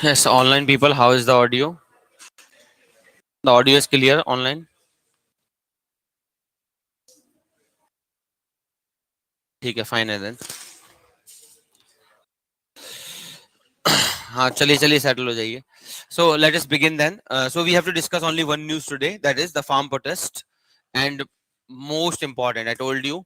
Yes, online people, how is the audio? The audio is clear online? ठीक है, fine है then. हाँ, चलिए चलिए settle हो जाइए. So let us begin then. So we have to discuss only one news today, that is the farm protest. And most important, I told you,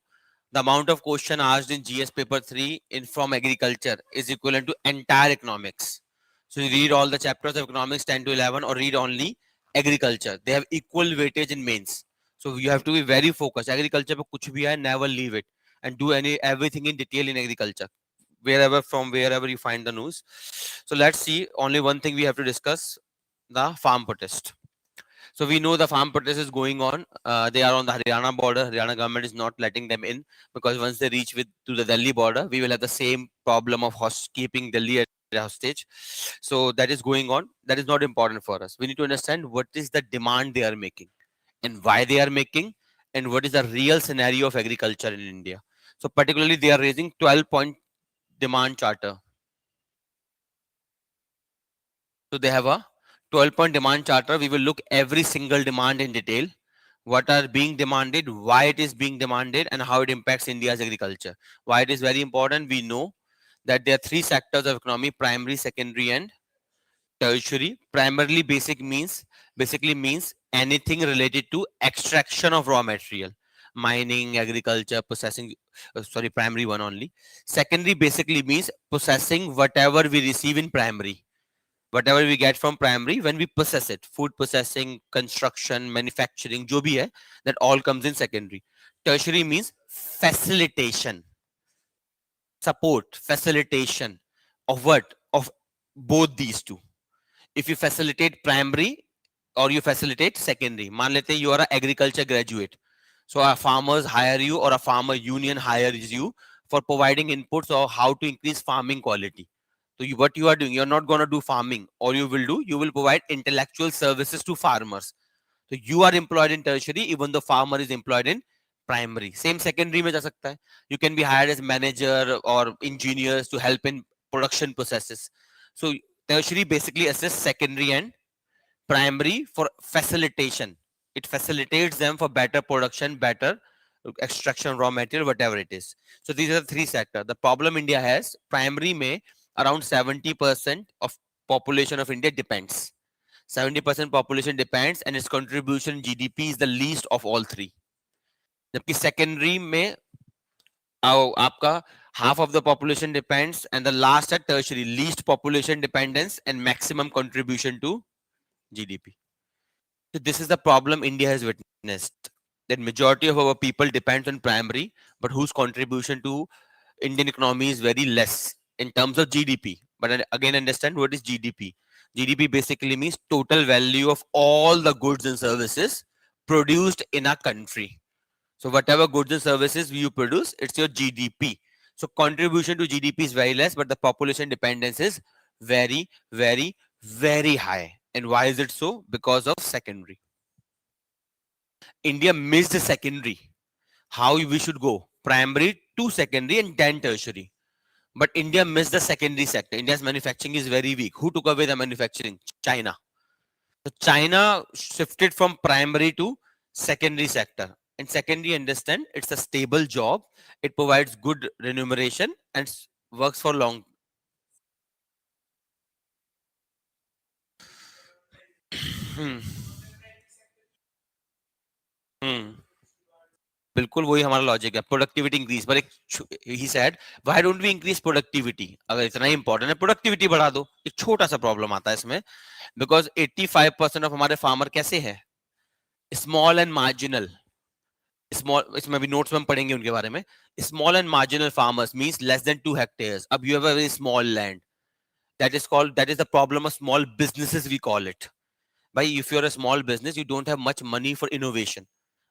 the amount of question asked in GS paper 3 in from agriculture is equivalent to entire economics. So you read all the chapters of economics 10 to 11 or read only agriculture. They have equal weightage in mains. So you have to be very focused. Agriculture पे कुछ भी आए, never leave it and do everything in detail in agriculture. Wherever you find the news. So let's see. Only one thing we have to discuss: the farm protest. So we know the farm protest is going on. They are on the Haryana border. Haryana government is not letting them in because once they reach to the Delhi border, we will have the same problem of keeping Delhi at hostage. So that is going on. That is not important for us. We need to understand what is the demand they are making and why they are making and what is the real scenario of agriculture in India. So particularly they are raising 12-point demand charter. So they have a 12-point demand charter. We will look every single demand in detail, what are being demanded, why it is being demanded, and how it impacts India's agriculture. Why it is very important, we know that there are three sectors of economy: primary, secondary, and tertiary. Primarily basically means anything related to extraction of raw material, mining, agriculture, processing. Sorry, primary one only. Secondary basically means processing whatever we receive in primary, whatever we get from primary when we process it, food processing, construction, manufacturing, जो भी है, that all comes in secondary. Tertiary means facilitation, support, facilitation of what? Of both these two. If you facilitate primary or you facilitate secondary, मान लेते हैं you are an agriculture graduate, so a farmers hire you or a farmer union hires you for providing inputs or how to increase farming quality. So what you are doing, you're not going to do farming, or you will provide intellectual services to farmers. So you are employed in tertiary, even the farmer is employed in primary. Same secondary में जा सकता है. You can be hired as manager or engineers to help in production processes. So tertiary basically assists secondary and primary for facilitation. It facilitates them for better production, better extraction raw material, whatever it is. So these are the three sectors. The problem India has, primary may around 70% of population of India depends. 70% population depends and its contribution GDP is the least of all three. जबकि secondary में आपका half of the population depends and the last at tertiary, least population dependence and maximum contribution to GDP. So this is the problem India has witnessed. That majority of our people depends on primary, but whose contribution to Indian economy is very less in terms of GDP. But again, understand what is GDP. GDP basically means total value of all the goods and services produced in a country. So whatever goods and services you produce, it's your GDP. So contribution to GDP is very less, but the population dependence is very, very, very high. And why is it so? Because of secondary. India missed the secondary. How we should go? Primary to secondary and then tertiary. But India missed the secondary sector. India's manufacturing is very weak. Who took away the manufacturing? China. So China shifted from primary to secondary sector. And secondary, understand, it's a stable job. It provides good remuneration and works for long. Hmm. Hmm. बिल्कुल वही हमारा logic है, productivity increase. पर एक ही said, why don't we increase productivity? अगर इतना ही important है प्रोडक्टिविटी बढ़ा दो. एक छोटा सा प्रॉब्लम आता है इसमें, बिकॉज 85% ऑफ हमारे फार्मर कैसे है? Small and marginal. स्मॉल, इसमें भी नोट्स में हम पढ़ेंगे उनके बारे में. Small and marginal farmers means less than 2 hectares. अब you have a very small land, that is the problem of small businesses, we call it. By if you're a small business, you don't have much money for innovation.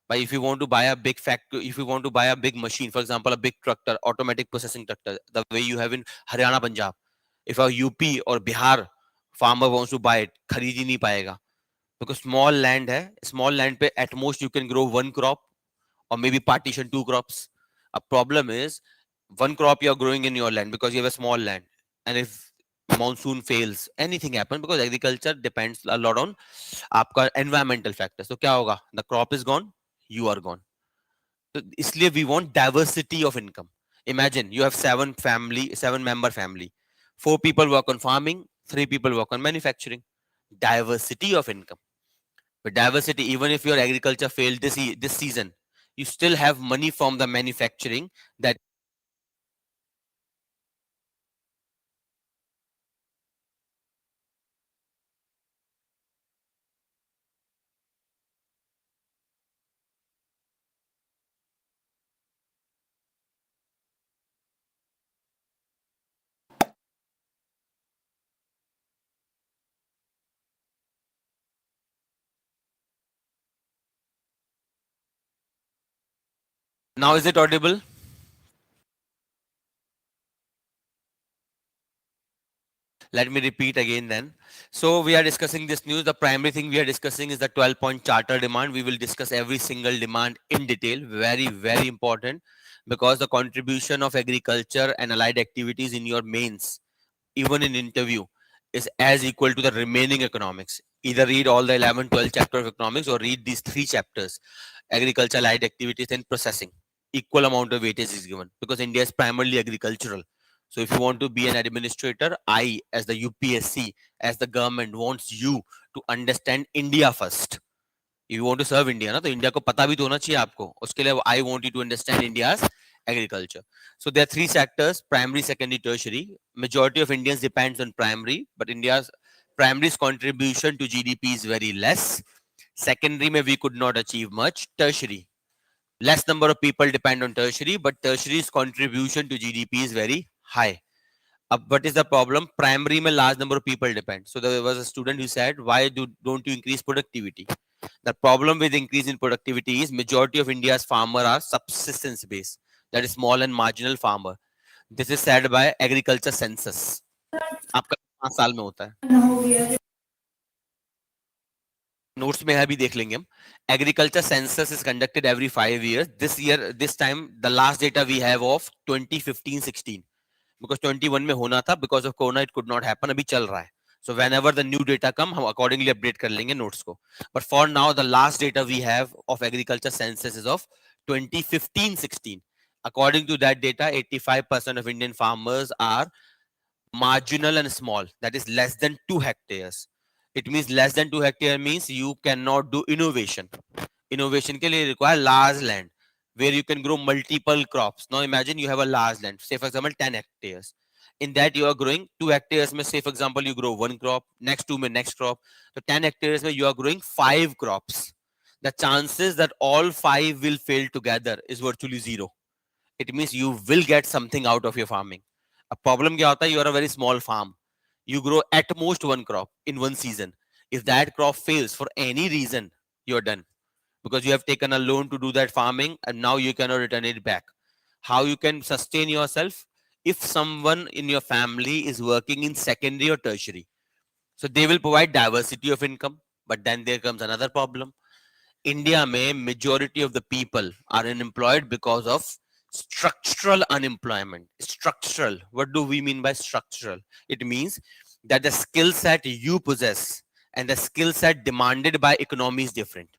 But if you want to buy a big factory, if you want to buy a big machine, for example, a big tractor, automatic processing tractor, the way you have in Haryana, Punjab, if a UP or Bihar farmer wants to buy it, खरीद ही नहीं पाएगा, because small land है. Small land पे at most you can grow one crop or maybe partition 2 crops. A problem is one crop you are growing in your land because you have a small land, and if monsoon fails, anything happen, because agriculture depends a lot on आपका environmental factors. तो क्या होगा? The crop is gone, you are gone. तो इसलिए we want diversity of income. Imagine you have seven member family. 4 people work on farming, 3 people work on manufacturing. Diversity of income. But diversity, even if your agriculture failed this season, you still have money from the manufacturing that. Now is it audible? Let me repeat again then. So we are discussing this news. The primary thing we are discussing is the 12-point charter demand. We will discuss every single demand in detail. Very, very important, because the contribution of agriculture and allied activities in your mains, even in interview, is as equal to the remaining economics. Either read all the 11, 12 chapter of economics, or read these 3 chapters, agriculture, allied activities, and processing. Equal amount of weightage is given, because India is primarily agricultural. So if you want to be an administrator, I, as the UPSC, as the government, wants you to understand India first. If you want to serve India, ना, तो India को पता भी तो होना चाहिए आपको. उसके लिए I want you to understand India's agriculture. So there are 3 sectors: primary, secondary, tertiary. Majority of Indians depends on primary, but India's primary's contribution to GDP is very less. Secondary में we could not achieve much. Tertiary, less number of people depend on tertiary, but tertiary's contribution to GDP is very high. What is the problem? Primary mein large number of people depend. So there was a student who said, why don't you increase productivity? The problem with increase in productivity is majority of India's farmer are subsistence based. That is small and marginal farmer. This is said by agriculture census. आपका 5 साल में होता है. Notes में है, अभी देख लेंगे हम. Agriculture census is conducted every 5 years. This time, the last data we have of 2015-16. Because 21 में होना था, because of corona it could not happen. अभी चल रहा है. So whenever the new data come, हम accordingly update कर लेंगे notes को. But for now, the last data we have of agriculture census is of 2015-16. According to that data, 85% of Indian farmers are marginal and small. That is less than 2 hectares. It means less than 2 hectares means you cannot do innovation. Innovation के लिए require large land where you can grow multiple crops. Now imagine you have a large land, say for example 10 hectares. In that you are growing 2 hectares में, say for example you grow one crop, next 2 में next crop. So 10 hectares में you are growing 5 crops. The chances that all 5 will fail together is virtually zero. It means you will get something out of your farming. A problem क्या होता है? You are a very small farm. You grow at most one crop in one season. If that crop fails for any reason, you're done, because you have taken a loan to do that farming and now you cannot return it back. How you can sustain yourself? If someone in your family is working in secondary or tertiary, so they will provide diversity of income. But then there comes another problem. India may majority of the people are unemployed because of structural unemployment. Structural, what do we mean by structural? It means that the skill set you possess and the skill set demanded by economy is different.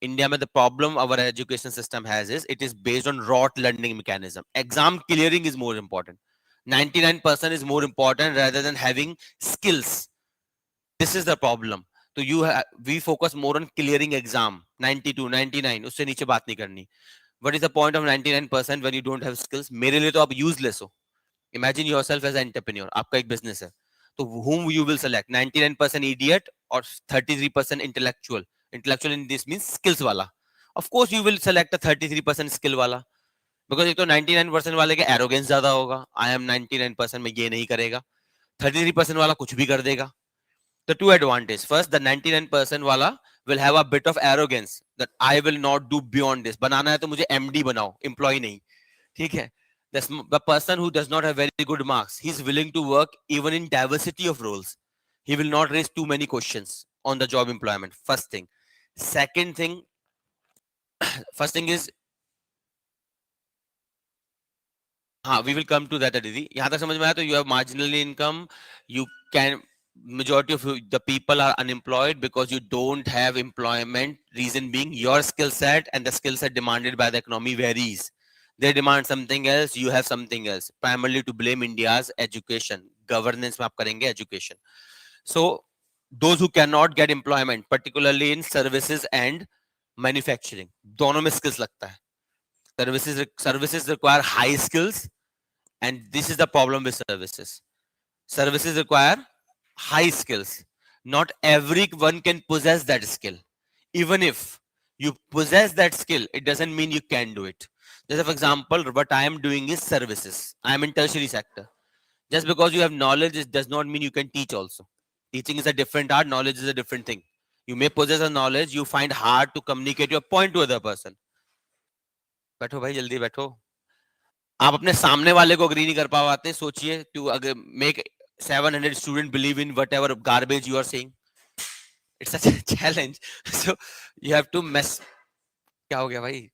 India mein the problem our education system has is it is based on rote learning mechanism. Exam clearing is more important. 99% is more important rather than having skills. This is the problem. So we focus more on clearing exam. 92, 99, उससे नीचे बात नहीं करनी. What is the point of 99% when you don't have skills? मेरे लिए तो आप useless हो. Imagine yourself as an entrepreneur. आपका एक business है. So whom you will select? 99% idiot or 33% intellectual? Intellectual in this means skills वाला. Of course you will select a 33% skill वाला. Because एक तो 99% वाले के arrogance ज्यादा होगा. I am 99% में ये नहीं करेगा. 33% वाला कुछ भी कर देगा. The two advantages. First, the 99% wala will have a bit of arrogance that I will not do beyond this. बनाना है तो मुझे MD बनाओ, employee नहीं. ठीक है? The person who does not have very good marks, he's willing to work even in diversity of roles. He will not raise too many questions on the job employment. First thing. Second thing, first thing is हाँ, we will come to that, Aditi. यहाँ तक समझ में आया? तो you have marginal income, you can, majority of the people are unemployed because you don't have employment. Reason being, your skill set and the skill set demanded by the economy varies. They demand something else, you have something else. Primarily to blame India's education. Governance में आप करेंगे education. So those who cannot get employment, particularly in services and manufacturing, दोनों में skills लगता है. Services require high skills, and this is the problem with services. Services require high skills. Not everyone can possess that skill. Even if you possess that skill, it doesn't mean you can do it. Just for example, what I am doing is services. I am in tertiary sector. Just because you have knowledge, it does not mean you can teach also. Teaching is a different art, knowledge is a different thing. You may possess a knowledge, you find hard to communicate your point to other person. बैठो भाई, जल्दी बैठो. आप अपने सामने वाले को agree नहीं कर पाते. सोचिए, टू अगर make 700 students believe in whatever garbage you are saying, it's such a challenge. So you have to mess. क्या हो गया भाई?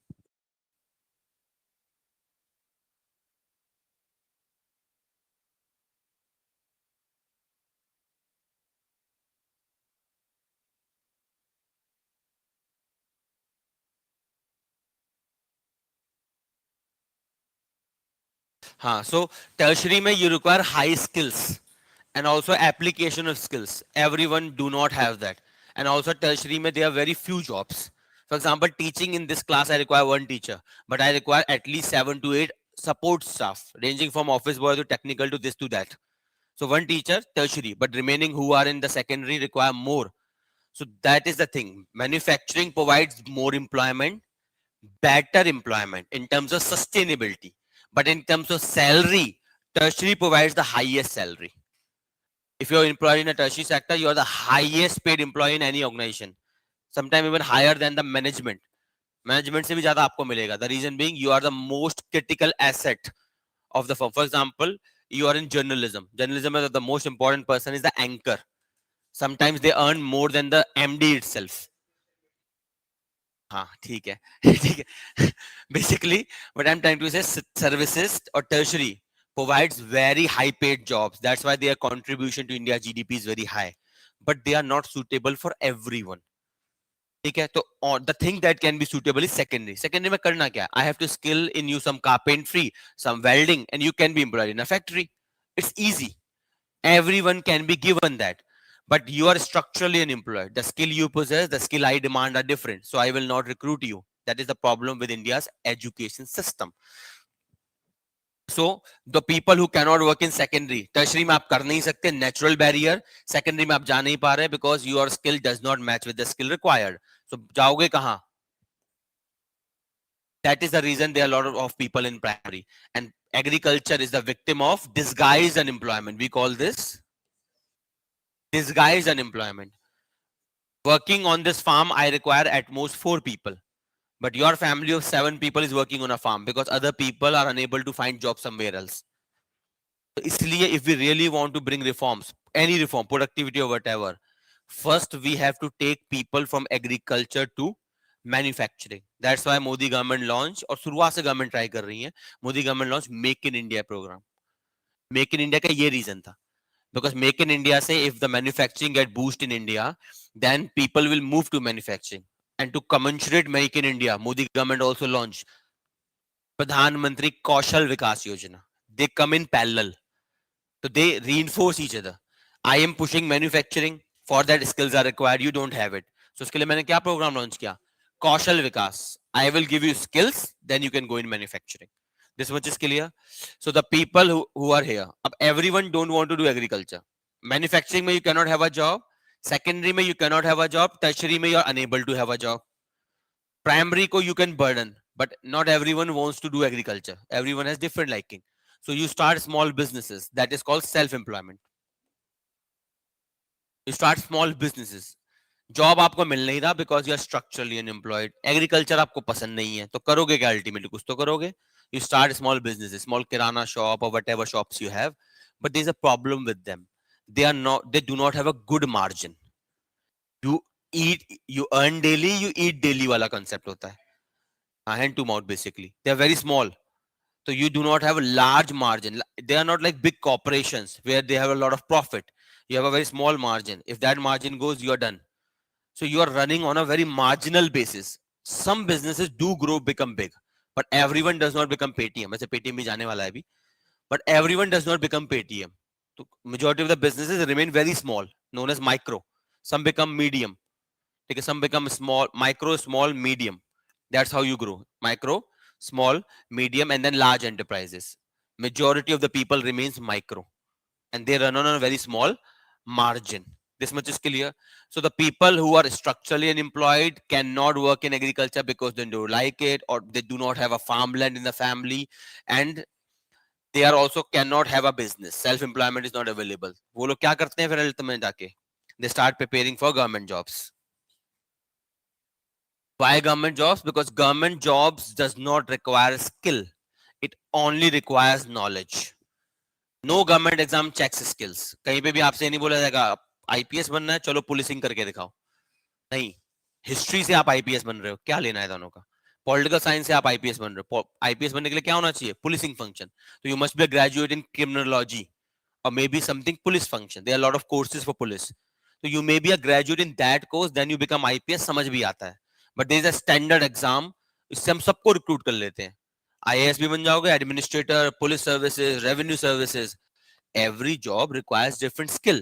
हाँ, so tertiary में you require high skills and also application of skills. Everyone do not have that. And also tertiary में there are very few jobs. For example, teaching in this class I require one teacher, but I require at least 7 to 8 support staff, ranging from office boy to technical to this to that. So one teacher, tertiary, but remaining who are in the secondary require more. So that is the thing. Manufacturing provides more employment, better employment in terms of sustainability. But in terms of salary, tertiary provides the highest salary. If you're employed in a tertiary sector, you are the highest paid employee in any organization. Sometimes even higher than the management. Management से भी ज़्यादा आपको मिलेगा. The reason being, you are the most critical asset of the firm. For example, you are in journalism. Journalism, the most important person is the anchor. Sometimes they earn more than the MD itself. हाँ, ठीक है. ठीक है. Basically, what I'm trying to say, services or tertiary provides very high paid jobs. That's why their contribution to India's GDP is very high. But they are not suitable for everyone. ठीक है. तो the thing that can be suitable is secondary. Secondary में करना क्या? I have to skill in you some carpentry, some welding, and you can be employed in a factory. It's easy. Everyone can be given that. But you are structurally unemployed. The skill you possess, the skill I demand are different. So I will not recruit you. That is the problem with India's education system. So the people who cannot work in secondary, tertiary में आप कर नहीं सकते, natural barrier. Secondary में आप जा नहीं पा रहे because your skill does not match with the skill required. So जाओगे कहाँ? That is the reason there are a lot of people in primary. And agriculture is the victim of disguised unemployment. We call this disguised unemployment. Working on this farm, I require at most 4 people. But your family of 7 people is working on a farm because other people are unable to find jobs somewhere else. So इसलिए, if we really want to bring reforms, any reform, productivity or whatever, first we have to take people from agriculture to manufacturing. That's why Modi government launched, और शुरुआत से government try कर रही है, Modi government launched Make in India program. Make in India का ये reason था. Because Make in India say if the manufacturing get boost in India, then people will move to manufacturing. And to commensurate Make in India, Modi government also launched Pradhan Mantri Kaushal Vikas Yojana. They come in parallel. So they reinforce each other. I am pushing manufacturing. For that skills are required. You don't have it. So उसके लिए मैंने क्या program launch किया? Kaushal Vikas. I will give you skills, then you can go in manufacturing. This much is clear. So the people who are here, everyone don't want to do agriculture. Manufacturing में you cannot have a job. Secondary में you cannot have a job. Tertiary में you are unable to have a job. Primary को you can burden, but not everyone wants to do agriculture. Everyone has different liking. So you start small businesses. That is called self-employment. You start small businesses. Job आपको मिल नहीं रहा because you are structurally unemployed. Agriculture आपको पसंद नहीं है, तो करोगे क्या? अल्टीमेटली कुछ तो करोगे. You start small business, small kirana shop और whatever shops you have, but there is a problem with them. They do not have a good margin. You earn daily, you eat daily वाला concept होता है. Hand to mouth basically. They are very small. So you do not have a large margin. They are not like big corporations where they have a lot of profit. You have a very small margin. If that margin goes, you are done. So you are running on a very marginal basis. Some businesses do grow, become big, but everyone does not become Paytm. ऐसे Paytm भी जाने वाला है अभी, but everyone does not become Paytm. So majority of the businesses remain very small, known as micro. Some become medium. Okay, some become small, micro, small, medium. That's how you grow. Micro, small, medium, and then large enterprises. Majority of the people remains micro, and they run on a very small margin. This much is clear. So the people who are structurally unemployed cannot work in agriculture because they don't like it, or they do not have a farmland in the family, and they are also cannot have a business. Self employment is not available. वो लोग क्या करते हैं फिर health में जाके? They start preparing for government jobs. Why government jobs? Because government jobs does not require skill. It only requires knowledge. No government exam checks skills. कहीं पे भी आपसे नहीं बोला जाएगा आईपीएस बनना है, चलो पुलिसिंग करके दिखाओ. नहीं, हिस्ट्री से आप आईपीएस बन रहे हो, क्या लेना है दोनों का? पॉलिटिकल साइंस से आप आईपीएस बन रहे हो, आईपीएस बनने के लिए क्या होना चाहिए? Policing function. तो you must be a graduate in criminology or maybe something police function. There are a lot of courses for police. So you may be a graduate in that course, then you become IPS. समझ भी आता है. But there is a standard exam. इससे हम सबको recruit कर लेते हैं. IAS भी बन जाओगे, administrator, police services, revenue services. Every job requires different skill.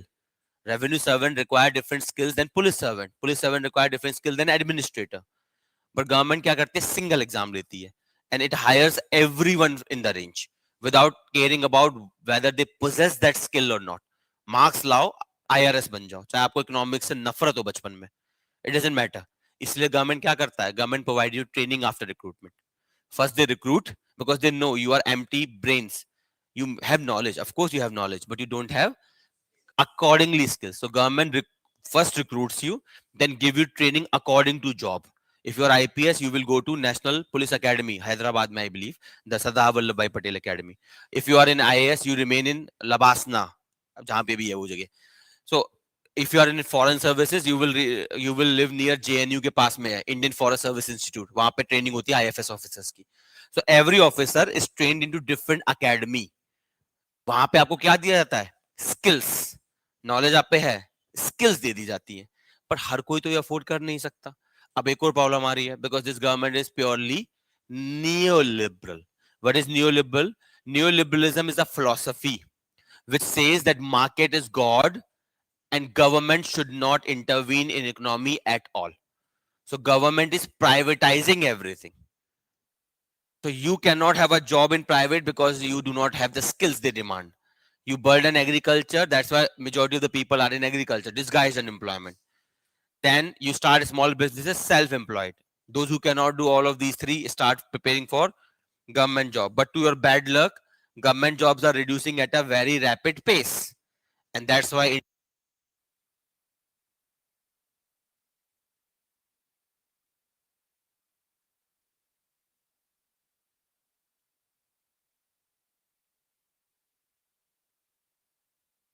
Revenue servant require different skills than police servant. Police servant require different skill than administrator. But government क्या करती है? Single exam लेती है, and it hires everyone in the range without caring about whether they possess that skill or not. Marks लाओ, IRS बन जाओ, चाहे आपको इकोनॉमिक्स से नफरत हो बचपन में, it doesn't matter. इसलिए गवर्नमेंट क्या करता है? Government provide you training after recruitment. First they recruit because they know you are empty brains. You have knowledge, of course you have knowledge, but you don't have accordingly skills. So government first recruits you, then give you training according to job. If you are IPS, you will go to National Police Academy, Hyderabad, I believe, the Sardar Vallabhbhai Patel Academy. If you are in IAS, you remain in Labasna, जहाँ पे भी है वो जगह. So if you are in foreign services, you will live near JNU के पास में है, Indian Forest Service Institute. वहाँ पे training होती है IFS officers की. So every officer is trained into different academy. वहां पे आपको क्या दिया जाता है? स्किल्स. नॉलेज आप पे है, स्किल्स दे दी जाती है, पर हर कोई तो ये अफोर्ड कर नहीं सकता. अब एक और प्रॉब्लम आ रही है, because this government is purely neoliberal. What is neoliberal? Neoliberalism is a philosophy which says that market is God and government should not intervene in economy at all. So government is privatizing everything. So you cannot have a job in private because you do not have the skills they demand. You burden agriculture. That's why majority of the people are in agriculture, disguised unemployment. Then you start small businesses, self-employed. Those who cannot do all of these three start preparing for government job. But to your bad luck, government jobs are reducing at a very rapid pace. And that's why it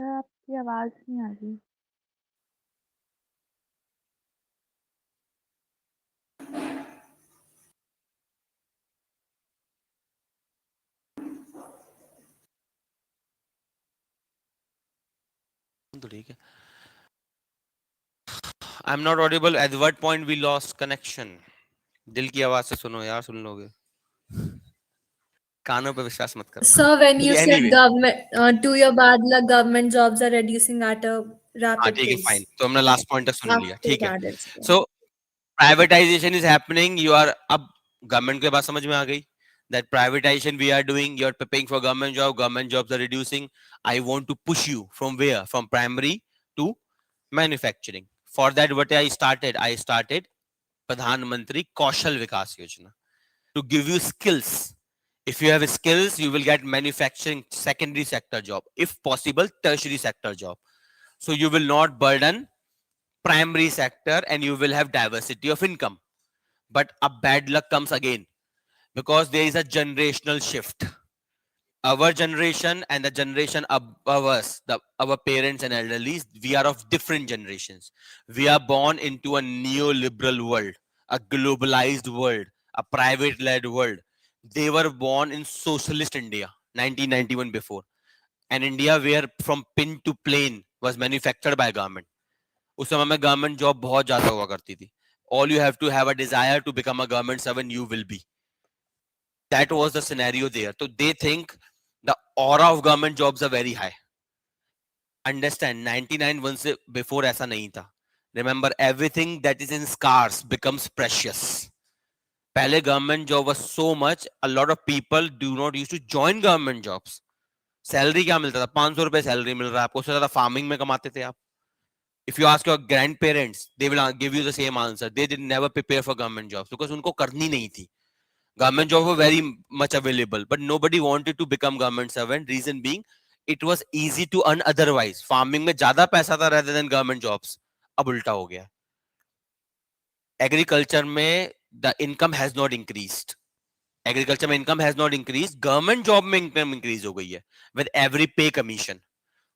आपकी आवाज नहीं आ रही. I'm not audible. At what point we lost connection? दिल की आवाज से सुनो यार, सुन लोगे. कानों पे विश्वास मत करो. Sir, when you said Anyway, government, to your bad luck, government jobs are reducing at a हाँ rapid ठीक है, फाइन. pace. तो हमने लास्ट पॉइंट तक सुन लिया, After ठीक है. that, it's okay. So privatization is happening. You are अब गवर्नमेंट के बात समझ में आ गई. That privatization we are doing, you are preparing for government job. Government jobs are reducing. I want to push you from where? From primary to manufacturing. For that, what I started? I started Pradhan Mantri Kaushal Vikas Yojana to give you skills. If you have skills, you will get manufacturing secondary sector job. If possible, tertiary sector job. So you will not burden primary sector and you will have diversity of income. But a bad luck comes again because there is a generational shift. Our generation and the generation above us, our parents and elderlies, we are of different generations. We are born into a neoliberal world, a globalized world, a private led world. They were born in socialist India, 1991 before, an India where from pin to plane was manufactured by government. उस समय में government job बहुत ज्यादा हुआ करती थी. All you have to have a desire to become a government servant, you will be. That was the scenario there. So they think the aura of government jobs are very high. Understand, 99 once before ऐसा नहीं था. Remember, everything that is in scarce becomes precious. पहले government job was so much, a lot of people do not used to join government jobs. Salary क्या मिलता था? 500 रुपए salary मिल रहा है आपको, उससे ज्यादा फार्मिंग में कमाते थे आप. If you ask your grandparents, they will give you the same answer. They did never prepare for government jobs because उनको करनी नहीं थी. Government jobs were very much available, but nobody wanted to become government servant. Reason being, it was easy to earn otherwise. Farming में ज्यादा पैसा था rather than government jobs. अब उल्टा हो गया. Agriculture में the income has not increased. Agriculture में income has not increased. Government job में income increase हो गई है with every pay commission.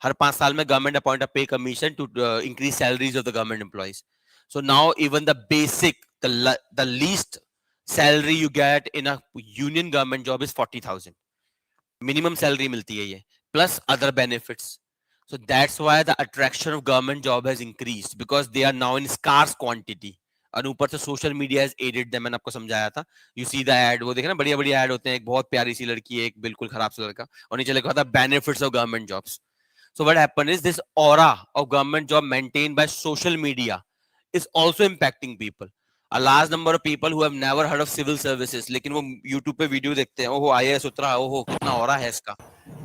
हर 5 साल में government appoint a pay commission to increase salaries of the government employees. So now even the basic, the least salary you get in a union government job is 40,000. Minimum salary मिलती है ये, plus other benefits. So that's why the attraction of government job has increased because they are now in scarce quantity. और ऊपर से social media has aided them. मैंने आपको समझाया था. You see the ad, वो देखे ना, बढ़िया बढ़िया ad होते हैं. एक बहुत प्यारी सी लड़की है, एक बिल्कुल खराब सा लड़का, और नीचे लिखा था benefits of government jobs. So what happened is this aura of government job maintained by social media is also impacting people. A large number of people who have never heard of civil services, लेकिन वो YouTube पे video देखते हैं, ओहो IAS उतरा, ओहो कितना aura है इसका,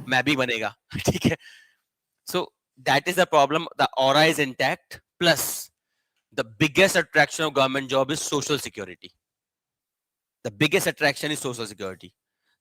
मैं भी बनेगा. ठीक है. So that is the problem. The aura is intact. Plus, the biggest attraction of government job is social security. The biggest attraction is social security.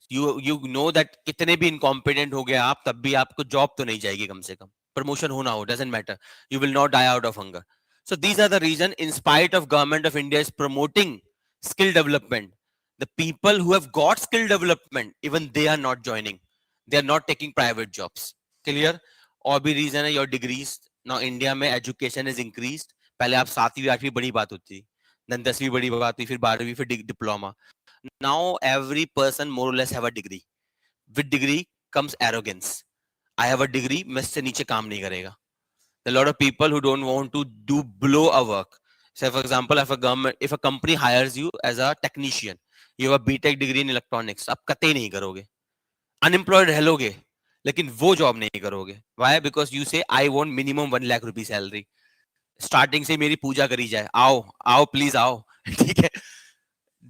You know that कितने भी incompetent हो गए आप, तब भी आपको job तो नहीं जाएगी कम से कम. Promotion हो ना हो, doesn't matter. You will not die out of hunger. So these are the reason, in spite of government of India is promoting skill development, the people who have got skill development, even they are not joining. They are not taking private jobs. Clear? और भी reason है your degrees. Now India में education is increased. पहले आप 7वीं 8वीं बड़ी बात होती थी, then 10वीं बड़ी बात हुई, फिर 12वीं, फिर diploma. Now every person more or less have a degree. With degree comes arrogance. I have a degree, मैं इससे नीचे काम नहीं करेगा. A lot of people who don't want to do below a work. Say for example, if a company hires you as a technician, you have a BTech degree in electronics, आप कतई नहीं करोगे. Unemployed रहोगे, लेकिन वो job नहीं करोगे. Why? Because you say I want minimum 1 lakh rupee salary. Starting से मेरी पूजा करी जाए, आओ आओ please आओ. ठीक है.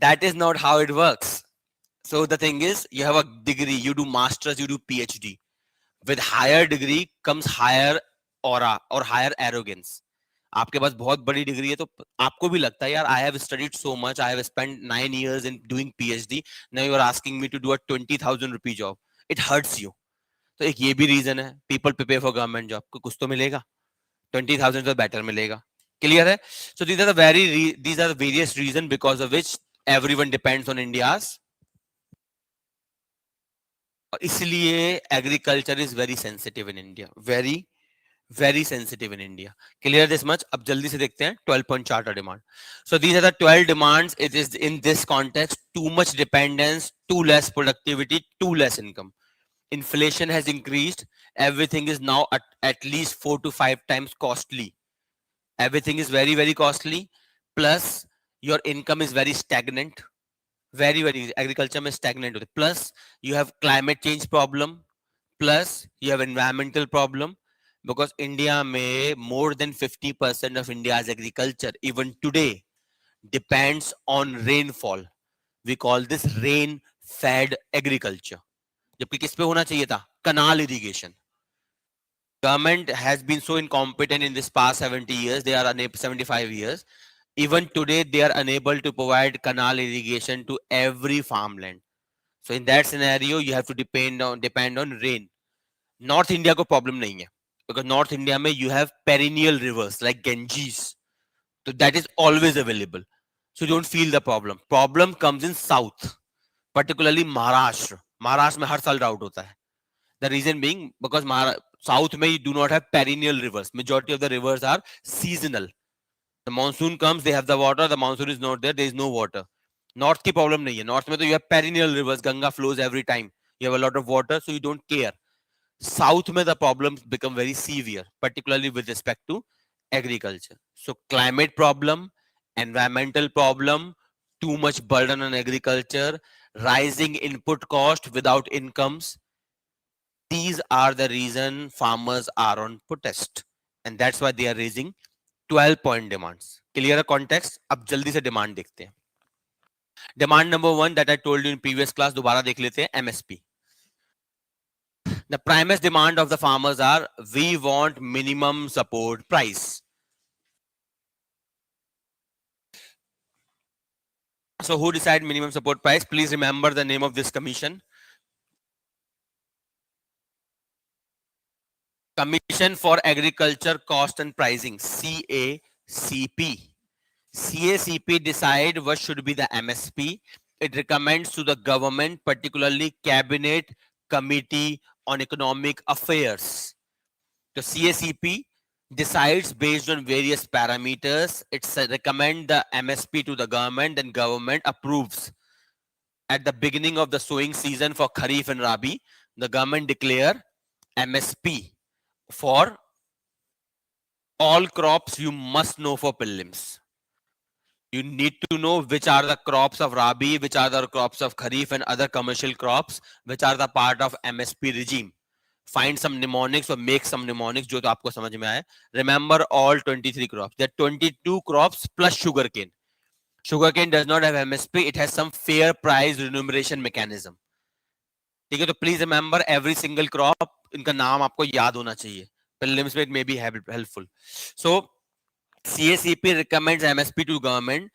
That is not how it works. So the thing is, you have a degree, you do masters, you do PhD. With higher degree comes higher aura or higher arrogance. आपके पास बहुत बड़ी डिग्री है तो आपको भी लगता है यार, I have studied so much, I have spent 9 years in doing PhD. Now you are asking me to do a 20,000 rupee job. It hurts you. तो एक ये भी रीजन है, people prepare for government job, को कुछ तो मिलेगा, 20,000 तो बेटर मिलेगा. क्लियर है? So these are the various reasons because of which everyone depends on India's. इसलिए agriculture is very sensitive in India, very sensitive in India. Clear this much. अब जल्दी से देखते हैं 12 point charter demand. So these are the 12 demands. It is in this context too much dependence, too less productivity, too less income. Inflation has increased. Everything is now at least 4 to 5 times costly. Everything is very costly. Plus your income is very stagnant. Very agriculture में stagnant होते. Plus you have climate change problem. Plus you have environmental problem. Because India में more than 50% of India's agriculture even today depends on rainfall. We call this rain fed agriculture. जबकि किस पे होना चाहिए था? Canal irrigation. Government has been so incompetent in this past 70 years. They are unable, 75 years. Even today, they are unable to provide canal irrigation to every farmland. So in that scenario, you have to depend on rain. North India को problem नहीं है, because North India में you have perennial rivers like Ganges. So that is always available. So you don't feel the problem. Problem comes in South, particularly Maharashtra. Maharashtra में हर साल drought होता है. The reason being because South में you do not have perennial rivers. Majority of the rivers are seasonal. The monsoon comes, they have the water. The monsoon is not there, there is no water. North की problem नहीं है, north में तो you have perennial rivers, Ganga flows every time, you have a lot of water, so you don't care. South में the problems become very severe, particularly with respect to agriculture. So climate problem, environmental problem, too much burden on agriculture, rising input cost without incomes. These are the reason farmers are on protest, and that's why they are raising 12-point demands. Clear a context? अब जल्दी से demand देखते हैं. Demand number one that I told you in previous class, दोबारा देख लेते हैं, MSP. The primary demand of the farmers are, we want minimum support price. So who decide minimum support price? Please remember the name of this commission. Commission for Agriculture Cost and Pricing, CACP. CACP decide what should be the MSP. It recommends to the government, particularly Cabinet Committee on Economic Affairs. The CACP decides based on various parameters. It's recommend the MSP to the government, and government approves. At the beginning of the sowing season for Kharif and Rabi, the government declare MSP for all crops. You must know for prelims. You need to know which are the crops of Rabi, which are the crops of Kharif and other commercial crops, which are the part of MSP regime. Find some mnemonics or make some mnemonics जो तो आपको समझ में आए. Remember all 23 crops. There are 22 crops plus sugarcane. Sugarcane does not have MSP. It has some fair price remuneration mechanism. ठीक है, तो please remember every single crop, इनका नाम आपको याद होना चाहिए. Prelims में it may be helpful. So CACP recommends MSP to government.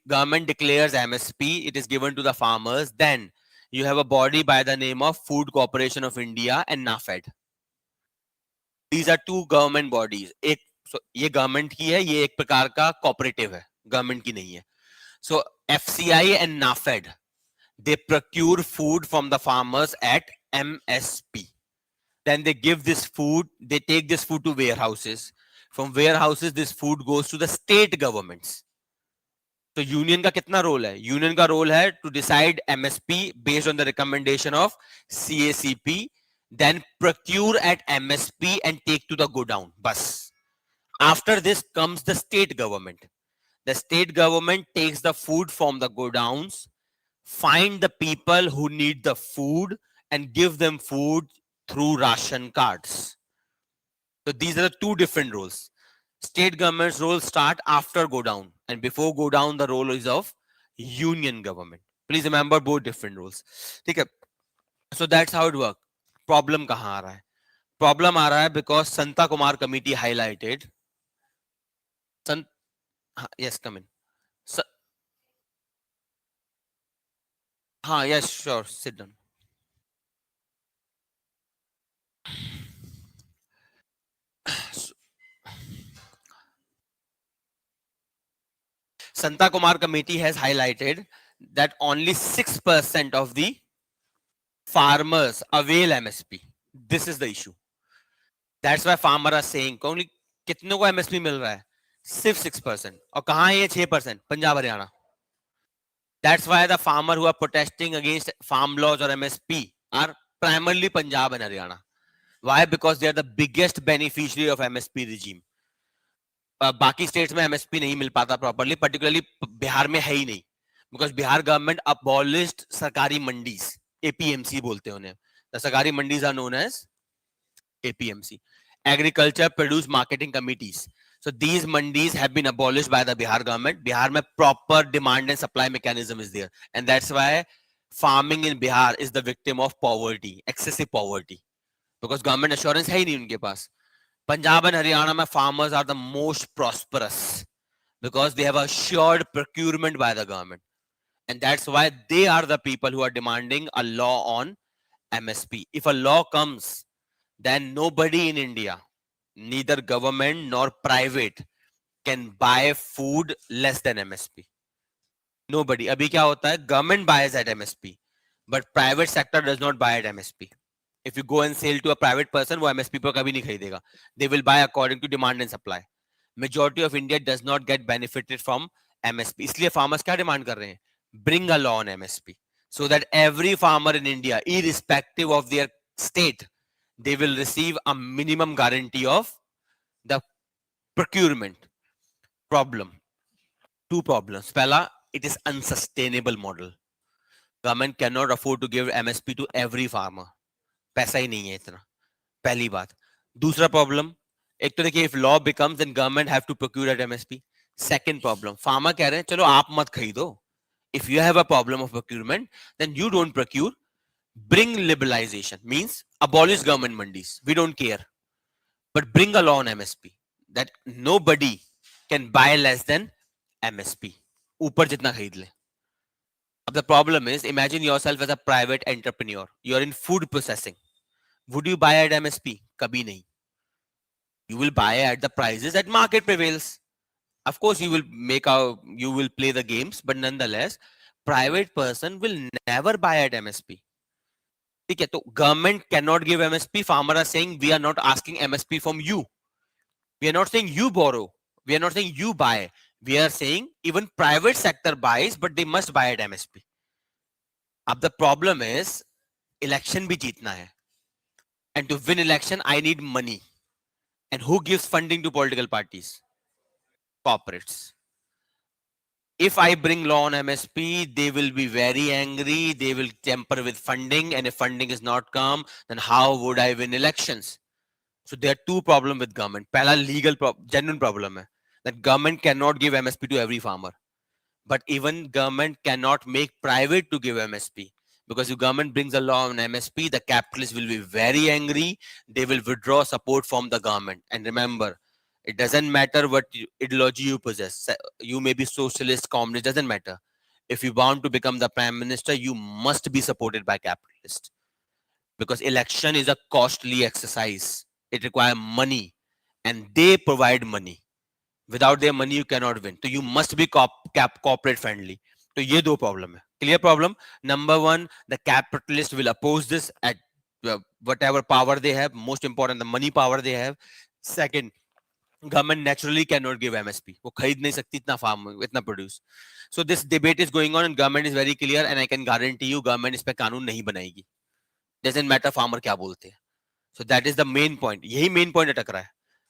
Government declares MSP. It is given to the farmers. Then you have a body by the name of Food Corporation of India and NAFED. These are two government bodies. एक ये government की है, ये एक प्रकार का cooperative है, government की नहीं है. So FCI and NAFED, they procure food from the farmers at MSP. Then they give this food, they take this food to warehouses. From warehouses, this food goes to the state governments. तो union का कितना role है? Union का role है to decide MSP based on the recommendation of CACP, then procure at MSP and take to the godown. बस. After this comes the state government. The state government takes the food from the godowns, find the people who need the food, and give them food through ration cards. So these are the two different roles. State government's role start after godown, and before godown the role is of union government. Please remember both different roles. ठीक है? So that's how it works. Problem कहाँ आ रहा है? Problem आ रहा है because Santa Kumar committee highlighted. Yes, come in. Yes, sure. Sit down. Santa Kumar committee has highlighted that only 6% of the farmers avail MSP. This is the issue. That's why farmers are saying only कितनों को MSP मिल रहा है? सिर्फ 6%. और कहाँ है ये 6%? Punjab Haryana. That's why the farmers who are protesting against farm laws or MSP are primarily Punjab and Haryana. Why? Because they are the biggest beneficiary of MSP regime. बाकी स्टेट्स में एमएसपी नहीं मिल पाता प्रॉपर्ली, पर्टिकुलरली बिहार में है ही नहीं, because Bihar government abolished सरकारी mandis, APMC बोलते हैं उन्हें. द सरकारी mandis are known as APMC, agriculture produce marketing committees. So these mandis have been abolished by the Bihar government. Bihar mein proper demand and supply mechanism is there, and that's why farming in Bihar is the victim of poverty, excessive poverty, because government assurance hai hi nahi unke paas. Punjab and Haryana mein farmers are the most prosperous because they have assured procurement by the government, and that's why they are the people who are demanding a law on MSP. If a law comes, then nobody in India, neither government nor private, can buy food less than MSP. Nobody. Abhi kya hota hai? Government buys at MSP, but private sector does not buy at MSP. If you go and sell to a private person, वो MSP पर कभी नहीं खरीदेगा. They will buy according to demand and supply. Majority of India does not get benefited from MSP. इसलिए farmers क्या demand कर रहे हैं? bring a law on MSP so that every farmer in India, irrespective of their state, they will receive a minimum guarantee of the procurement. Problem. Two problems. Pehla, it is unsustainable model. Government cannot afford to give MSP to every farmer. पैसा ही नहीं है इतना. पहली बात. दूसरा problem, एक तो देखिए, if law becomes, then government have to procure at MSP. Second problem, farmer कह रहे हैं चलो आप मत खरीदो. If you have a problem of procurement, then you don't procure. Bring liberalization, means abolish government mandis. We don't care. But bring a law on MSP that nobody can buy less than MSP. ऊपर जितना खरीद ले. Now the problem is, imagine yourself as a private entrepreneur. You're in food processing. Would you buy at MSP? Kabhi nahi. You will buy at the prices that market prevails. Of course, you will play the games, but nonetheless, private person will never buy at MSP. ठीक है, तो government cannot give MSP. Farmer are saying we are not asking MSP from you. We are not saying you borrow. We are not saying you buy. We are saying even private sector buys, but they must buy at MSP. Ab the problem is, election bhi jeetna hai. And to win election, I need money. And who gives funding to political parties? Corporates. If I bring law on MSP, they will be very angry. They will tamper with funding. And if funding is not come, then how would I win elections? So there are two problems with government. Pehla legal genuine problem hai that government cannot give MSP to every farmer. But even government cannot make private to give MSP. Because if government brings a law on MSP, the capitalists will be very angry. They will withdraw support from the government. And remember, it doesn't matter what ideology you possess. You may be socialist, communist, doesn't matter. If you want to become the prime minister, you must be supported by capitalists. Because election is a costly exercise. It requires money. And they provide money. Without their money, you cannot win. So you must be corporate friendly. So ये दो problem है. Clear problem? Number one, the capitalist will oppose this at whatever power they have. Most important, the money power they have. Second, government naturally cannot give MSP. वो खरीद नहीं सकती इतना farm, इतना produce. So this debate is going on and government is very clear and I can guarantee you government इस पे कानून नहीं बनाएगी. Doesn't matter farmer क्या बोलते हैं. So that is the main point. यही main point अटक रहा है.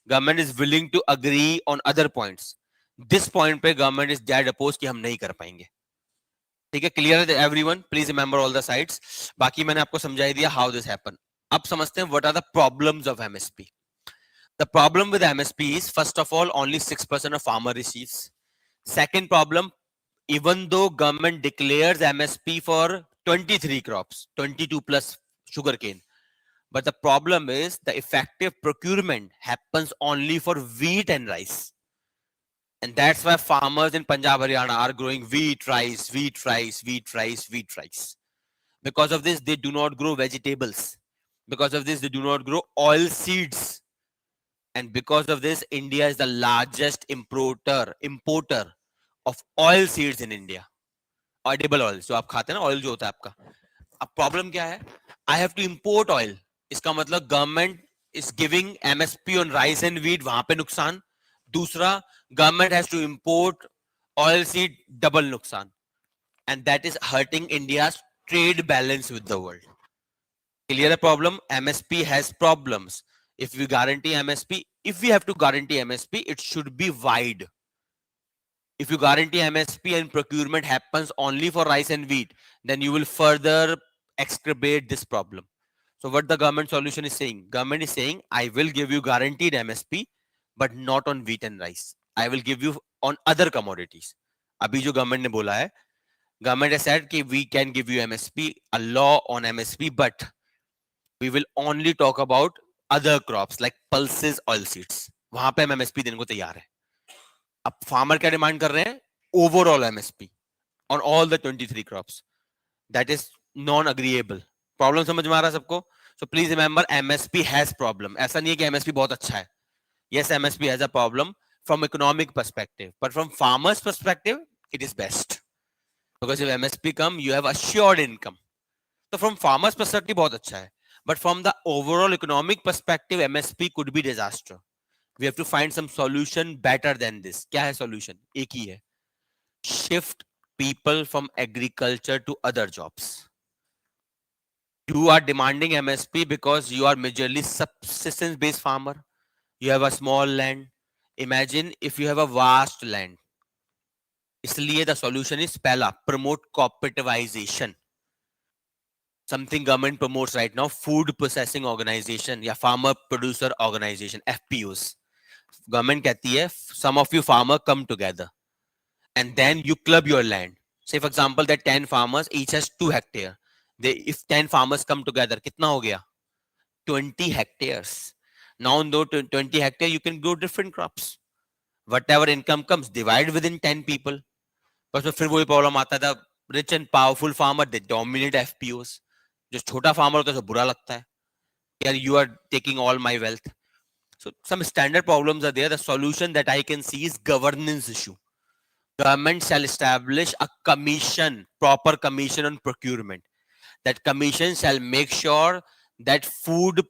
Government is willing to agree on other points. This point पे government is dead opposed कि हम नहीं कर पाएंगे. ठीक है, clear है everyone? Please remember all the sides. बाकी मैंने आपको समझा ही दिया how this happened. अब समझते हैं what are the problems of MSP. The problem with MSP is, first of all, only 6% of farmer receives. Second problem, even though government declares MSP for 23 crops, 22 plus sugarcane, but the problem is the effective procurement happens only for wheat and rice. And that's why farmers in Punjab, Haryana are growing wheat, rice, wheat, rice, wheat, rice, wheat, rice. Because of this, they do not grow vegetables. Because of this, they do not grow oil seeds. And because of this, India is the largest importer of oil seeds in India. Edible oil. So आप खाते हैं ना oil जो होता है आपका. अब problem क्या है? I have to import oil. इसका मतलब government is giving MSP on rice and wheat, वहां पे नुकसान. दूसरा, government has to import oil seed, double नुकसान. And that is hurting India's trade balance with the world. Clear the problem? MSP has problems. If we guarantee MSP, if we have to guarantee MSP, it should be wide. If you guarantee MSP and procurement happens only for rice and wheat, then you will further exacerbate this problem. So what the government solution is saying? Government is saying, I will give you guaranteed MSP, but not on wheat and rice. I will give you on other commodities. अभी जो government ने बोला है, government has said कि we can give you MSP, a law on MSP, but we will only talk about other crops like pulses, oil seeds. वहां पे हम MSP देने को तैयार है. अब farmer क्या demand कर रहे हैं? Overall MSP on all the 23 crops. That is non-agreeable. Problem समझ में आ रहा है सबको? So please remember, MSP has problem. ऐसा नहीं है कि MSP बहुत अच्छा है. Yes, MSP has a problem from economic perspective, but from farmers perspective, it is best. Because if MSP come, you have assured income. So from farmers perspective, बहुत अच्छा है. But from the overall economic perspective, MSP could be disaster. We have to find some solution better than this. क्या है solution? एक ही है. Shift people from agriculture to other jobs. You are demanding MSP because you are majorly subsistence based farmer. You have a small land. Imagine if you have a vast land. इसलिए the solution is पहला promote cooperativization. Something government promotes right now, food processing organization या farmer producer organization, FPOs. Government कहती है some of you farmer come together and then you club your land. Say for example that 10 farmers each has 2 hectares. If 10 farmers come together, कितना हो गया? 20 hectares. Now in those 20 hectares you can grow different crops. Whatever income comes, divide within 10 people. बस फिर वही problem आता था, rich and powerful farmer they dominate FPOs. जो छोटा फार्मर होता है उसे बुरा लगता है यार you are taking all my wealth. So some standard problems are there. The solution that I can see is governance issue. Government shall establish a commission, proper commission on procurement. That commission shall make sure that farmer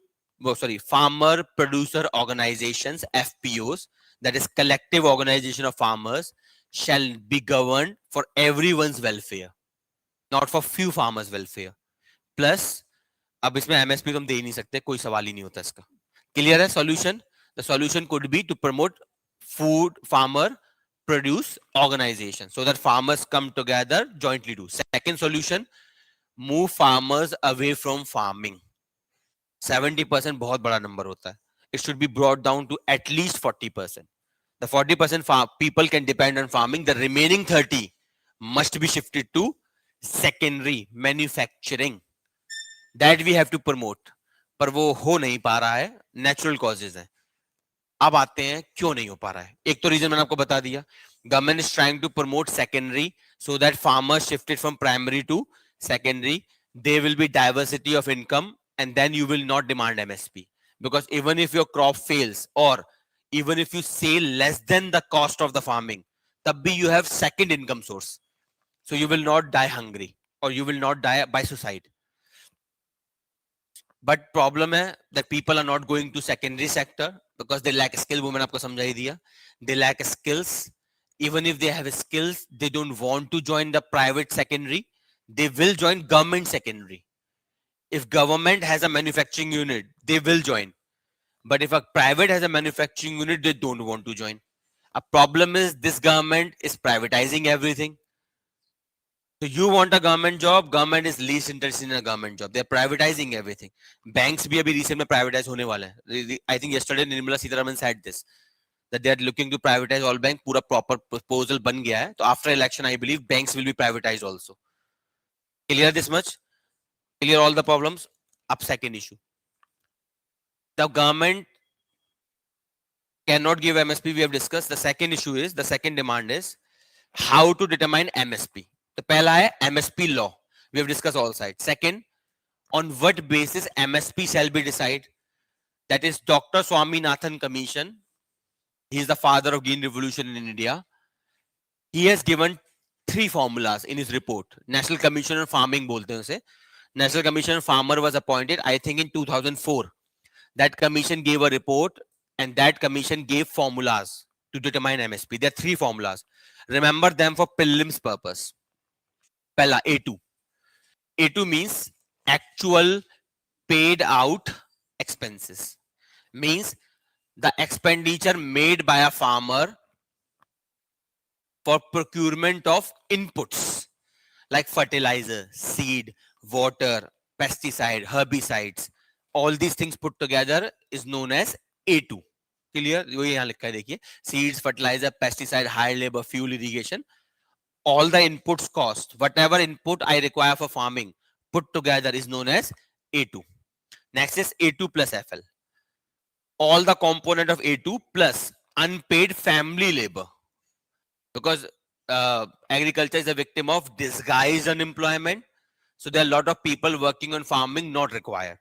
producer organizations, FPOs, that is collective organization of farmers, shall be governed for everyone's welfare, not for few farmers welfare. Plus अब इसमें MSP तो हम दे ही नहीं सकते, कोई सवाल ही नहीं होता इसका. Clear है solution? The solution could be to promote food farmer produce organization so that farmers come together jointly do. Second solution, move farmers away from farming. 70% बहुत बड़ा नंबर होता है. It should be brought down to at least 40%. The 40% people can depend on farming. The remaining 30 must be shifted to secondary manufacturing. That we have to promote. पर वो हो नहीं पा रहा है, natural causes हैं. अब आते हैं क्यों नहीं हो पा रहा है. एक तो रीजन मैंने आपको बता दिया, government is trying to promote secondary so that farmers shifted from primary to secondary, there will be diversity of income and then you will not demand MSP, because even if your crop fails or even if you sell less than the cost of the farming, tab bhi you have second income source, so you will not die hungry or you will not die by suicide. But problem है that people are not going to secondary sector because they lack skill. वो मैंने आपको समझा ही दिया. They lack skills. Even if they have skills, they don't want to join the private secondary. They will join government secondary. If government has a manufacturing unit, they will join. But if a private has a manufacturing unit, they don't want to join. A problem is this government is privatizing everything. So you want a government job, government is least interested in a government job. They're privatizing everything. Banks भी अभी recent में privatize होने वाले हैं. I think yesterday Nirmala Sitharaman said this, that they are looking to privatize all bank. पूरा proper proposal बन गया है. तो after election, I believe banks will be privatized also. Clear this much? Clear all the problems? Up second issue. The government cannot give MSP. We have discussed. The second issue is, the second demand is how to determine MSP. तो पहला है MSP law. We have discussed all sides. Second, on what basis MSP shall be decided. That is Dr. Swaminathan Commission. He is the father of Green Revolution in India. He has given 3 formulas in his report. National Commission on Farming बोलते हैं उसे. National Commission on Farmer was appointed, I think, in 2004. That commission gave a report and that commission gave formulas to determine MSP. There are 3 formulas. Remember them for prelims purpose. Pehla, A2. A2 means actual paid out expenses. Means the expenditure made by a farmer for procurement of inputs like fertilizer, seed, water, pesticide, herbicides. All these things put together is known as A2. Clear? ये यहाँ लिखा है देखिए. Seeds, fertilizer, pesticide, high labor, fuel, irrigation. All the inputs cost, whatever input I require for farming, put together is known as A2. Next is A2 plus FL. All the component of A2 plus unpaid family labor. Because agriculture is a victim of disguised unemployment. So there are a lot of people working on farming not required.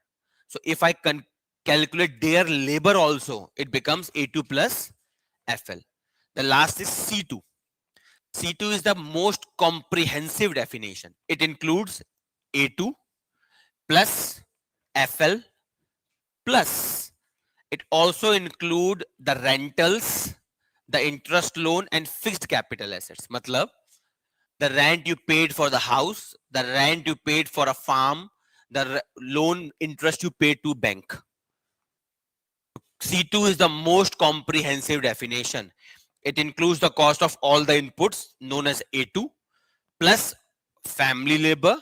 So if I can calculate their labor also, it becomes A2 plus FL. The last is C2. C2 is the most comprehensive definition. It includes A2 plus FL plus. It also includes the rentals, the interest loan and fixed capital assets. मतलब the rent you paid for the house, the rent you paid for a farm, the loan interest you paid to bank. C2 is the most comprehensive definition. It includes the cost of all the inputs known as A2 plus family labor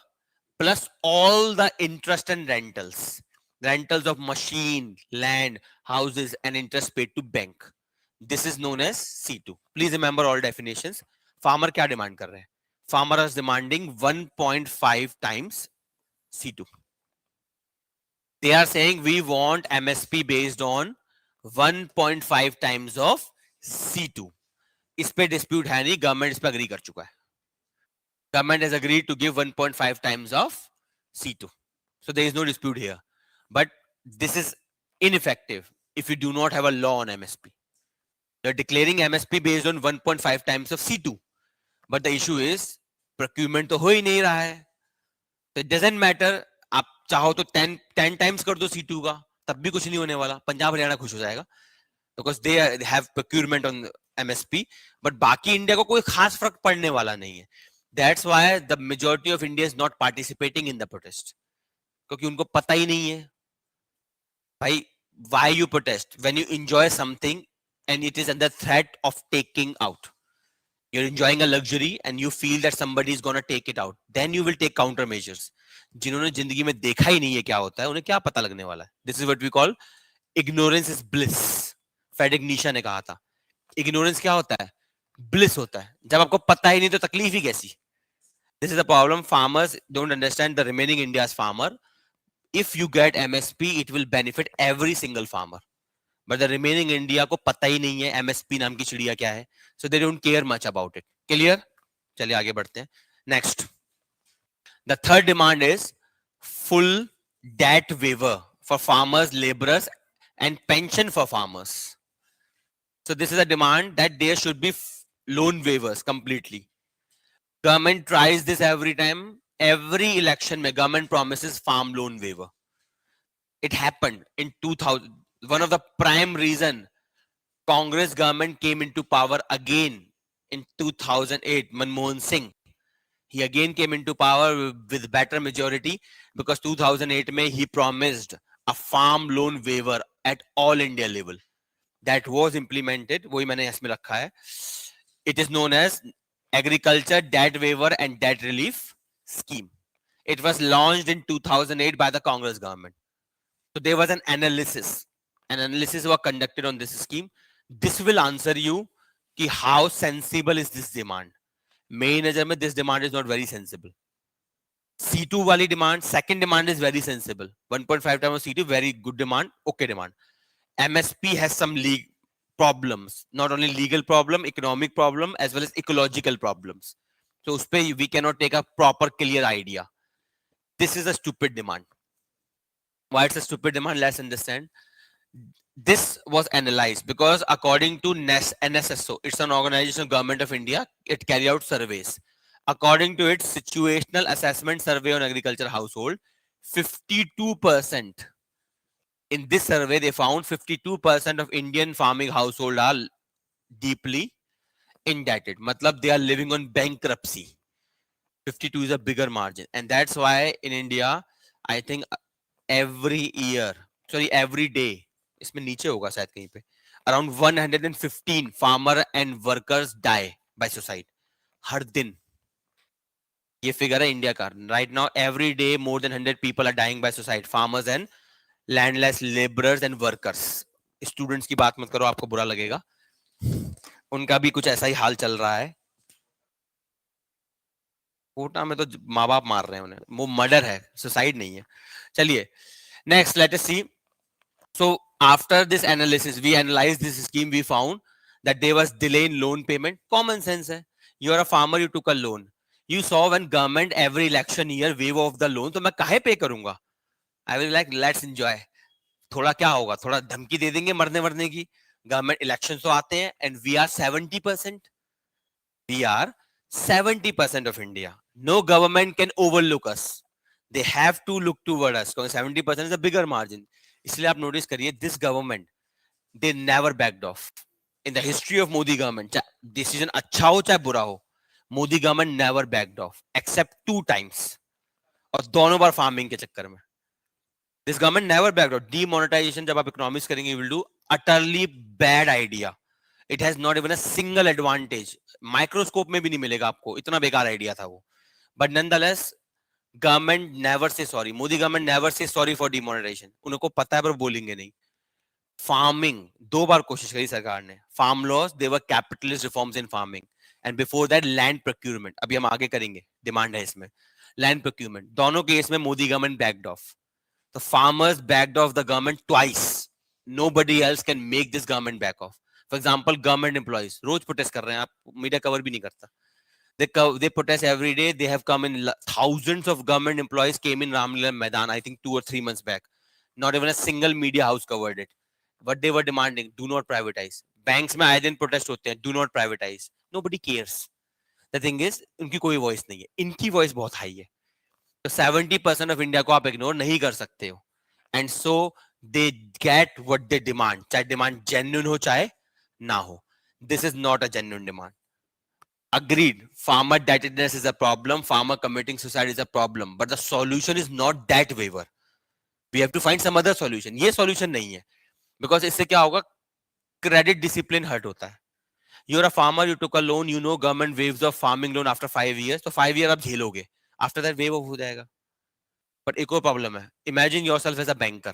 plus all the interest and rentals. Rentals of machine, land, houses and interest paid to bank. This is known as C2. Please remember all definitions. Farmer क्या demand कर रहे हैं? Farmer is demanding 1.5 times C2. They are saying we want MSP based on 1.5 times of C2. इस पे dispute है नहीं, government इस पे agree कर चुका है. Government has agreed to give 1.5 times of C2. So there is no dispute here. But this is ineffective if you do not have a law on MSP. You're declaring MSP based on 1.5 times of C2. But the issue is procurement तो हो ही नहीं रहा है. So it doesn't matter. आप चाहो तो 10 times कर दो C2 का, तब भी कुछ नहीं होने वाला. पंजाब हरियाणा खुश हो जाएगा because they have procurement on MSP. But बाकी इंडिया को कोई खास फर्क पड़ने वाला नहीं है. That's why the majority of India is not participating in the protest. क्योंकि उनको पता ही नहीं है. भाई, why you protest when you enjoy something and it is under threat of taking out? You're enjoying a luxury and you feel that somebody is going to take it out. Then you will take countermeasures. जिन्होंने जिंदगी में देखा ही नहीं है क्या होता है, उन्हें क्या पता लगने वाला है? This is what we call ignorance is bliss. Friedrich Nietzsche ने कहा था, ignorance क्या होता है? Bliss होता है. जब आपको पता ही नहीं तो तकलीफ ही कैसी? This is the problem. Farmers don't understand. The remaining India's farmer, if you get MSP, it will benefit every single farmer. But the remaining India को पता ही नहीं है MSP नाम की चिड़िया क्या है. So they don't care much about it. Clear? चलिए आगे बढ़ते हैं. Next. The third demand is full debt waiver for farmers, laborers, and pension for farmers. So this is a demand that there should be loan waivers completely. Government tries this every time. Every election में government promises farm loan waiver. It happened in 2000. One of the prime reason Congress government came into power again in 2008. Manmohan Singh, he again came into power with better majority because 2008 में he promised a farm loan waiver at all India level. That was implemented. वही मैंने इसमें रखा है. It is known as Agriculture Debt Waiver and Debt Relief Scheme. It was launched in 2008 by the Congress government. So there was an analysis. An analysis was conducted on this scheme. This will answer you कि how sensible is this demand. मेरी नजर में this demand is not very sensible. C2 वाली demand, second demand is very sensible. 1.5 times C2, very good demand, okay demand. MSP has some problems, not only legal problem, economic problem, as well as ecological problems. So उस पे we cannot take a proper clear idea. This is a stupid demand. Why it's a stupid demand? Let's understand. This was analyzed because according to NSSO, it's an organization of Government of India, it carried out surveys. According to its situational assessment survey on agriculture household, 52%. In this survey, they found 52% of Indian farming household are deeply indebted. Matlab they are living on bankruptcy. 52 is a bigger margin. And that's why in India, I think every day, इसमें नीचे होगा शायद कहीं पे, around 115 farmer and workers die by suicide हर दिन. ये figure है India का. Right now, every day more than 100 people are dying by suicide. Farmers and landless laborers and workers. Students की बात मत करो, आपको बुरा लगेगा. उनका भी कुछ ऐसा ही हाल चल रहा है. कोटा में तो माँ बाप मार रहे हैं उन्हें. वो मर्डर है, सुसाइड नहीं है. चलिए next, let us see. So after this analysis, we analyzed this scheme. We found that there was delay in loan payment. Common sense hai. You are a farmer, you took a loan. You saw when government every election year waive off the loan, तो मैं काहे पे करूंगा? I will like let's enjoy. थोड़ा क्या होगा? थोड़ा धमकी दे देंगे मरने मरने की. Government elections तो आते हैं and we are 70%. We are 70% of India. No government can overlook us. They have to look toward us because 70% is a bigger margin. इसलिए आप नोटिस करिए, this government, they never backed off. In the history of Modi government, decision अच्छा हो चाहे बुरा हो, Modi government never backed off except 2 times, और दोनों बार फार्मिंग के चक्कर में. This government never backed off. Demonetisation जब आप इकोनॉमिक्स करेंगे, will do utterly bad idea. It has not even a single advantage. Microscope में भी नहीं मिलेगा आपको, इतना बेकार आइडिया था वो. But nonetheless government never say sorry. Modi government never say sorry for demonetisation. उनको पता है पर बोलेंगे नहीं. फार्मिंग 2 बार कोशिश करी सरकार ने. Farm laws, they were capitalist reforms in farming, and before that land procurement. अभी हम आगे करेंगे, डिमांड है इसमें. लैंड प्रोक्यूरमेंट, दोनों केस में Modi government backed of. The farmers backed off the government twice. Nobody else can make this government back off. For example, government employees रोज protest कर रहे हैं. आप मीडिया कवर भी नहीं करता. They protest every day. They have come in thousands of government employees came in Ramlila Maidan, I think 2 or 3 months back. Not even a single media house covered it. What they were demanding: do not privatize. Banks में आए दिन protest होते हैं. Do not privatize. Nobody cares. The thing is, उनकी कोई voice नहीं है. इनकी voice बहुत high है. तो 70% ऑफ इंडिया को आप इग्नोर नहीं कर सकते हो. And so they get what they demand, चाहे डिमांड जेन्युइन हो चाहे ना हो. This is not a genuine demand. Agreed, farmer indebtedness is a problem, farmer committing suicide is a problem, but the solution is not that waiver. We have to find some other solution. ये solution नहीं है, because इससे क्या होगा, credit discipline hurt होता है. You're a farmer, you took a loan, you know government waives off farming loan after 5 years, तो 5 year आप झेलोगे. After that waive off हो जाएगा. But एक और प्रॉब्लम है. Imagine yourself as a banker.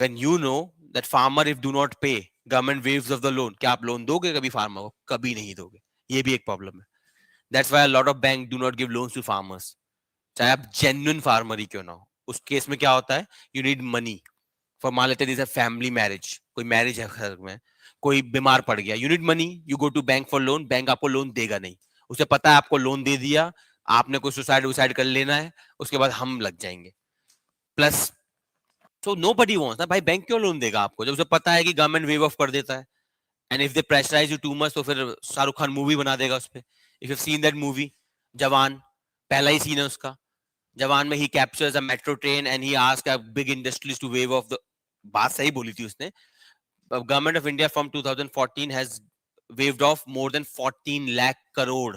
When you know that farmer if do not pay, government waives off the loan, क्या आप loan दोगे कभी फार्मर को? कभी नहीं दोगे. ये भी एक प्रॉब्लम है. That's why a lot of banks do not give loans to farmers. चाहे आप genuine farmer ही क्यों ना हो. उस केस में क्या होता है? You need money. For मान लेते हैं फैमिली मैरिज, कोई मैरिज है घर में, कोई बीमार पड़ गया. You need money. You go to bank for loan. Bank आपको लोन देगा नहीं. उसे पता है आपको लोन दे दिया, आपने कोई सुसाइड कर लेना है, उसके बाद हम लग जाएंगे. प्लस सो नोबडी वांट्स ना भाई, बैंक क्यों लोन देगा आपको जब उसे पता है कि गवर्नमेंट वेव ऑफ कर देता है. And if they pressurise you too much, तो फिर शाहरुख खान मूवी बना देगा उस पे. If you seen that movie Jawan, पहला ही सीन है उसका. जवान में he captures a metro train and he ask a big industries to waive off the. बात सही बोली थी उसने. Government of India from 2014 has waived off more than 14 lakh crore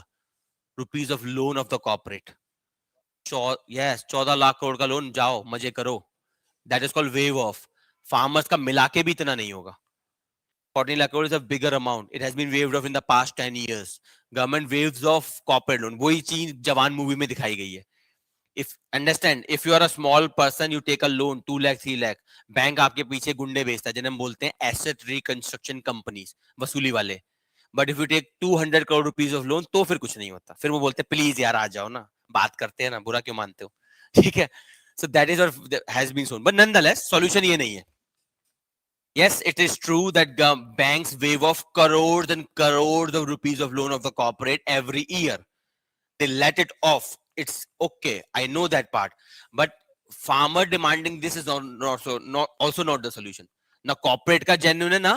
rupees of loan of the corporate. Yes, 14 lakh crore का loan, जाओ मजे करो. That is called waive off. Farmers का मिला के भी इतना नहीं होगा. 14 lakh crore is a bigger amount. It has been waived off in the past 10 years. Government waives off corporate loan. वही चीज जवान मूवी में दिखाई गई है. If understand, if you are a small person, you take a loan 2 lakh 3 lakh, bank आपके पीछे गुंडे भेजता है जिन्हें हम बोलते हैं asset reconstruction companies, वसूली वाले. But if you take 200 crore rupees of loan, तो फिर कुछ नहीं होता. फिर वो बोलते हैं प्लीज यार आ जाओ ना, बात करते हैं ना, बुरा क्यों मानते हो. ठीक है. So that is what has been shown. But nonetheless solution ये नहीं है. Yes, it is true that banks waive off crores and crores of rupees of loan of the corporate every year. They let it off. It's okay. I know that part. But farmer demanding this is also not the solution. Na corporate ka genuine hai, na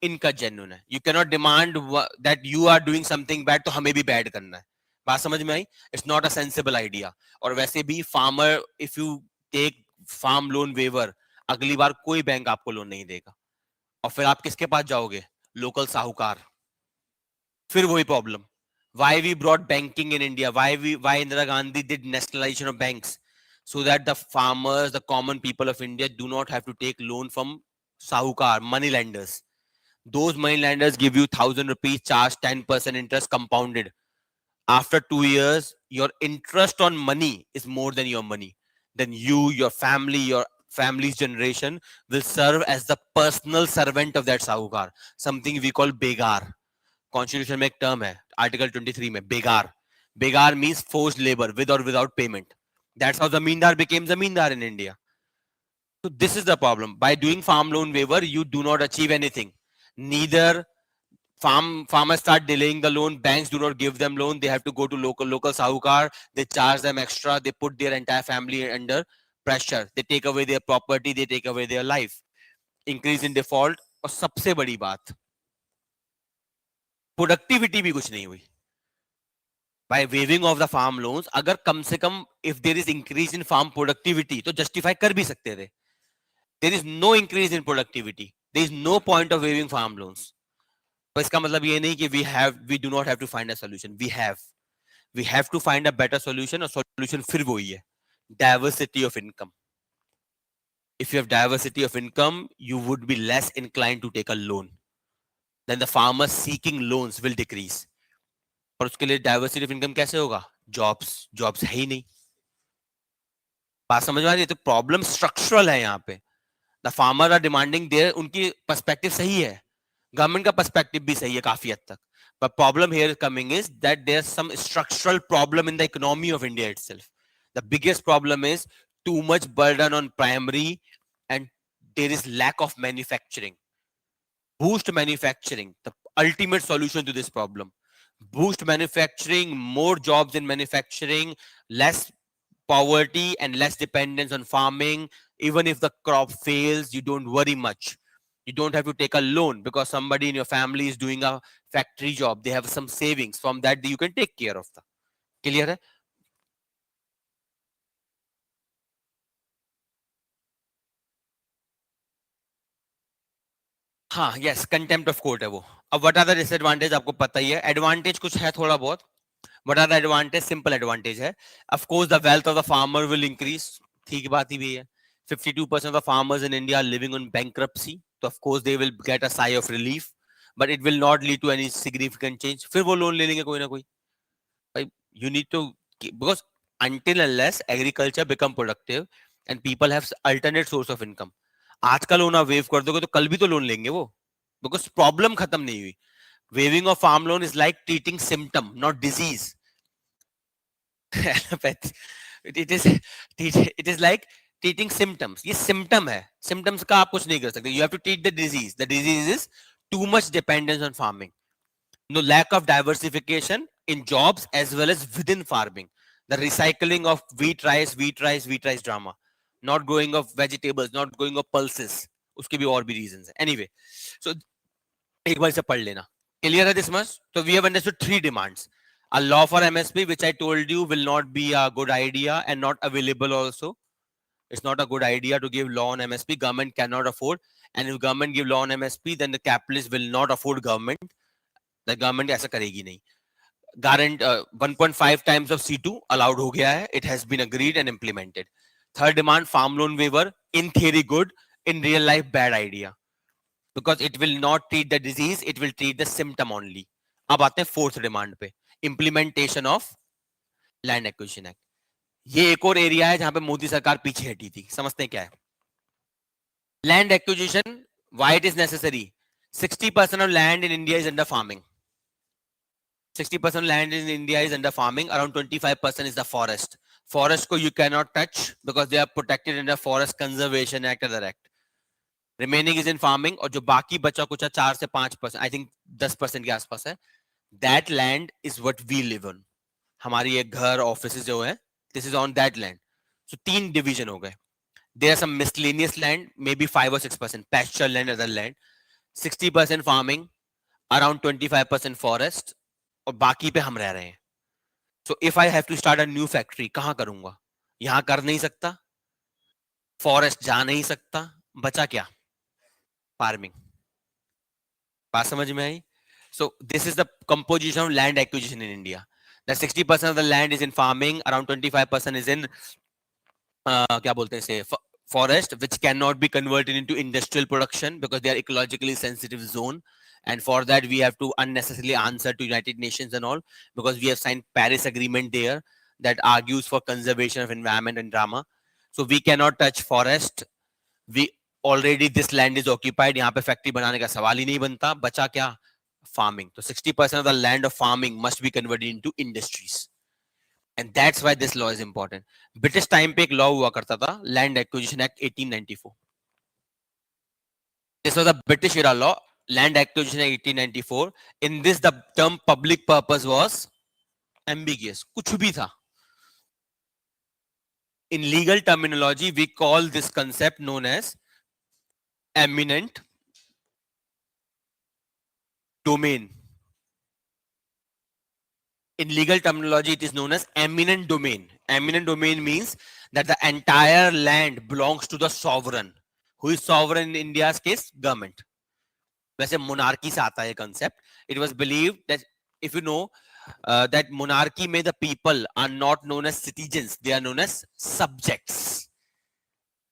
इनका genuine है. You cannot demand that you are doing something bad, तो हमें भी bad करना है. बात समझ में आई? It's not a sensible idea. और वैसे भी farmer, if you take farm loan waiver, अगली बार कोई बैंक आपको लोन नहीं देगा. और फिर आप किसके पास जाओगे? लोकल साहूकार. फिर वही problem. Why we brought banking in India? Why Indira Gandhi did nationalization of banks? So that the farmers, the common people of India do not have to take loan from sahukar, money lenders. Those money lenders give you 1,000 rupees, charge 10% interest compounded. After 2 years, your interest on money is more than your money. Then you, your family's generation will serve as the personal servant of that sahukar. Something we call begar. Constitution में एक term है, Article 23 में, begar. Begar means forced labor with or without payment. That's how zamindar became zamindar in India. So this is the problem. By doing farm loan waiver, you do not achieve anything. Neither farmers start delaying the loan, banks do not give them loan, they have to go to local sahukar, they charge them extra, they put their entire family under pressure, they take away their property, they take away their life, increase in default. और सबसे बड़ी बात, productivity भी कुछ नहीं हुई. By waiving of the farm loans, अगर कम से कम if there is increase in farm productivity, तो justify कर भी सकते थे. There is no increase in productivity. There is no point of waiving farm loans. तो इसका मतलब ये नहीं कि we do not have to find a solution. We have to find a better solution, और solution फिर वही है, diversity of income. If you have diversity of income, you would be less inclined to take a loan. Then the farmers seeking loans will decrease. और उसके लिए diversity of income कैसे होगा? Jobs है ही नहीं. बात समझ में आ रही है? तो प्रॉब्लम स्ट्रक्चरल है यहाँ पे. The farmer are demanding their, उनकी पर्सपेक्टिव सही है, गवर्नमेंट का पर्सपेक्टिव भी सही है काफी हद तक, but problem here coming is that there's some structural problem in the economy of India itself. The biggest problem is too much burden on primary, and there is lack of manufacturing. Boost manufacturing, the ultimate solution to this problem. Boost manufacturing, more jobs in manufacturing, less poverty and less dependence on farming. Even if the crop fails, you don't worry much. You don't have to take a loan because somebody in your family is doing a factory job. They have some savings from that you can take care of. The clear है? हाँ, yes, contempt of court है वो. अब what are the disadvantage आपको पता ही है. Advantage कुछ है थोड़ा बहुत. What are the advantage? Simple advantage है. Of course, the wealth of the farmer will increase. ठीक बात ही भी है. 52% of the farmers in India are living on bankruptcy. So of course they will get a sigh of relief, but it will not lead to any significant change. फिर वो loan ले लेंगे कोई ना कोई. भाई, you need to, because until unless agriculture become productive and people have alternate source of income. आज का लोन आप वेव कर दोगे तो कल भी तो लोन लेंगे वो, because प्रॉब्लम खत्म नहीं हुई. Waiving of farm loan is like treating symptom, not disease. it is it is like treating symptoms. ये symptom है, symptoms का आप कुछ नहीं कर सकते. You have to treat the disease. The disease is too much dependence on farming. No, lack of diversification in jobs as well as within farming. The recycling of wheat rice drama. Not growing of vegetables, not growing of pulses. उसके भी और भी reasons है. Anyway, so एक बार इसे पढ़ लेना. Clear है this much? So we have understood 3 demands. A law for MSP, which I told you will not be a good idea and not available also. It's not a good idea to give law on MSP. Government cannot afford. And if government give law on MSP, then the capitalists will not afford government. The government ऐसा करेगी नहीं. Guarantee 1.5 times of C2 allowed हो गया है. It has been agreed and implemented. Third demand, farm loan waiver. In theory good, in real life bad idea. Because it will not treat the disease, it will treat the symptom only. अब आते हैं fourth demand पे, implementation of land acquisition act. ये एक और area है जहां पे मोदी सरकार पीछे हटी थी. समझते हैं क्या है land acquisition, why it is necessary. 60% of land in India is under farming. 60% land in India is under farming. Around 25% is the forest. Forest को you cannot touch because they are protected under Forest Conservation Act, other act. Remaining is in farming, और जो बाकी बचा कुछ 4 से 5%, I think 10% के आसपास है, that land is what we live on. हमारी एक घर ऑफिस जो है, this is on that land. So 3 division हो गए. There are some miscellaneous land, may be 5 or 6% pasture land, other land. 60% farming, around 25% forest, और बाकी पे हम रह रहे हैं. So if I have to start a new factory, कहां करूंगा? यहां कर नहीं सकता, फॉरेस्ट जा नहीं सकता, बचा क्या? फार्मिंग. बात समझ में आई? So this is the composition of land acquisition in India. That 60% of the land is in farming, around 25% is in क्या बोलते हैं इसे, forest, which cannot be converted into industrial production because they are ecologically sensitive zone. And for that we have to unnecessarily answer to United Nations and all, because we have signed Paris Agreement there that argues for conservation of environment and drama. So we cannot touch forest. We already, this land is occupied. यहाँ पे factory बनाने का सवाल ही नहीं बनता. बचा क्या? Farming. So 60% of the land of farming must be converted into industries. And that's why this law is important. British time पे एक law हुआ करता था, Land Acquisition Act 1894. This was a British era law, Land Acquisition Act 1894. In this, the term public purpose was ambiguous. कुछ भी था. In legal terminology, we call this concept known as eminent domain. In legal terminology, it is known as eminent domain. Eminent domain means that the entire land belongs to the sovereign. Who is sovereign in India's case? Government. वैसे monarchy से आता है concept. It was believed that, if you know, that monarchy में the people are not known as citizens, they are known as subjects.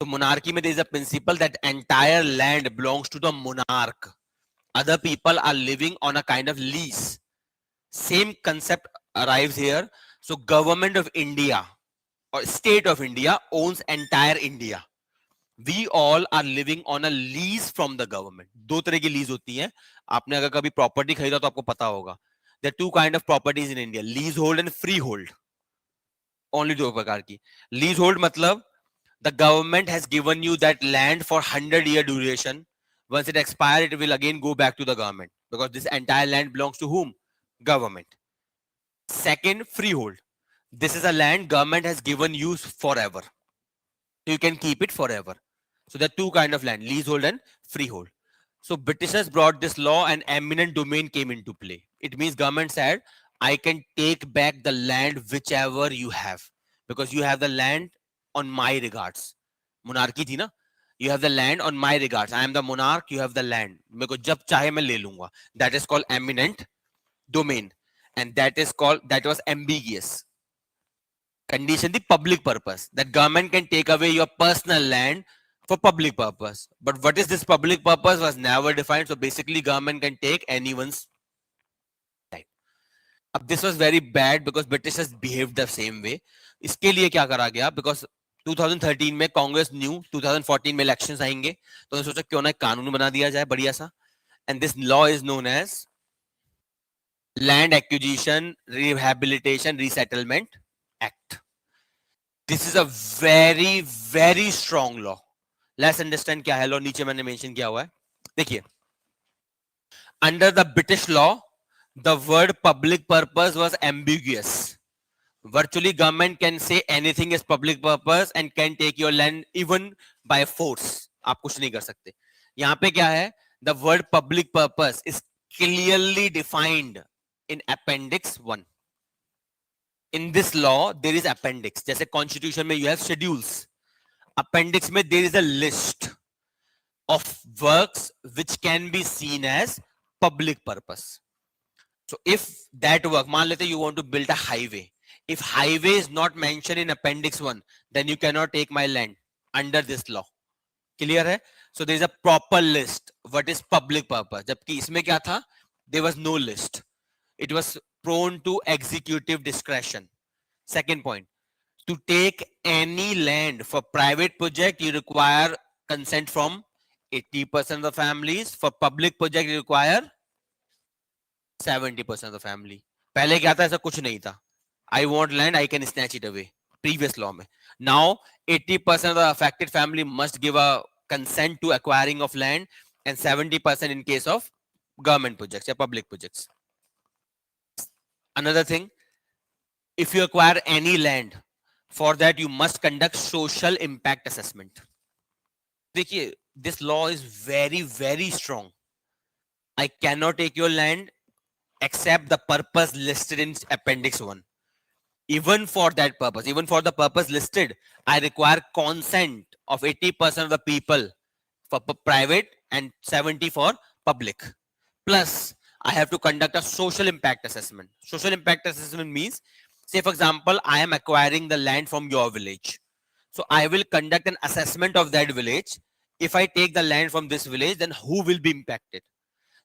So monarchy में there is a principle that entire land belongs to the monarch. Other people are living on a kind of lease. Same concept arrives here. So government of India or state of India owns entire India. We all are living on a lease from the government. दो तरह की lease होती है. आपने अगर कभी property खरीदा तो आपको पता होगा. There are two kind of properties in India: leasehold and freehold. Only दो प्रकार की. Leasehold मतलब the government has given you that land for 100-year duration. Once it expires, it will again go back to the government, because this entire land belongs to whom? Government. Second, freehold. This is a land government has given you forever. You can keep it forever. So there are two kind of land: leasehold and freehold. So Britishers brought this law and eminent domain came into play. It means government said, I can take back the land whichever you have, because you have the land on my regards. Monarchy थी ना? You have the land on my regards. I am the monarch, you have the land. मेरे को जब चाहे मैं ले लूंगा. That is called eminent domain. And that was ambiguous. Condition the public purpose. That government can take away your personal land for public purpose. But what is this public purpose was never defined. So basically government can take anyone's land. This was very bad because Britishers behaved the same way. इसके लिए क्या करा गया? Because 2013 में Congress new 2014 में elections आएंगे, तो उन्होंने सोचा क्यों ना एक कानून बना दिया जाए बढ़िया सा. And this law is known as Land Acquisition, Rehabilitation, Resettlement Act. This is a very, very strong law. Let's understand क्या है law. नीचे मैंने mention किया हुआ है. देखिए, under the British law, the word public purpose was ambiguous. Virtually government can say anything is public purpose and can take your land even by force. आप कुछ नहीं कर सकते. यहाँ पे क्या है? The word public purpose is clearly defined in Appendix 1. In this law, there is appendix. जैसे constitution में you have schedules. Appendix में there is a list of works which can be seen as public purpose. So if that work, मान लेते you want to build a highway. If highway is not mentioned in Appendix 1, then you cannot take my land under this law. Clear है? So there is a proper list. What is public purpose? जबकि इसमें क्या था? There was no list. It was prone to executive discretion. Second point, to take any land for private project, you require consent from 80% of the families. For public project, you require 70% of the family. पहले क्या था? ऐसा कुछ नहीं था. I want land, I can snatch it away. Previous law में. Now 80% of the affected family must give a consent to acquiring of land, and 70% in case of government projects or public projects. Another thing, if you acquire any land, for that you must conduct social impact assessment. देखिए, this law is very, very strong. I cannot take your land except the purpose listed in Appendix 1. Even for that purpose, even for the purpose listed, I require consent of 80% of the people for private and 70% for public. Plus, I have to conduct a social impact assessment. Social impact assessment means, say for example, I am acquiring the land from your village. So I will conduct an assessment of that village. If I take the land from this village, then who will be impacted?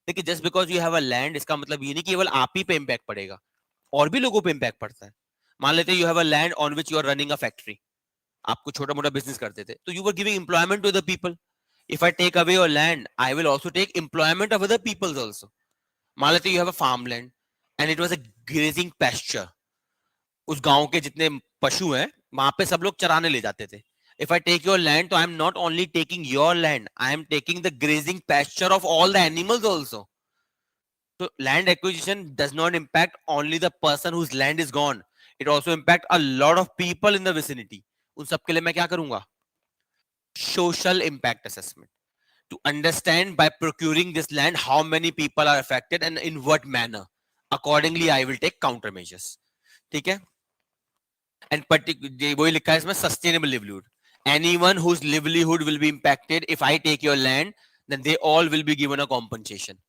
देखिए, just because you have a land, इसका मतलब ये नहीं केवल आप ही पे impact पड़ेगा, और भी लोगों पे impact पड़ता है. मान लेते you have a land on which you are running a factory. आप कुछ छोटा मोटा business करते थे, तो you were giving employment to the people. If I take away your land, I will also take employment of other peoples also. मान लेते you have a farmland and it was a grazing pasture. उस गांव के जितने पशु हैं वहां पे सब लोग चराने ले जाते थे. If I take your land, so I am not only taking your land, I am taking the grazing pasture of all the animals also. So land acquisition does not impact only the person whose land is gone. It also impact a lot of people in the vicinity. उन सब के लिए मैं क्या करूंगा? Social impact assessment. To understand by procuring this land how many people are affected and in what manner. Accordingly, I will take countermeasures. ठीक है? And वही लिखा है इसमें sustainable livelihood. Anyone whose livelihood will be impacted if I take your land, then they all will be given a compensation.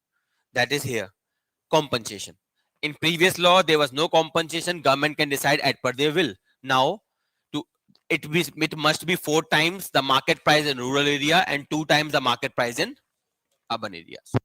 That is here, compensation. In previous law, there was no compensation. Government can decide at per their will. Now, to it must be 4 times the market price in rural area and 2 times the market price in urban areas.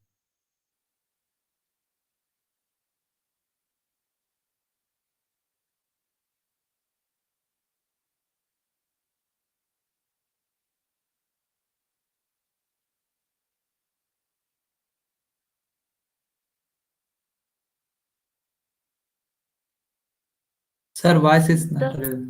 Sir, voice is not The audible.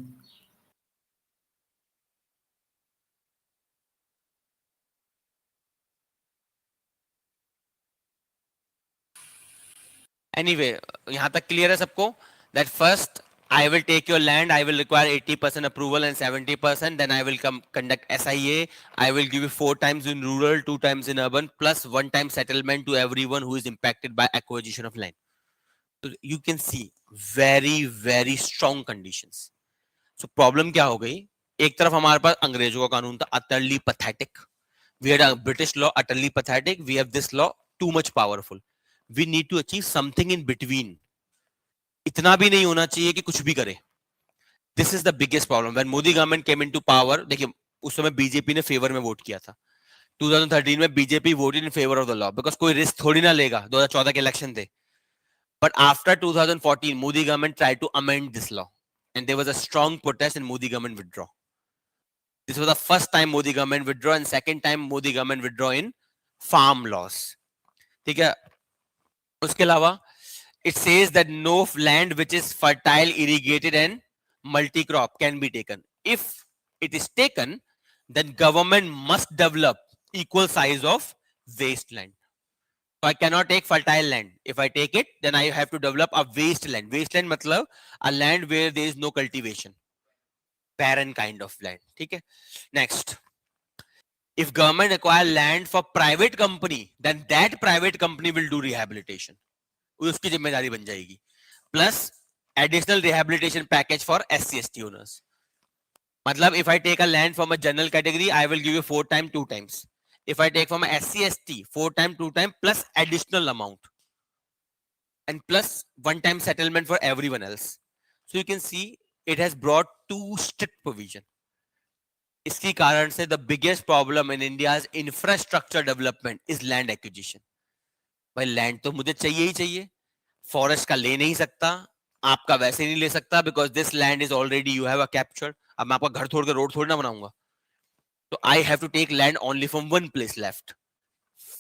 Anyway, यहाँ तक clear है सबको? That first, I will take your land. I will require 80% approval and 70%. Then I will conduct SIA. I will give you 4 times in rural, 2 times in urban, plus 1 time settlement to everyone who is impacted by acquisition of land. So you can see very strong conditions. So problem क्या हो गई? एक तरफ हमारे पास अंग्रेजों का कानून था, utterly pathetic. We had a British law, utterly pathetic. We have this law, too much powerful. We need to achieve something in between. इतना भी नहीं होना चाहिए कि कुछ भी करे. This is the biggest problem. When Modi government came into power, देखिए उस समय बीजेपी ने फेवर में वोट किया था. 2013 में BJP voted in favor of the law because कोई रिस्क थोड़ी ना लेगा. 2014 के इलेक्शन थे. But after 2014, Modi government tried to amend this law, and there was a strong protest and Modi government withdraw. This was the first time Modi government withdraw, and second time Modi government withdraw in farm laws. ठीक है. उसके अलावा it says that no land which is fertile, irrigated and multi-crop can be taken. If it is taken, then government must develop equal size of wasteland. So I cannot take fertile land. If I take it, then I have to develop a wasteland. Wasteland matlab a land where there is no cultivation. Barren kind of land. Okay. Next. If government acquire land for private company, then that private company will do rehabilitation. उसकी जिम्मेदारी बन जाएगी. Plus additional rehabilitation package for SC/ST owners. मतलब if I take a land from a general category, I will give you 4 times, 2 times. If I take from a SC/ST, 4 times, 2 times plus additional amount. And plus 1 time settlement for everyone else. So you can see it has brought 2 strict provision. इसकी कारण से the biggest problem in India's infrastructure development is land acquisition. भाई land तो मुझे चाहिए ही चाहिए. Forest का ले नहीं सकता. आपका वैसे नहीं ले सकता because this land is already you have a captured. अब मैं आपका घर छोड़ के रोड थोड़ी ना बनाऊंगा. So I have to take land only from one place left.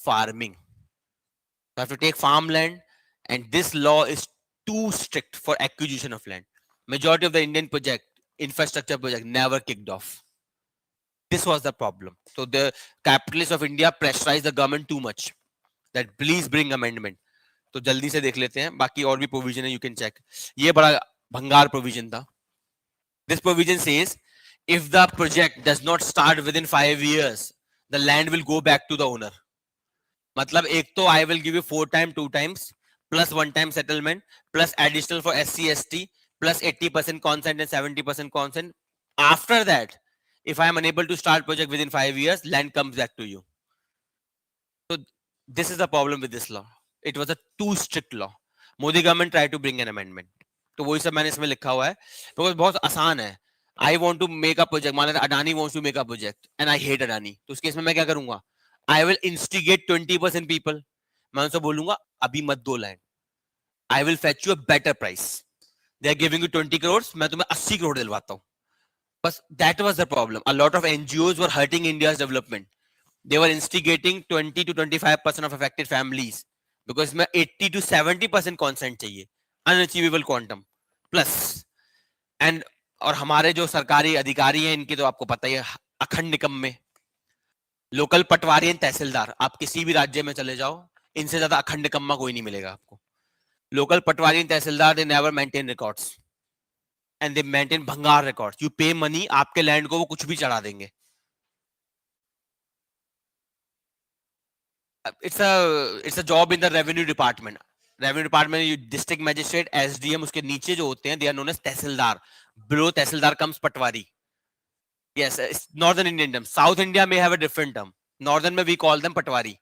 Farming. So I have to take farmland, and this law is too strict for acquisition of land. Majority of the Indian infrastructure project never kicked off. This was the problem. So the capitalists of India pressurized the government too much that please bring amendment. तो जल्दी से देख लेते हैं. बाकी और भी provision है, you can check. ये बड़ा भंगार provision था. This provision says if the project does not start within 5 years, the land will go back to the owner. मतलब एक तो I will give you 4 times, 2 times plus 1 time settlement plus additional for SC/ST plus 80% consent and 70% consent. After that, if I am unable to start project within 5 years, land comes back to you. So this is the problem with this law. It was a too strict law. Modi government tried to bring an amendment. तो वही सब मैंने इसमें लिखा हुआ है because बहुत आसान है. I want to make a project. मान लेते Adani wants to make a project and I hate Adani. तो उस केस में मैं क्या करूंगा? I will instigate 20% people. मैं उनसे बोलूंगा अभी मत दो land. I will fetch you a better price. They are giving you 20 crores. मैं तुम्हें 80 करोड़ दिलवाता हूँ. But that was the problem. A lot of NGOs were hurting India's development. They were instigating 20 to 25% of affected families because में 80 to 70% consent चाहिए. Unachievable quantum. Plus and और हमारे जो सरकारी अधिकारी हैं इनकी तो आपको पता ही है अखंड निकम्मे. लोकल पटवारी एंड तहसीलदार आप किसी भी राज्य में चले जाओ इनसे ज्यादा अखंड निकम्मा कोई नहीं मिलेगा आपको. Local Patwari and tehsildar they never maintain records and they maintain भंगार रिकॉर्ड्स. यू पे मनी, आपके लैंड को वो कुछ भी चढ़ा देंगे. it's a job in the revenue department. Revenue department में district magistrate, SDM, उसके नीचे जो होते हैं they are known as tehsildar. Below tehsildar comes Patwari. Yes, it's northern Indian term. South India may have a different term. Northern में we call them patwari,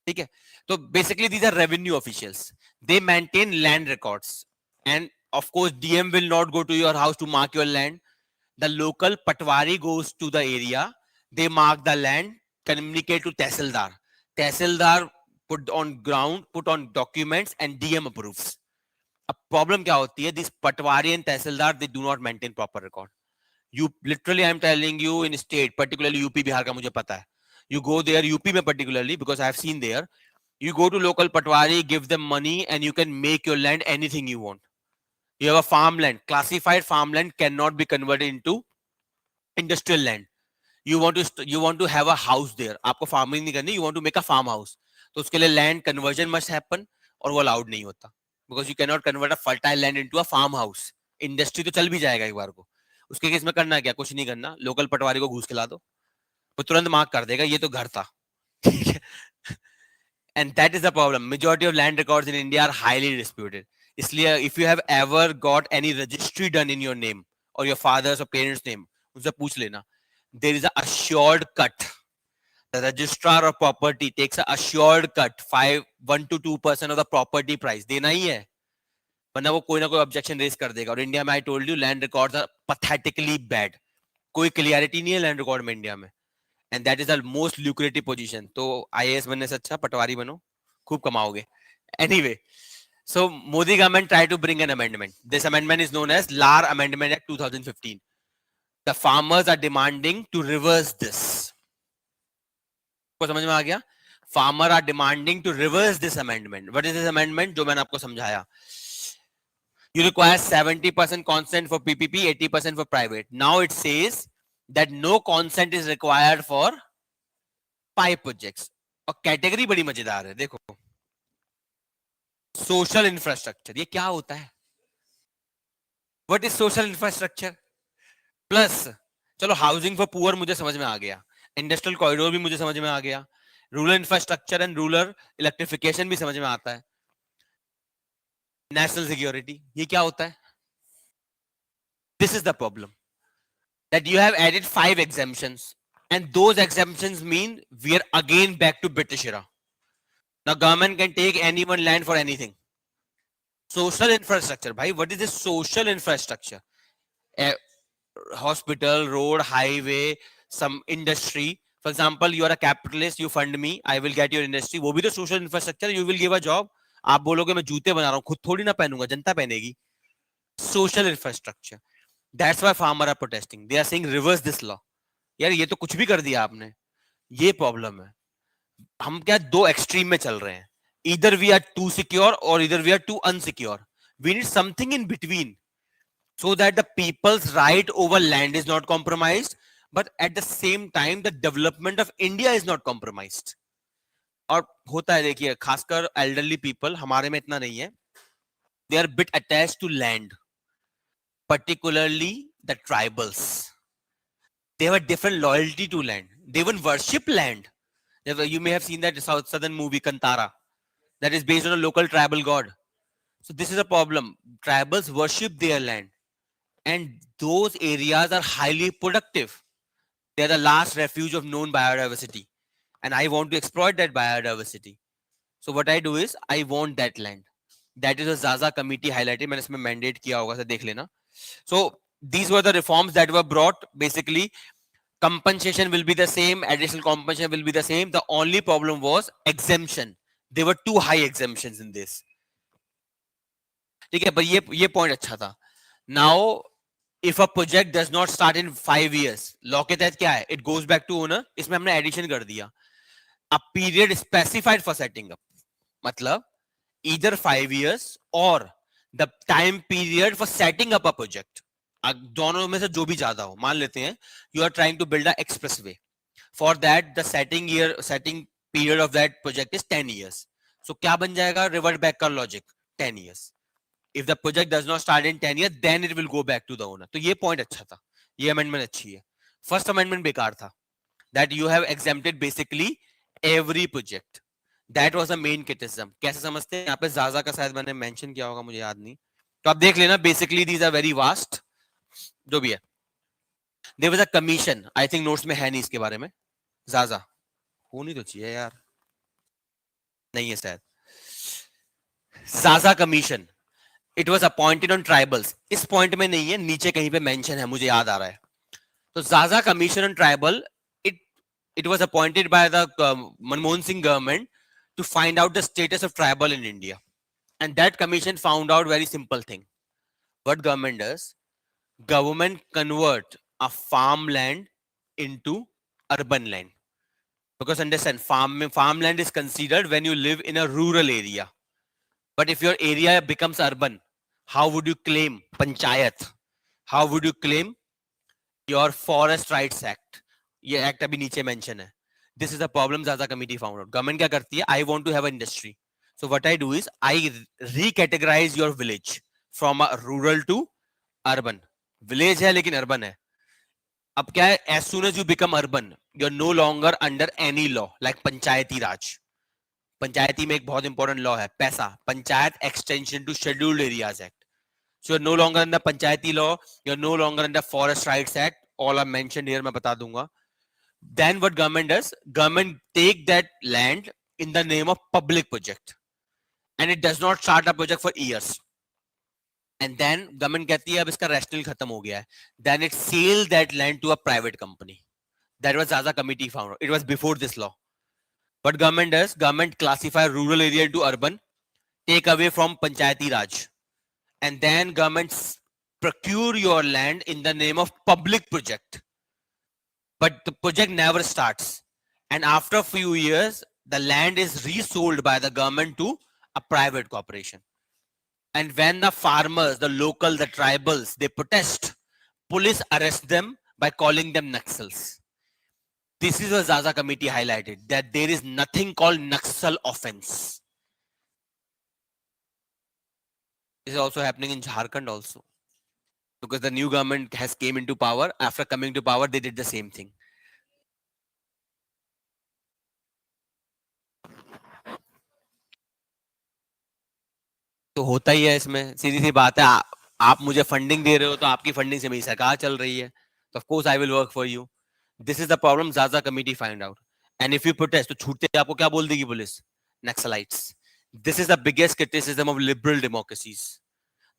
ठीक है। तो basically these are revenue officials, they maintain land records, and of course DM will not go to your house to mark your land. The local patwari goes to the area, they mark the land, communicate to tehsildar, tehsildar put on ground, put on documents, and DM approves. अब problem क्या होती है, this patwari and tehsildar they do not maintain proper record. You literally I am telling you, in state particularly UP Bihar का मुझे पता है, you go there, UP में particularly because I have seen there, you go to local patwari, give them money, and you can make your land anything you want. You have a farmland, classified farmland cannot be converted into industrial land. You want to have a house there, आपको farming नहीं करनी, you want to make a farm house, तो उसके लिए land conversion must happen, और वो allowed नहीं होता, because you cannot convert a fertile land into a farm house. Industry तो चल भी जाएगा एक बार को, उसके केस में करना क्या, कुछ नहीं करना, लोकल पटवारी को घूस खिला दो, वो तुरंत मार्क कर देगा ये तो घर था, ठीक है. And that is the problem. Majority of land records in India are highly disputed. इसलिए if you have ever got any registry done in your name or your father's or parents' name, उनसे पूछ लेना. There is a assured cut. The registrar of property takes a assured cut, 1 to 2% of the property price. देना ही है, वरना वो कोई ना कोई objection raise कर देगा. और इंडिया में I told you land records are pathetically bad. कोई clarity नहीं है land record में इंडिया में. And that is the most lucrative position. तो IAS बनने से अच्छा पटवारी बनो, खूब कमाओगे. Anyway, so Modi government tried to bring an amendment. This amendment is known as LAR Amendment Act 2015. The farmers are demanding to reverse this. को समझ में आ गया? Farmer are demanding to reverse this amendment. What is this amendment? जो मैंने आपको समझाया. You require 70% consent for PPP, 80% for private. Now it says that no consent is required for 5 projects. और category बड़ी मजेदार है, देखो. सोशल इंफ्रास्ट्रक्चर, ये क्या होता है? What is social infrastructure? Plus चलो हाउसिंग फॉर पुअर मुझे समझ में आ गया, इंडस्ट्रियल कॉरिडोर भी मुझे समझ में आ गया, rural infrastructure and rural electrification भी समझ में आता है. नेशनल सिक्योरिटी, ये क्या होता है? This is the problem, that you have added 5 exemptions, and those exemptions mean we are again back to British era. Now government can take anyone land for anything. Social infrastructure, bhai, what is this social infrastructure? Hospital, road, highway, some industry. For example, you are a capitalist, you fund me, I will get your industry. वो भी तो social infrastructure, you will give a job. आप बोलोगे मैं जूते बना रहा हूँ, खुद थोड़ी ना पहनूंगा, जनता पहनेगी. Social infrastructure. That's why farmers are protesting. They are saying reverse this law. यार ये तो कुछ भी कर दिया आपने, ये प्रॉब्लम है. हम क्या दो एक्सट्रीम में चल रहे हैं, either we are too secure or either we are too unsecure. We need something in between so that the people's right over land is not compromised, but at the same time the development of India is not compromised. और होता है, देखिए खासकर elderly people, हमारे में इतना नहीं है, they are bit attached to land, particularly the tribals. They have a different loyalty to land. They even worship land. You may have seen that southern movie Kantara, that is based on a local tribal god. So this is a problem. Tribals worship their land, and those areas are highly productive. They are the last refuge of known biodiversity, and I want to exploit that biodiversity. So what I do is I want that land. That is a Zaza committee highlighted. मैंने इसमें mandate किया होगा, sir देख लेना. So these were the reforms that were brought. Basically, compensation will be the same, additional compensation will be the same. The only problem was exemption. There were too high exemptions in this. ठीक है, पर ये point अच्छा था. Now, if a project does not start in 5 years, law के तहत क्या है? It goes back to owner. इसमें हमने addition कर दिया. A period specified for setting up. मतलब either 5 years or the time period for setting up a project. दोनों में से जो भी ज्यादा हो, मान लेते हैं you are trying to build an expressway. For that, the setting period of that project is 10 years. So क्या बन जाएगा? Revert back का logic, 10 years. If the project does not start in 10 years, then it will go back to the owner. तो ये point अच्छा था, ये amendment अच्छी है. First amendment बेकार था, that you have exempted basically every project. That was the main criticism. कैसे समझते हैं? यहाँ पे जाजा का शायद मैंने mention किया होगा, मुझे याद नहीं, तो आप देख लेना. Basically these are very vast. जो भी है, there was a commission, I think notes में है नहीं इसके बारे में, जाजा होनी तो चाहिए यार, नहीं है शायद। Zaza Commission, it was appointed on tribals. इस पॉइंट में नहीं है, नीचे कहीं पे मेंशन है, मुझे याद आ रहा है। तो Zaza Commission on Tribal, it it was appointed by the Manmohan Singh government to find out the status of tribal in India. And that commission found out very simple thing. What government does? Government convert a farmland into urban land. Because understand, farmland is considered when you live in a rural area. But if your area becomes urban, how would you claim panchayat? How would you claim your Forest Rights Act? ये act अभी नीचे mention है. This is the problem Zaza committee found out. Government क्या करती है? I want to have an industry. So what I do is I recategorize your village from a rural to urban. Village है लेकिन urban है. अब क्या है? As soon as you become urban, you're no longer under any law like पंचायती राज. पंचायती में एक बहुत important law है, PESA, panchayat extension to scheduled areas act. So you're no longer under panchayati law, you're no longer under Forest Rights Act. All are mentioned here, मैं बता दूंगा. Then what government does? Government take that land in the name of public project, and it does not start a project for years. And then government कहती है अब इसका rationale खत्म हो गया है. Then it sell that land to a private company. That was Zaza committee found out. It was before this law. What government does? Government classify rural area into urban, take away from panchayati raj, and then governments procure your land in the name of public project. But the project never starts. And after a few years, the land is resold by the government to a private corporation. And when the farmers, the local, the tribals, they protest, police arrest them by calling them Naxals. This is what Zaza committee highlighted, that there is nothing called Naxal offense. This is also happening in Jharkhand also. Because the new government has came into power. After coming to power, they did the same thing. तो होता ही है इसमें, सीधी सी बात है. आप मुझे funding दे रहे हो तो आपकी फंडिंग से मेरी सरकार चल रही है. तो of course I will work for you. This is the problem Zaza committee find out. And if you protest तो छूटते आपको क्या बोल देगी police? Naxalites. This is the biggest criticism of liberal democracies.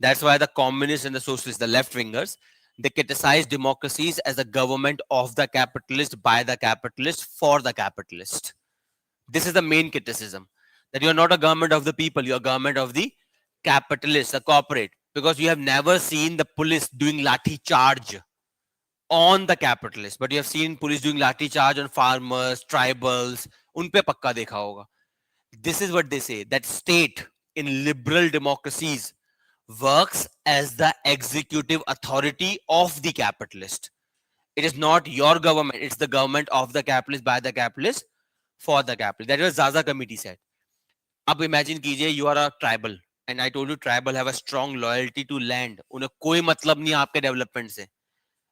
That's why the communists and the socialists, the left wingers, they criticize democracies as a government of the capitalist, by the capitalist, for the capitalist. This is the main criticism, that you are not a government of the people, you are a government of the capitalists, the corporate, because you have never seen the police doing lathi charge on the capitalists, but you have seen police doing lathi charge on farmers, tribals. उन पे पक्का देखा होगा. This is what they say, that state in liberal democracies works as the executive authority of the capitalist. It is not your government, it's the government of the capitalist, by the capitalist, for the capitalist. That is what Zaza committee said. अब imagine कीजिए, you are a tribal, and I told you tribal have a strong loyalty to land. उन्हें कोई मतलब नहीं आपके development से.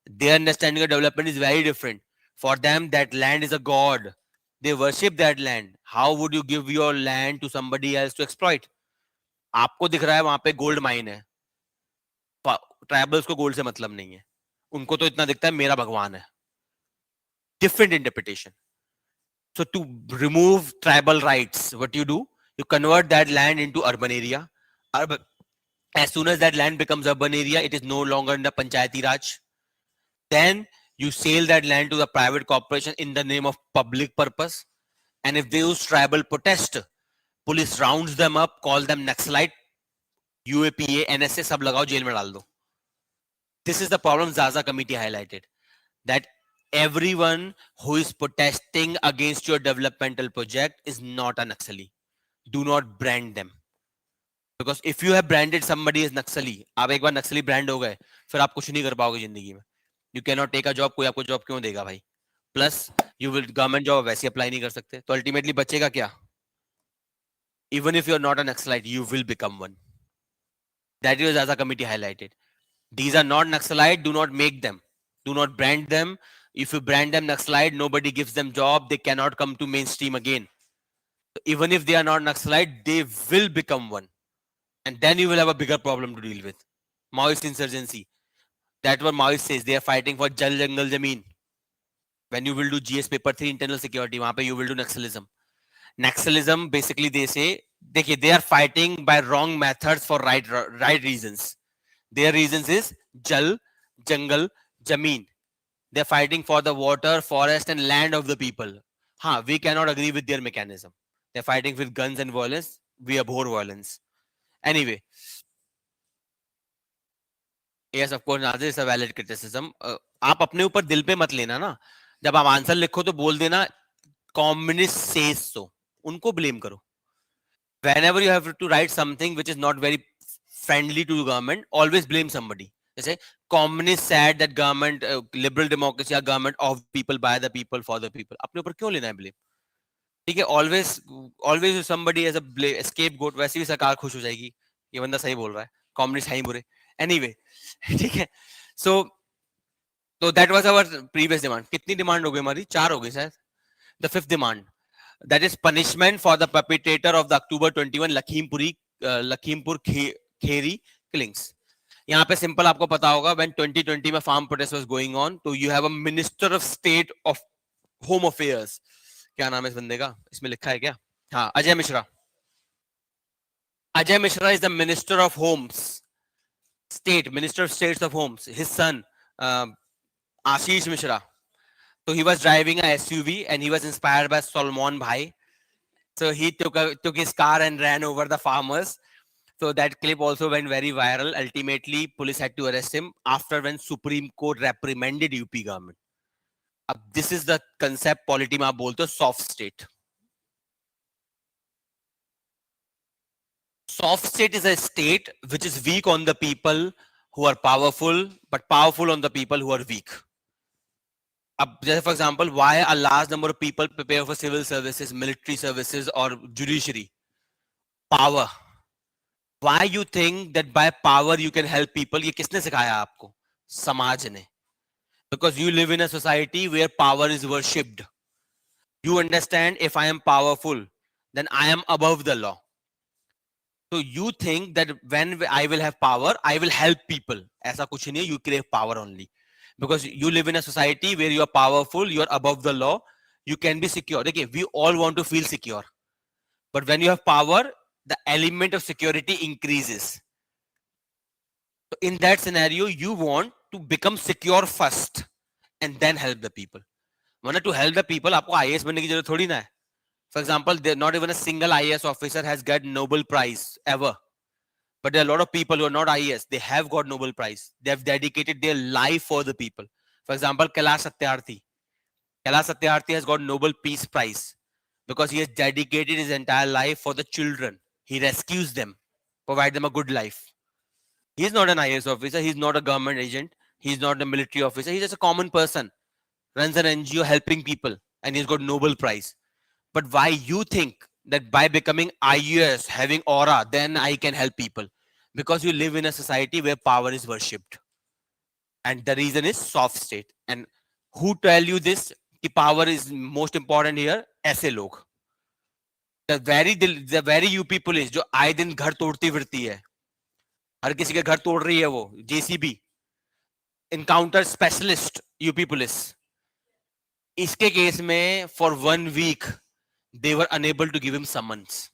Their understanding of development is very different. For them, that land is a god. They worship that land. How would you give your land to somebody else to exploit? आपको दिख रहा है वहां पे गोल्ड माइन है, tribals को gold से मतलब नहीं है. उनको तो इतना दिखता है मेरा भगवान है. Different interpretation. So to remove tribal rights, what you do? You convert that land into urban area. Urban. As soon as that land becomes urban area, it is no longer in the panchayati raj. Then you sell that land to the private corporation in the name of public purpose. And if those tribal protest, police rounds them up, call them Naxalite, UAPA, NSA, सब लगाओ jail में डाल दो. This is the problem Zaza committee highlighted, that everyone who is protesting against your developmental project is not a Naxali. Do not brand them. Because if you have branded somebody as Naxali, आप एक बार नक्सली brand हो गए, फिर आप कुछ नहीं कर पाओगे जिंदगी में. You cannot take a job. कोई आपको जॉब क्यों देगा भाई? Plus you will government job वैसे अप्लाई नहीं कर सकते. तो ultimately बचेगा क्या? Even if you are not an Naxalite, you will become one. That is as a committee highlighted. These are not Naxalite. Do not make them. Do not brand them. If you brand them Naxalite, nobody gives them job. They cannot come to mainstream again. So even if they are not Naxalite, they will become one. And then you will have a bigger problem to deal with. Maoist insurgency. That's what Maoist says. They are fighting for Jal Jangal Zameen. when you will do GS paper 3 internal security, वहां पे you will do Naxalism. Naxalism basically they say, देखिए, they are fighting by wrong methods for right reasons. Their reasons is jal, jungle, jameen. They're fighting for the water, forest, and land of the people. We cannot agree with their mechanism. They're fighting with guns and violence. We abhor violence. Anyway, yes, of course, Nazir is a valid criticism. आप अपने ऊपर दिल पे मत लेना ना. जब आप आंसर लिखो तो बोल देना communist says so. उनको blame करो. Whenever you have to write something which is not very friendly to the government, always blame somebody. जैसे communist said that government, liberal democracy, are government of the people, by the people, for the people. अपने ऊपर क्यों लेना है blame? ठीक है, always somebody as a scapegoat. वैसे भी सरकार खुश हो जाएगी, ये बंदा सही बोल रहा है, कम्युनिस्ट है ही बुरे. Anyway, ठीक है. So that was our previous demand. कितनी डिमांड हो गई हमारी? 4 हो गई शायद. The fifth demand, that is punishment for the perpetrator of the October 21 Lakhimpur Kheri killings. यहाँ पे सिंपल आपको पता होगा, when 2020 में farm protest was going on, तो you have a minister of state of home affairs. क्या नाम है इस बंदे का? इसमें लिखा है क्या? हाँ, Ajay Mishra. Ajay Mishra is the minister of homes, minister of states of homes. His son, Ashish Mishra. So he was driving a SUV and he was inspired by Solomon Bhai. So he took his car and ran over the farmers. So that clip also went very viral. Ultimately, police had to arrest him after when Supreme Court reprimanded UP government. This is the concept polity में आप बोलते हो soft state. Soft state is a state which is weak on the people who are powerful, but powerful on the people who are weak. For example, why a large number of people prepare for civil services, military services, or judiciary? Power. Why you think that by power you can help people? ये किसने सिखाया आपको? समाज ने. Because you live in a society where power is worshipped. You understand, if I am powerful, then I am above the law. So you think that when I will have power, I will help people. ऐसा कुछ नहीं है. You crave power only. Because you live in a society where you are powerful, you are above the law, you can be secure. Okay, we all want to feel secure. But when you have power, the element of security increases. So in that scenario, you want to become secure first and then help the people. To help the people, आपको IAS बनने की जरूरत थोड़ी ना है. For example, not even a single IAS officer has got Nobel Prize ever. But there are a lot of people who are not IAS. They have got Nobel Prize. They have dedicated their life for the people. For example, Kailash Satyarthi. Kailash Satyarthi has got Nobel Peace Prize because he has dedicated his entire life for the children. He rescues them, provide them a good life. He is not an IAS officer. He's not a government agent. He's not a military officer. He's just a common person. Runs an NGO helping people, and he's got Nobel Prize. But why you think that by becoming IAS, having aura, then I can help people? Because you live in a society where power is worshipped. And the reason is soft state. And who tell you this? The power is most important here. ऐसे लोग. The very UP police जो आए दिन घर तोड़ती फिरती है. हर किसी के घर तोड़ रही है वो. JCB. Encounter specialist UP police. इसके केस में for 1 week they were unable to give him summons.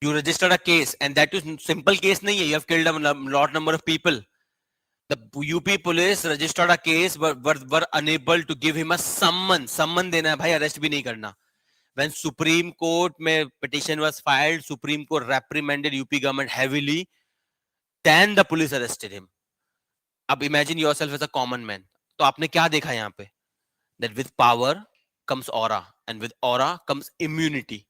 You registered a case, and that is simple case nahi hai. You have killed a lot number of people. The UP police registered a case, but were unable to give him a summon. Summon dena hai bhai, arrest bhi nahi karna. When Supreme Court mein petition was filed, Supreme Court reprimanded UP government heavily. Then the police arrested him. Ab imagine yourself as a common man. तो आपने क्या देखा यहाँ पे? That with power comes aura, and with aura comes immunity.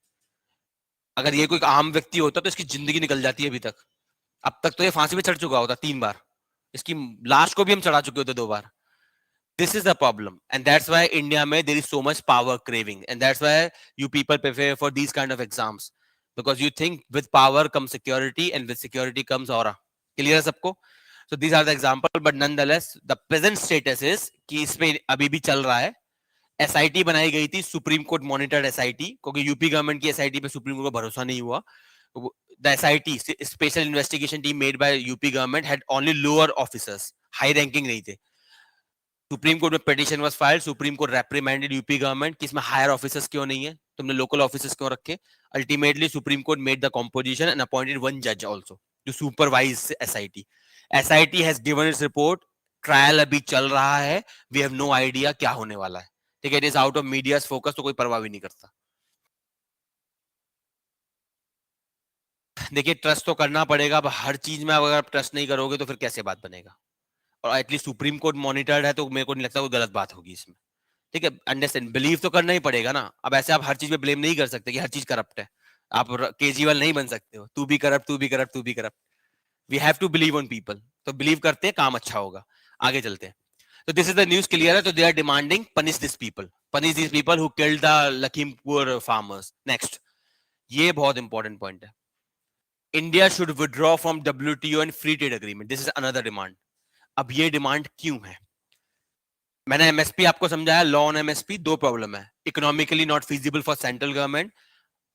अगर ये कोई आम व्यक्ति होता तो इसकी जिंदगी निकल जाती है अभी तक. अब तक तो ये फांसी पे चढ़ चुका होता 3 बार. इसकी लाश को भी हम चढ़ा चुके होते 2 बार. This is the problem, and that's why India में there is so much power craving, and that's why you people prepare for these kind of exams, because you think with power comes security, and with security comes aura. Clear है सबको? So these are the example, but nonetheless the present status is कि इसमें अभी भी चल रहा है. SIT बनाई गई थी, सुप्रीम कोर्ट मॉनिटर्ड SIT, क्योंकि यूपी गवर्नमेंट की SIT पे सुप्रीम कोर्ट को भरोसा नहीं हुआ. The SIT, special investigation team made by UP government, had only lower officers, high ranking नहीं थे. सुप्रीम कोर्ट में petition was filed, supreme court reprimanded UP government कि इसमें हायर ऑफिसर्स क्यों नहीं है, तुमने लोकल ऑफिसर्स क्यों रखे. Ultimately supreme court made the composition and appointed one जज also to supervise SIT. SIT has given its report, trial अभी चल रहा है, वी हैव नो आइडिया क्या होने वाला है. ठीक है, it is out of media's focus, तो कोई परवाह भी नहीं करता. देखिए ट्रस्ट तो करना पड़ेगा, अब हर चीज में अगर आप ट्रस्ट नहीं करोगे तो फिर कैसे बात बनेगा. और एटलीस्ट सुप्रीम कोर्ट मॉनिटर्ड है, तो मेरे को नहीं लगता कोई गलत बात होगी इसमें. ठीक है, अंडरस्टैंड, बिलीव तो करना ही पड़ेगा ना. अब ऐसे आप हर चीज पे ब्लेम नहीं कर सकते कि हर चीज करप्ट है. आप केजरीवाल नहीं बन सकते हो, तू भी करप्ट, तू भी करप्ट, तू भी corrupt. We have to believe on people. तो बिलीव करते हैं, काम अच्छा होगा. आगे चलते हैं. तो this is the news, clear है. तो they are demanding punish this people who killed the Lakhimpur farmers. Next, ये बहुत इंपॉर्टेंट पॉइंट है. India should withdraw from WTO and free trade agreement. This is another demand. अब ये demand क्यों है? मैंने एमएसपी आपको समझाया, लॉ ऑन एमएसपी. दो प्रॉब्लम है. Economically not feasible for central government,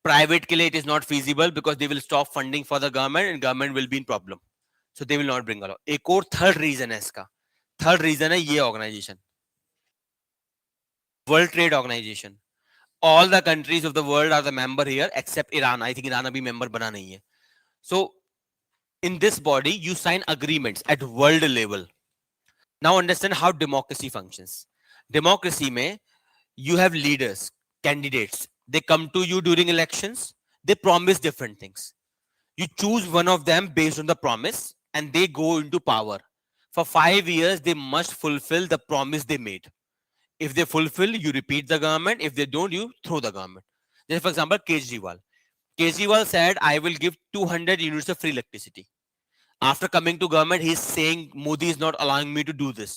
private के लिए it is not feasible because they will stop funding for the government and government will be in problem, so they will not bring a law. एक और third reason है इसका. Third reason है ये organisation, world trade organisation. All the countries of the world are the member here except Iran. I think Iran अभी member बना नहीं है. सो in this body you sign agreements at world level. Now understand how democracy functions. Democracy mein you have leaders, candidates, they come to you during elections, they promise different things, you choose one of them based on the promise and they go into power. For 5 years they must fulfill the promise they made. If they fulfill, you repeat the government. If they don't, you throw the government. Just for example, Kejriwal said I will give 200 units of free electricity. After coming to government, he's saying Modi is not allowing me to do this.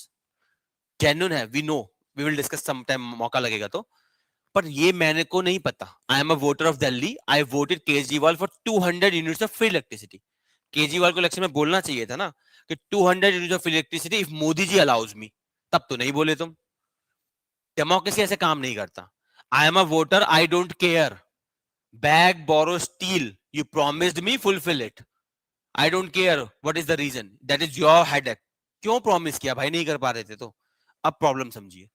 Genuine है, we know, we will discuss sometime, मौका लगेगा तो. पर ये मैंने को नहीं पता. I am a voter of Delhi. I voted Kejriwal for 200 units of free electricity. Kejriwal को इलेक्शन में बोलना चाहिए था ना कि 200 units of electricity if Modi ji allows me. तब तो नहीं बोले तुम. डेमोक्रेसी ऐसे काम नहीं करता. I am a voter. I don't care. Beg, borrow, steal. You promised me, fulfill it. I don't care what is the reason. That is your headache. क्यों प्रॉमिस किया भाई, नहीं कर पा रहे थे तो. अब प्रॉब्लम समझिए.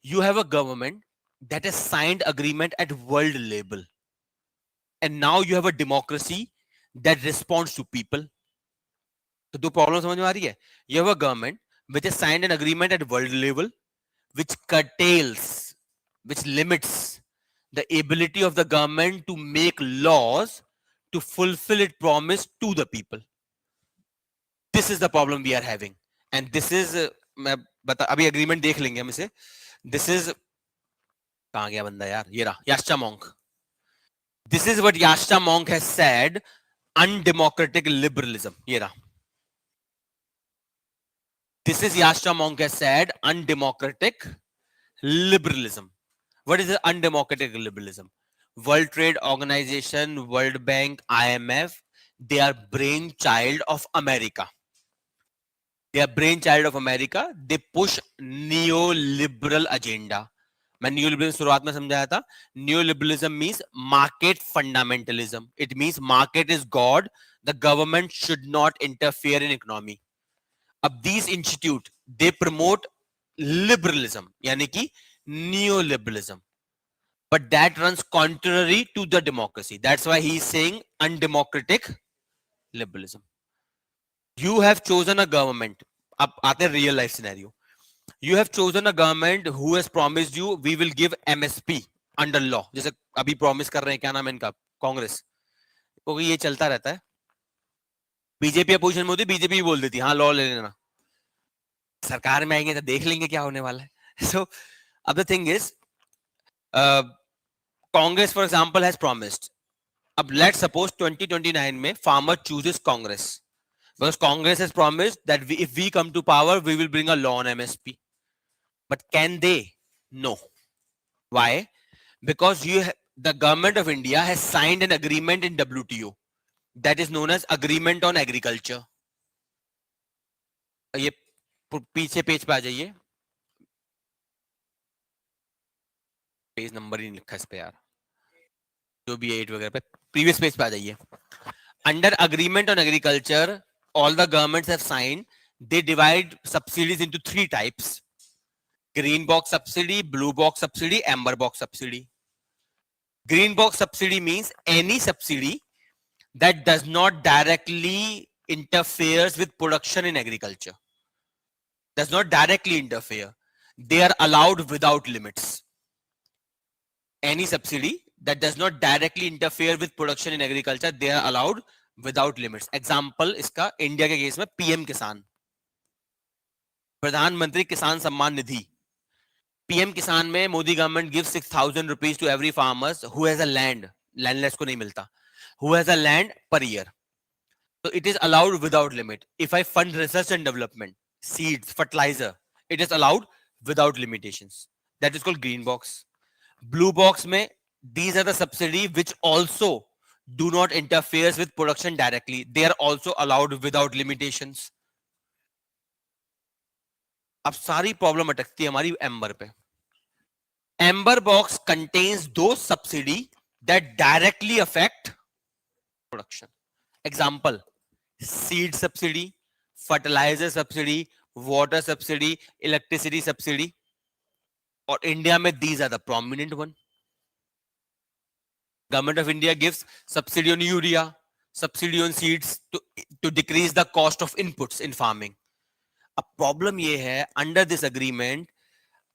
You have a government that has signed agreement at world level, and now you have a democracy that responds to people. तो दो प्रॉब्लम समझ में आ रही है. You have a government which has signed an agreement at world level, which curtails, which limits the ability of the government to make laws to fulfill its promise to the people. This is the problem we are having, and this is मैं बता, अभी agreement देख लेंगे हम इसे. This is, कहाँ गया बंदा यार, ये रहा, Yascha Monk. This is what Yascha Monk has said, undemocratic liberalism. ये रहा. This is Yascha Monk has said undemocratic liberalism. What is the undemocratic liberalism? World Trade Organization, World Bank, IMF, they are brainchild of America. They are brainchild of America. They push neoliberal agenda. मैं neoliberalism शुरुआत में समझाया था. Neoliberalism means market fundamentalism. It means market is God. The government should not interfere in economy. अब these institute they promote liberalism, यानी कि neoliberalism. But that runs contrary to the democracy. That's why he is saying undemocratic liberalism. You have chosen a government. अब आते हैं real life scenario. You have chosen a government who has promised you we will give MSP under law. जैसे अभी promise कर रहे हैं, क्या नाम है इनका, कांग्रेस, क्योंकि ये चलता रहता है. बीजेपी अपोजिशन में होती, बीजेपी भी बोल देती हाँ लॉ ले लेना. सरकार में आएंगे तो देख लेंगे क्या होने वाला है. So अब the thing is, Congress for example has promised. अब let's suppose 2029 में farmer chooses Congress. Because Congress has promised that if we come to power, we will bring a law on MSP. But can they? No. Why? Because the government of India has signed an agreement in WTO that is known as Agreement on Agriculture. ये पीछे page पे आ जाइए. Page number ही नहीं लिखा इस पे यार, जो भी 8 वगैरह पे, प्रीवियस पेज पे आ जाइए. Under Agreement on Agriculture, all the governments have signed. They divide subsidies into 3 types. Green box subsidy, blue box subsidy, amber box subsidy. Green box subsidy means any subsidy that does not directly interferes with production in agriculture. Does not directly interfere. They are allowed without limits. Any subsidy that does not directly interfere with production in agriculture, they are allowed without limits. Example इसका India के case में PM किसान, प्रधानमंत्री किसान Samman Nidhi. PM किसान में Modi government give 6,000 rupees to every farmers who has a land. Landless को नहीं मिलता. Who has a land per year. So it is allowed without limit. If I fund research and development, seeds, fertilizer, it is allowed without limitations. That is called green box. Blue box में these are the subsidy which also do not interfere with production directly. They are also allowed without limitations. अब सारी problem अटकती है हमारी amber पे. Amber box contains those subsidy that directly affect production. Example, seed subsidy, fertilizer subsidy, water subsidy, electricity subsidy. Or India mein these are the prominent one. Government of India gives subsidy on urea, subsidy on seeds to decrease the cost of inputs in farming. A problem ye hai, under this agreement,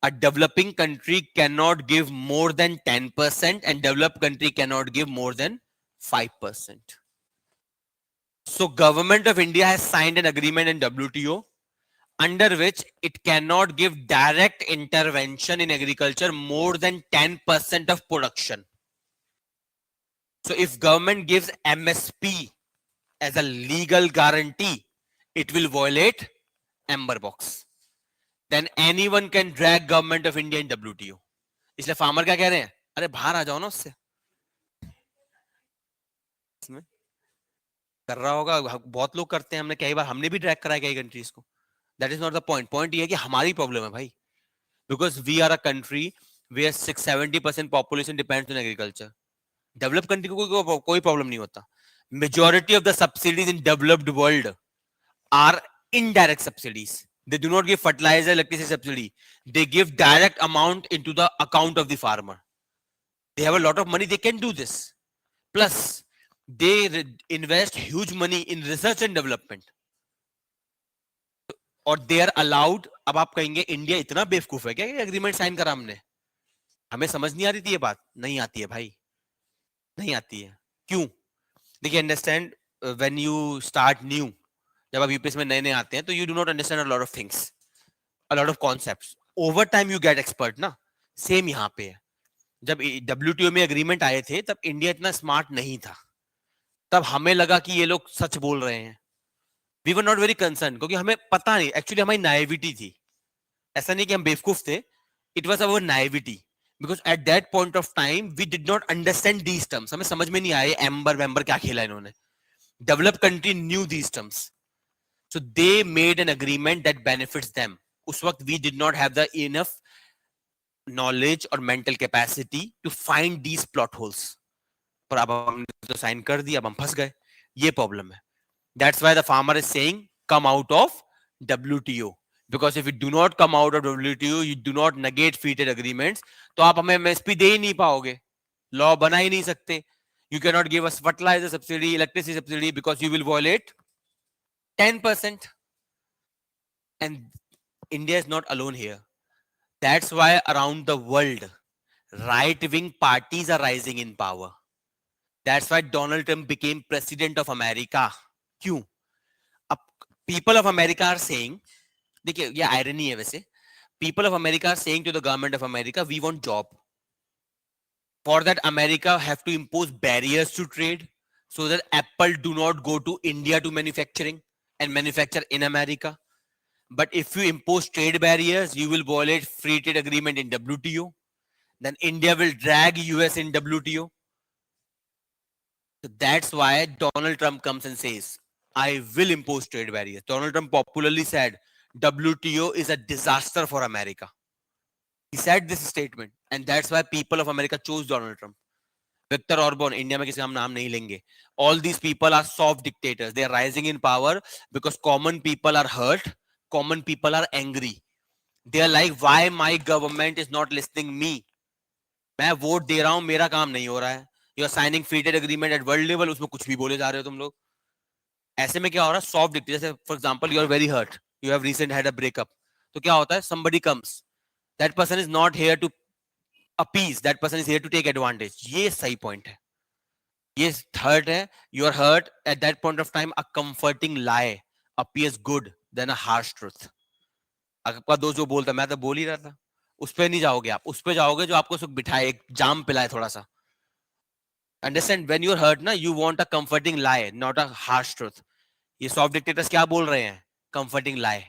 a developing country cannot give more than 10% and developed country cannot give more than 5%. So government of India has signed an agreement in WTO under which it cannot give direct intervention in agriculture more than 10% of production. So if government gives MSP as a legal guarantee, it will violate amber box. Then anyone can drag government of India in WTO. इसलिए farmer क्या कह रहे हैं, अरे बाहर आ जाओ ना उससे. कर रहा होगा, बहुत लोग करते हैं, हमने कई बार हमने भी ड्रैग करा है कई कंट्रीज को. That is not the point. Point ये है कि हमारी प्रॉब्लम है भाई, because we are a country where 70% population depends on agriculture. Develop country को कोई प्रॉब्लम नहीं होता. Majority of the subsidies in developed world are indirect subsidies. They do not give fertilizer, electricity subsidy. They give direct amount into the account of the farmer. They have a lot of money. They can do this. Plus, they invest huge money in research and development. और they are allowed. अब आप कहेंगे India इतना बेवकूफ है क्या कि agreement sign करा हमने? हमें समझ नहीं आ रही थी ये बात. नहीं आती है भाई, नहीं आती है. क्यों? देखिए, understand, when you start new, जब आप यूपीएससी में नए नए आते हैं तो you do not understand a lot of things, a lot of concepts. Over time you get expert ना. सेम यहाँ पे है. जब डब्ल्यूटीओ में एग्रीमेंट आए थे तब इंडिया इतना स्मार्ट नहीं था. तब हमें लगा कि ये लोग सच बोल रहे हैं. We were not very concern, क्योंकि हमें पता नहीं. एक्चुअली हमारी नाइविटी थी. ऐसा नहीं कि हम बेवकूफ थे. It was our naivety, because at that point of time we did not understand these terms. हमें समझ में नहीं आए एम्बर वेम्बर क्या खेला इन्होंने. Developed country new these terms. So they made an agreement that benefits them. उस वक्त we did not have the enough knowledge or mental capacity to find these plot holes. पर अब हमने तो साइन कर दिया, अब हम फंस गए. ये प्रॉब्लम है. That's why the farmer is saying come out of WTO. Because if you do not come out of WTO, you do not negate free trade agreements, तो आप हमें MSP दे ही नहीं पाओगे. लॉ बना ही नहीं सकते. You cannot give us fertilizer subsidy, electricity subsidy, because you will violate 10%. And India is not alone here. That's why around the world, right-wing parties are rising in power. That's why Donald Trump became president of America. क्यों? अब people of America are saying, देखिए ये irony है वैसे, people of America are saying to the government of America, we want job. For that, America have to impose barriers to trade so that Apple do not go to India to manufacturing and manufacture in America. But if you impose trade barriers, you will violate free trade agreement in WTO. Then India will drag US in WTO. So that's why Donald Trump comes and says, I will impose trade barriers. Donald Trump popularly said, WTO is a disaster for America. He said this statement. And that's why people of America chose Donald Trump. Viktor Orban, India में किसी हम नाम नहीं लेंगे. All these people are soft dictators. They are rising in power because common people are hurt. Common people are angry. They are like, why my government is not listening me? मैं vote दे रहा हूं, मेरा काम नहीं हो रहा है. You are signing free trade agreement at world level, उसमें कुछ भी बोले जा रहे हो तुम लोग. ऐसे में क्या हो रहा है, सॉफ्ट डिक्टेटर. जैसे for example you are very hurt, you have recent had a breakup, तो क्या होता है, somebody comes, that person is not here to appease, that person is here to take advantage. ये सही पॉइंट है. ये third है, you are hurt at that point of time, a comforting lie appears good than a harsh truth. आपका दोस्त जो बोलता है, मैं तो बोल ही रहा था, उस पे नहीं जाओगे आप, उस पे जाओगे जो आपको सुख बिठाए, एक जाम पिलाए थोड़ा सा. Understand, when you are hurt ना, you want a comforting lie, not a harsh truth. ये सॉफ्ट डिक्टेटर्स क्या बोल रहे हैं, comforting lie.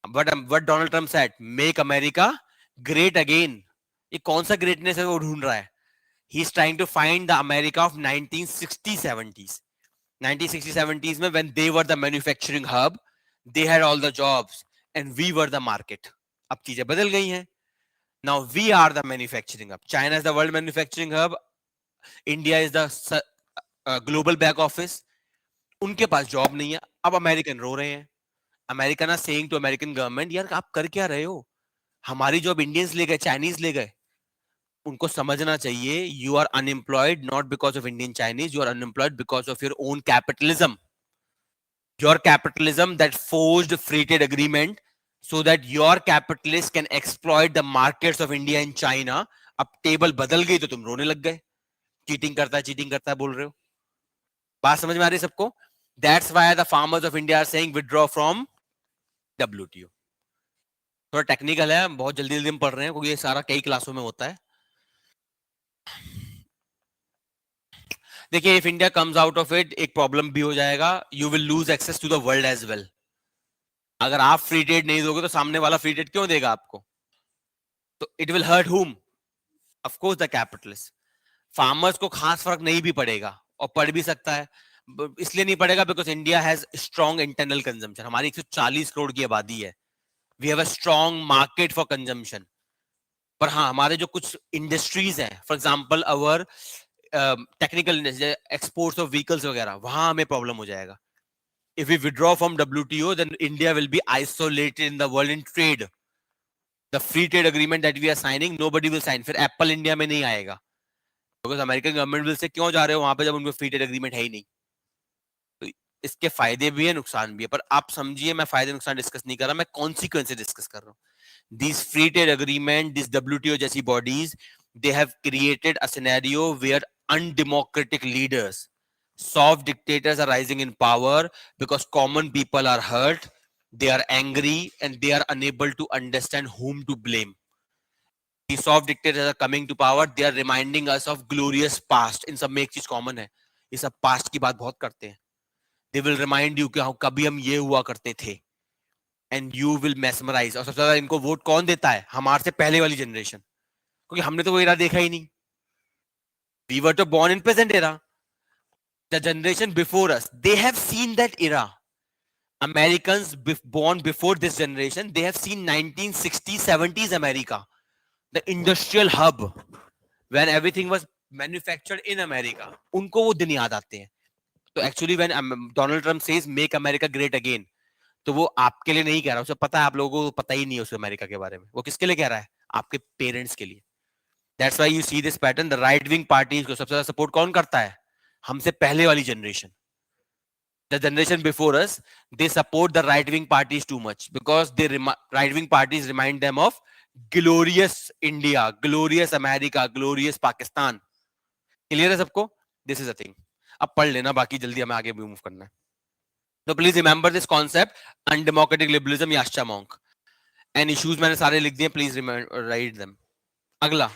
What Donald Trump said, make America great again. ये कौन सा ग्रेटनेस है वो ढूंढ रहा है. He is trying to find the America of 1960-70s. 1960-70s में when they were the manufacturing hub, they had all the jobs and we were the market. अब चीजें बदल गई हैं. Now we are the manufacturing hub. China is the world manufacturing hub. India is the global back office. उनके पास job नहीं है. अब American रो रहे हैं. American are saying to American government, यार आप कर क्या रहे हो, हमारी जॉब इंडियंस ले गए, चाइनीज ले गए. उनको समझना चाहिए, you are unemployed not because of Indian Chinese, you are unemployed because of your own capitalism. Your capitalism that forged free trade agreement so that your capitalists can exploit the markets of India and China. अब table बदल गई तो तुम रोने लग गए. Cheating करता है बोल रहे हो. बात समझ में आ रही है सबको? That's why the farmers of India are saying withdraw from WTO. थोड़ा टेक्निकल है, बहुत जल्दी जल्दी हम पढ़ रहे हैं क्योंकि ये सारा कई क्लासों में होता है. देखिए, if India comes out of it, एक प्रॉब्लम भी हो जाएगा, you will lose access to the world as well. अगर आप फ्री ट्रेड नहीं दोगे तो सामने वाला फ्री ट्रेड क्यों देगा आपको? तो इट विल हर्ट हुम? Of course the capitalist. Farmers को खास फर्क नहीं भी पड़ेगा, और पड़ भी सकता है. इसलिए नहीं पड़ेगा because India has strong internal consumption. हमारी 140 करोड़ की आबादी है. We have a strong market for consumption. पर हाँ, हमारे जो कुछ इंडस्ट्रीज हैं, for example our technical exports of vehicles वगैरह, वहां हमें प्रॉब्लम हो जाएगा. If we withdraw from WTO, then India will be isolated in the world in trade. The free trade agreement that we are signing, nobody will sign. फिर Apple India में नहीं आएगा. Because American government will say, क्यों जा रहे हो वहां पे जब उनको free trade agreement है ही नहीं. तो इसके फायदे भी है, नुकसान भी है. पर आप समझिए, मैं फायदे नुकसान डिस्कस नहीं कर रहा, मैं consequences डिस्कस कर रहा हूँ. These free trade agreement, these WTO जैसी bodies, they have created a scenario where undemocratic leaders, soft dictators are rising in power because common people are hurt, they are angry, and they are unable to understand whom to blame. These soft dictators are coming to power, they are reminding us of glorious past. इन सब में एक चीज common है, ये सब past की बात बहुत करते हैं. They will remind you कि हाँ, कभी हम ये हुआ करते थे, and you will mesmerize. और सबसे ज्यादा इनको वोट कौन देता है? हमारे से पहले वाली जनरेशन, क्योंकि हमने तो वो एरा देखा ही नहीं. We were to born in present era. The generation before us, they have seen that era. Americans born before this generation, they have seen 1960s, 70s America, the industrial hub, when everything was manufactured in America. उनको वो दिन याद आते हैं. तो actually when Donald Trump says make America great again, तो वो आपके लिए नहीं कह रहा, उसे पता है आप लोगों को पता ही नहीं है उस अमेरिका के बारे में. वो किसके लिए कह रहा है? आपके पेरेंट्स के लिए. That's why you see this pattern. The right wing parties को सबसे ज्यादा सपोर्ट कौन करता है? हमसे पहले वाली generation. The generation before us, they support the right wing parties too much because the right wing parties remind them of glorious India, glorious America, glorious Pakistan. Clear है सबको? This is a thing. अब पढ़ लेना, बाकी जल्दी हमें आगे move करना है. So please remember this concept, undemocratic liberalism, Yascha Monk. And issues मैंने सारे लिख दिए, please write them. अगला,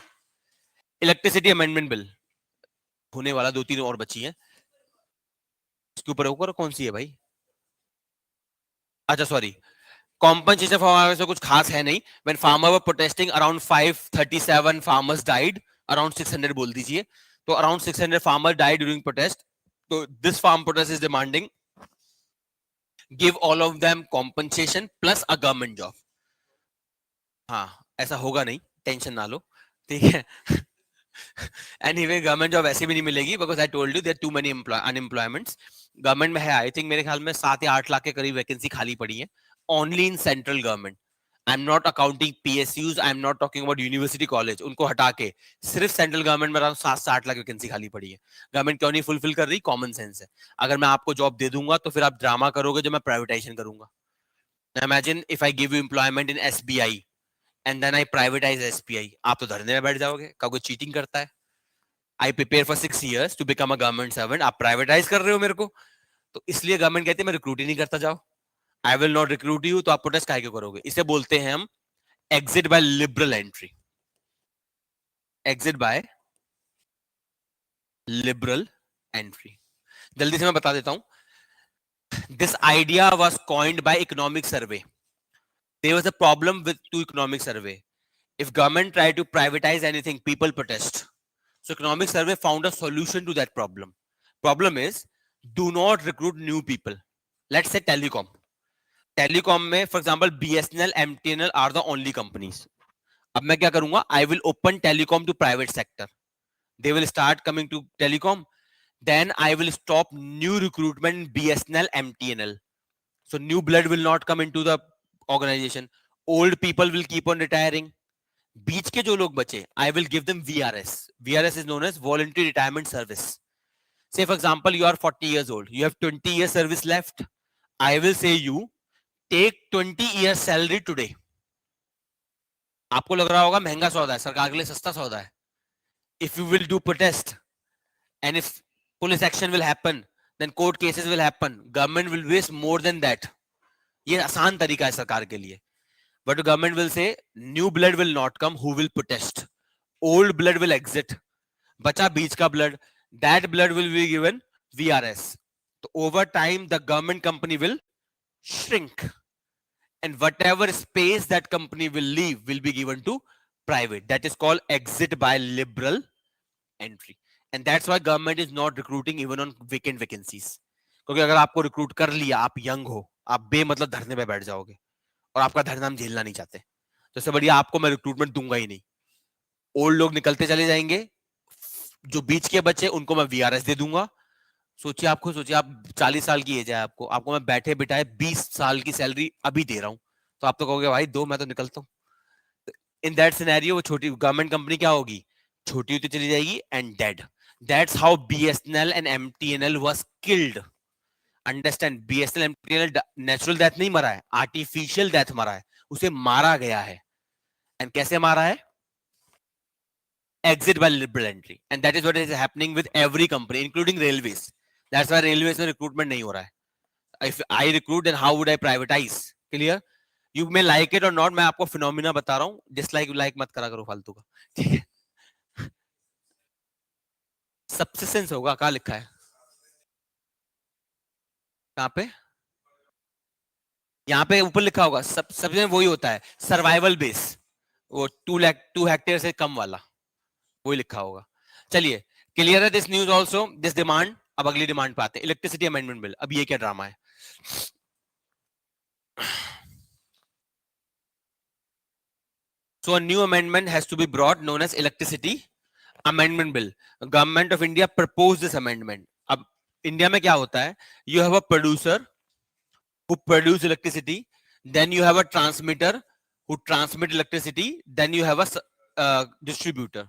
इलेक्ट्रिसिटी अमेंडमेंट बिल होने वाला, 2-3 और बची है. इसके ऊपर होकर कौन सी है भाई? अच्छा सॉरी, कॉम्पनसेशन फॉर फार्मर्स से कुछ खास है नहीं. When farmer were protesting, around 537 farmers died, around 600 बोल दीजिए. तो around 600 farmer died during protest. तो this farm protest is demanding give all of them compensation plus a government job. हाँ, ऐसा होगा नहीं, टेंशन ना लो, ठीक है. Anyway, गवर्नमेंट जॉब ऐसे भी नहीं मिलेगी because I told you there are too many unemployments. Government में है, आई थिंक मेरे ख्याल में 7 या 8 लाख के करीब वैकेंसी खाली पड़ी है, only in central government. I am not accounting PSUs, I am not talking about university college, उनको हटा के सिर्फ सेंट्रल गवर्नमेंट में अराउंड 60 लाख वैकेंसी खाली पड़ी है। गवर्नमेंट क्यों नहीं फुलफिल कर रही? कॉमन सेंस है। अगर मैं आपको जॉब दे दूंगा तो फिर आप ड्रामा करोगे जो मैं प्राइवेटाइजेशन करूंगा। Imagine if I give you employment in SBI and then I privatise SBI, आप तो धरने में बैठ जाओगे, कहोगे चीटिंग करता है। I prepare for 6 years to become a government servant, आप प्राइवेटाइज कर रहे हो मेरे को। तो इसलिए गवर्नमेंट कहती है मैं रिक्रूट ही नहीं करता, जाओ, I will not recruit you. तो आप प्रोटेस्ट काहे क्यों करोगे? इसे बोलते हैं हम exit by liberal entry. Exit by liberal entry, जल्दी से मैं बता देता हूं। This idea was coined by economic survey. There was a problem with two economic survey. If government try to privatise anything, people protest. So economic survey found a solution to that problem. Problem is, do not recruit new people. Let's say telecom. Telecom में, for example, BSNL, MTNL are the only companies. अब मैं क्या करूंगा? I will open telecom to private sector. They will start coming to telecom. Then I will stop new recruitment in BSNL, MTNL. So new blood will not come into the organization. Old people will keep on retiring. बीच के जो लोग बचे, I will give them VRS. VRS is known as voluntary retirement service. Say for example, you are 40 years old, you have 20 years service left. I will say you take 20 years salary today. आपको लग रहा होगा महंगा सौदा है, सरकार के लिए सस्ता सौदा है. If you will do protest and if police action will happen, then court cases will happen, government will waste more than that. ये आसान तरीका है सरकार के लिए. But the government will say new blood will not come. Who will protest? Old blood will exit. बचा बीच का blood. That blood will be given VRS. So over time, the government company will shrink, and whatever space that company will leave will be given to private. That is called exit by liberal entry, and that's why government is not recruiting even on vacant vacancies. क्योंकि अगर आपको recruit कर लिया, आप young हो, आप बेमतलब धरने पे बैठ जाओगे और आपका धरना हम झेलना नहीं चाहते, तो इससे बढ़िया आपको मैं रिक्रूटमेंट दूंगा ही नहीं. ओल्ड लोग निकलते चले जाएंगे, जो बीच के बच्चे उनको मैं VRS दे दूंगा. सोचिए, आपको सोचिए, आप 40 साल की एज है, आपको मैं बैठे बिठाए 20 साल की सैलरी अभी दे रहा हूं, तो आप तो कहोगे भाई दो, मैं तो निकलता हूं. इन दैट सिनेरियो वो छोटी गवर्नमेंट कंपनी क्या होगी? छोटी होती चली जाएगी and dead. That's how BSNL and MTNL was killed. Understand, BSNL MTNL natural death नहीं मरा है, आर्टिफिशियल डेथ मरा है, उसे मारा गया है. एंड कैसे मारा है? Exit by liberal entry, and that is what is happening with every company, including railways. That's why railways में recruitment नहीं हो रहा है. If I recruit, then how would I privatize? Clear? You may like it or not. मैं आपको phenomena बता रहा हूँ. Dislike like मत करा करो फालतू का, ठीक है? Subsistence होगा, कहाँ लिखा है? कहाँ पे? यहाँ पे ऊपर लिखा होगा. सबसे वही होता है, सर्वाइवल बेस, वो 2 हेक्टेयर से कम वाला, वही लिखा होगा. चलिए, क्लियर है this news also, this demand. अब अगली डिमांड पे आते हैं, इलेक्ट्रिसिटी अमेंडमेंट बिल. अब ये क्या ड्रामा है? So a new amendment has to be brought known as electricity amendment bill. Government of India proposed this amendment. अब इंडिया में क्या होता है? You have a producer who produce electricity, then you have a transmitter who transmit electricity, then you have a distributor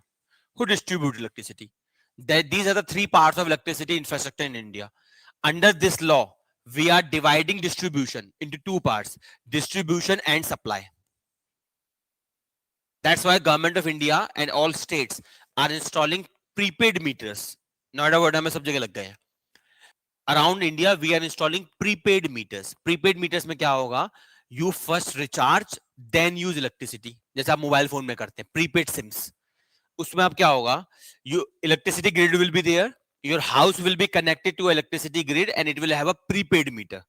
who distribute electricity. These are the 3 parts of electricity infrastructure in India. Under this law, we are dividing distribution into 2 parts, distribution and supply. That's why government of India and all states are installing prepaid meters. Noida Noida में सब जगह लग गए हैं. Around India, we are installing prepaid meters. Prepaid meters में क्या होगा? You first recharge, then use electricity. जैसे आप मोबाइल फोन में करते हैं, prepaid sims. उसमें आप क्या होगा? You electricity grid will be there. Your house will be connected to electricity grid, and it will have a prepaid meter.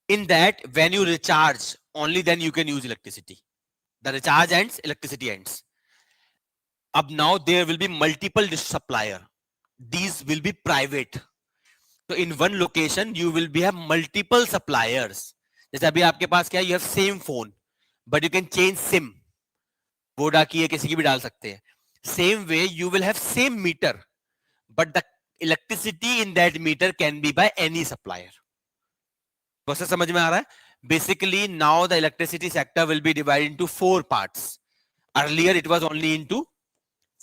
In that, when you recharge, only then you can use electricity. The recharge ends, electricity ends. Up now there will be multiple supplier. These will be private. So in one location you will have multiple suppliers. जैसे अभी आपके पास क्या है? You have same phone, but you can change SIM. Voda की है, किसी की भी डाल सकते हैं. Same way you will have same meter, but the electricity in that meter can be by any supplier. Process समझ में आ रहा है? Basically, now the electricity sector will be divided into 4 parts. Earlier, it was only into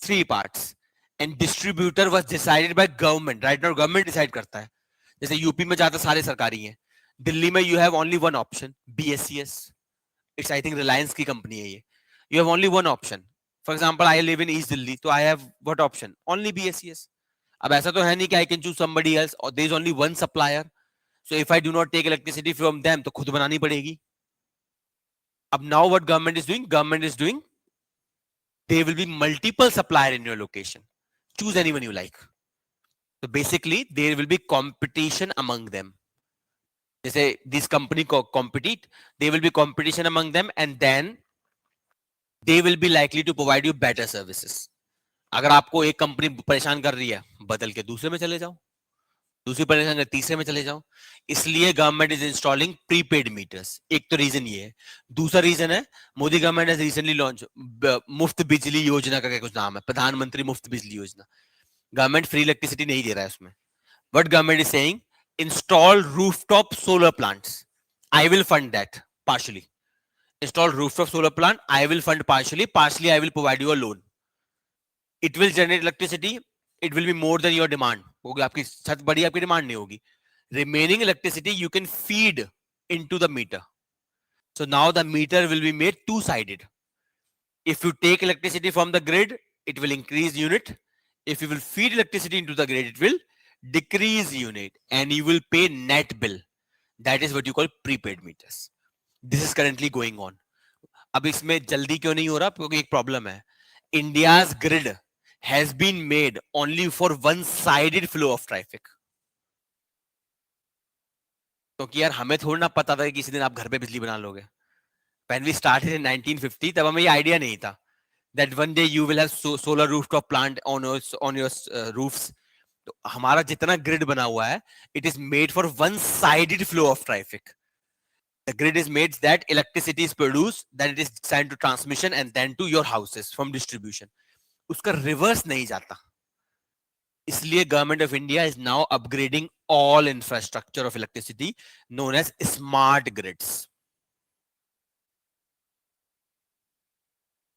3 parts. And distributor was decided by government. Right now, government decide करता है. जैसे UP में ज्यादा सारे सरकारी हैं. दिल्ली में you have only one option, BSCS. It's I think Reliance की कंपनी है ये. You have only one option. For example, I live in East Delhi, so I have what option? Only BSCS. अब ऐसा तो है नहीं कि I can choose somebody else, or there is only one supplier. So if I do not take electricity from them, तो खुद बनानी पड़ेगी. अब now what government is doing? Government is doing, there will be multiple supplier in your location. Choose anyone you like. So basically, there will be competition among them. They say this company compete, there will be competition among them, and then they will be likely to provide you better services. अगर आपको एक company परेशान कर रही है, बदल के दूसरे में चले जाओ, दूसरी परेशान कर तीसरे में चले जाओ. इसलिए government is installing prepaid meters. एक तो रीजन ये है. दूसरा रीजन है, Modi government has recently launch मुफ्त बिजली योजना का कुछ नाम है, प्रधानमंत्री मुफ्त बिजली योजना. गवर्नमेंट फ्री इलेक्ट्रिसिटी नहीं दे रहा है उसमें. What government is saying, install rooftop solar plants. I will fund that partially. Install rooftop solar plant. I will fund partially. Partially, I will provide you a loan. It will generate electricity. It will be more than your demand. होगी आपकी छत बड़ी, आपकी demand नहीं होगी. Remaining electricity you can feed into the meter. So now the meter will be made two-sided. If you take electricity from the grid, it will increase unit. If you will feed electricity into the grid, it will decrease unit, and you will pay net bill. That is what you call prepaid meters. This is currently going on. अब इसमें जल्दी क्यों नहीं हो रहा? क्योंकि एक problem है. India's grid has been made only for one-sided flow of traffic. क्योंकि यार हमें थोड़ा ना पता था कि किसी दिन आप घर पे बिजली बना लोगे. When we started in 1950, तब हमें ये आइडिया नहीं था that one day you will have solar rooftop plant on your roofs. तो हमारा जितना ग्रिड बना हुआ है, it is made for one-sided flow of traffic. The grid is made that electricity is produced, then it is sent to transmission and then to your houses from distribution. उसका reverse नहीं जाता. इसलिए government of India is now upgrading all infrastructure of electricity known as smart grids.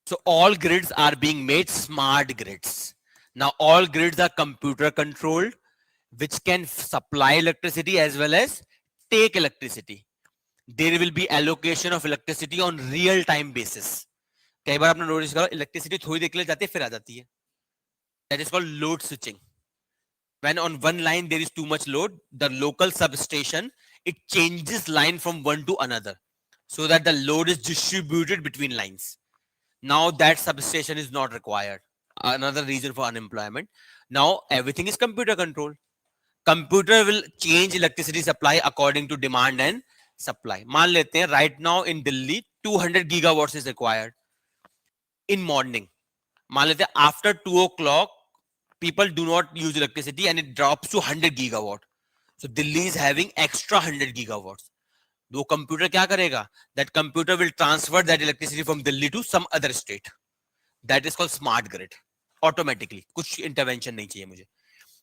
So all grids are being made smart grids. Now all grids are computer controlled, which can supply electricity as well as take electricity. There will be allocation of electricity on real time basis. कई बार आपने notice करा electricity थोड़ी देर के लिए जाती है फिर आ जाती है. That is called load switching. When on one line there is too much load, the local substation, it changes line from one to another so that the load is distributed between lines. Now that substation is not required. Another reason for unemployment. Now everything is computer controlled. Computer will change electricity supply according to demand and supply. मान लेते हैं right now in Delhi 200 gigawatts is required in morning. मान लेते हैं after 2 o'clock people do not use electricity and it drops to 100 gigawatt. So Delhi is having extra 100 gigawatts. वो computer क्या करेगा? That computer will transfer that electricity from Delhi to some other state. That is called smart grid. Automatically. कुछ intervention नहीं चाहिए मुझे.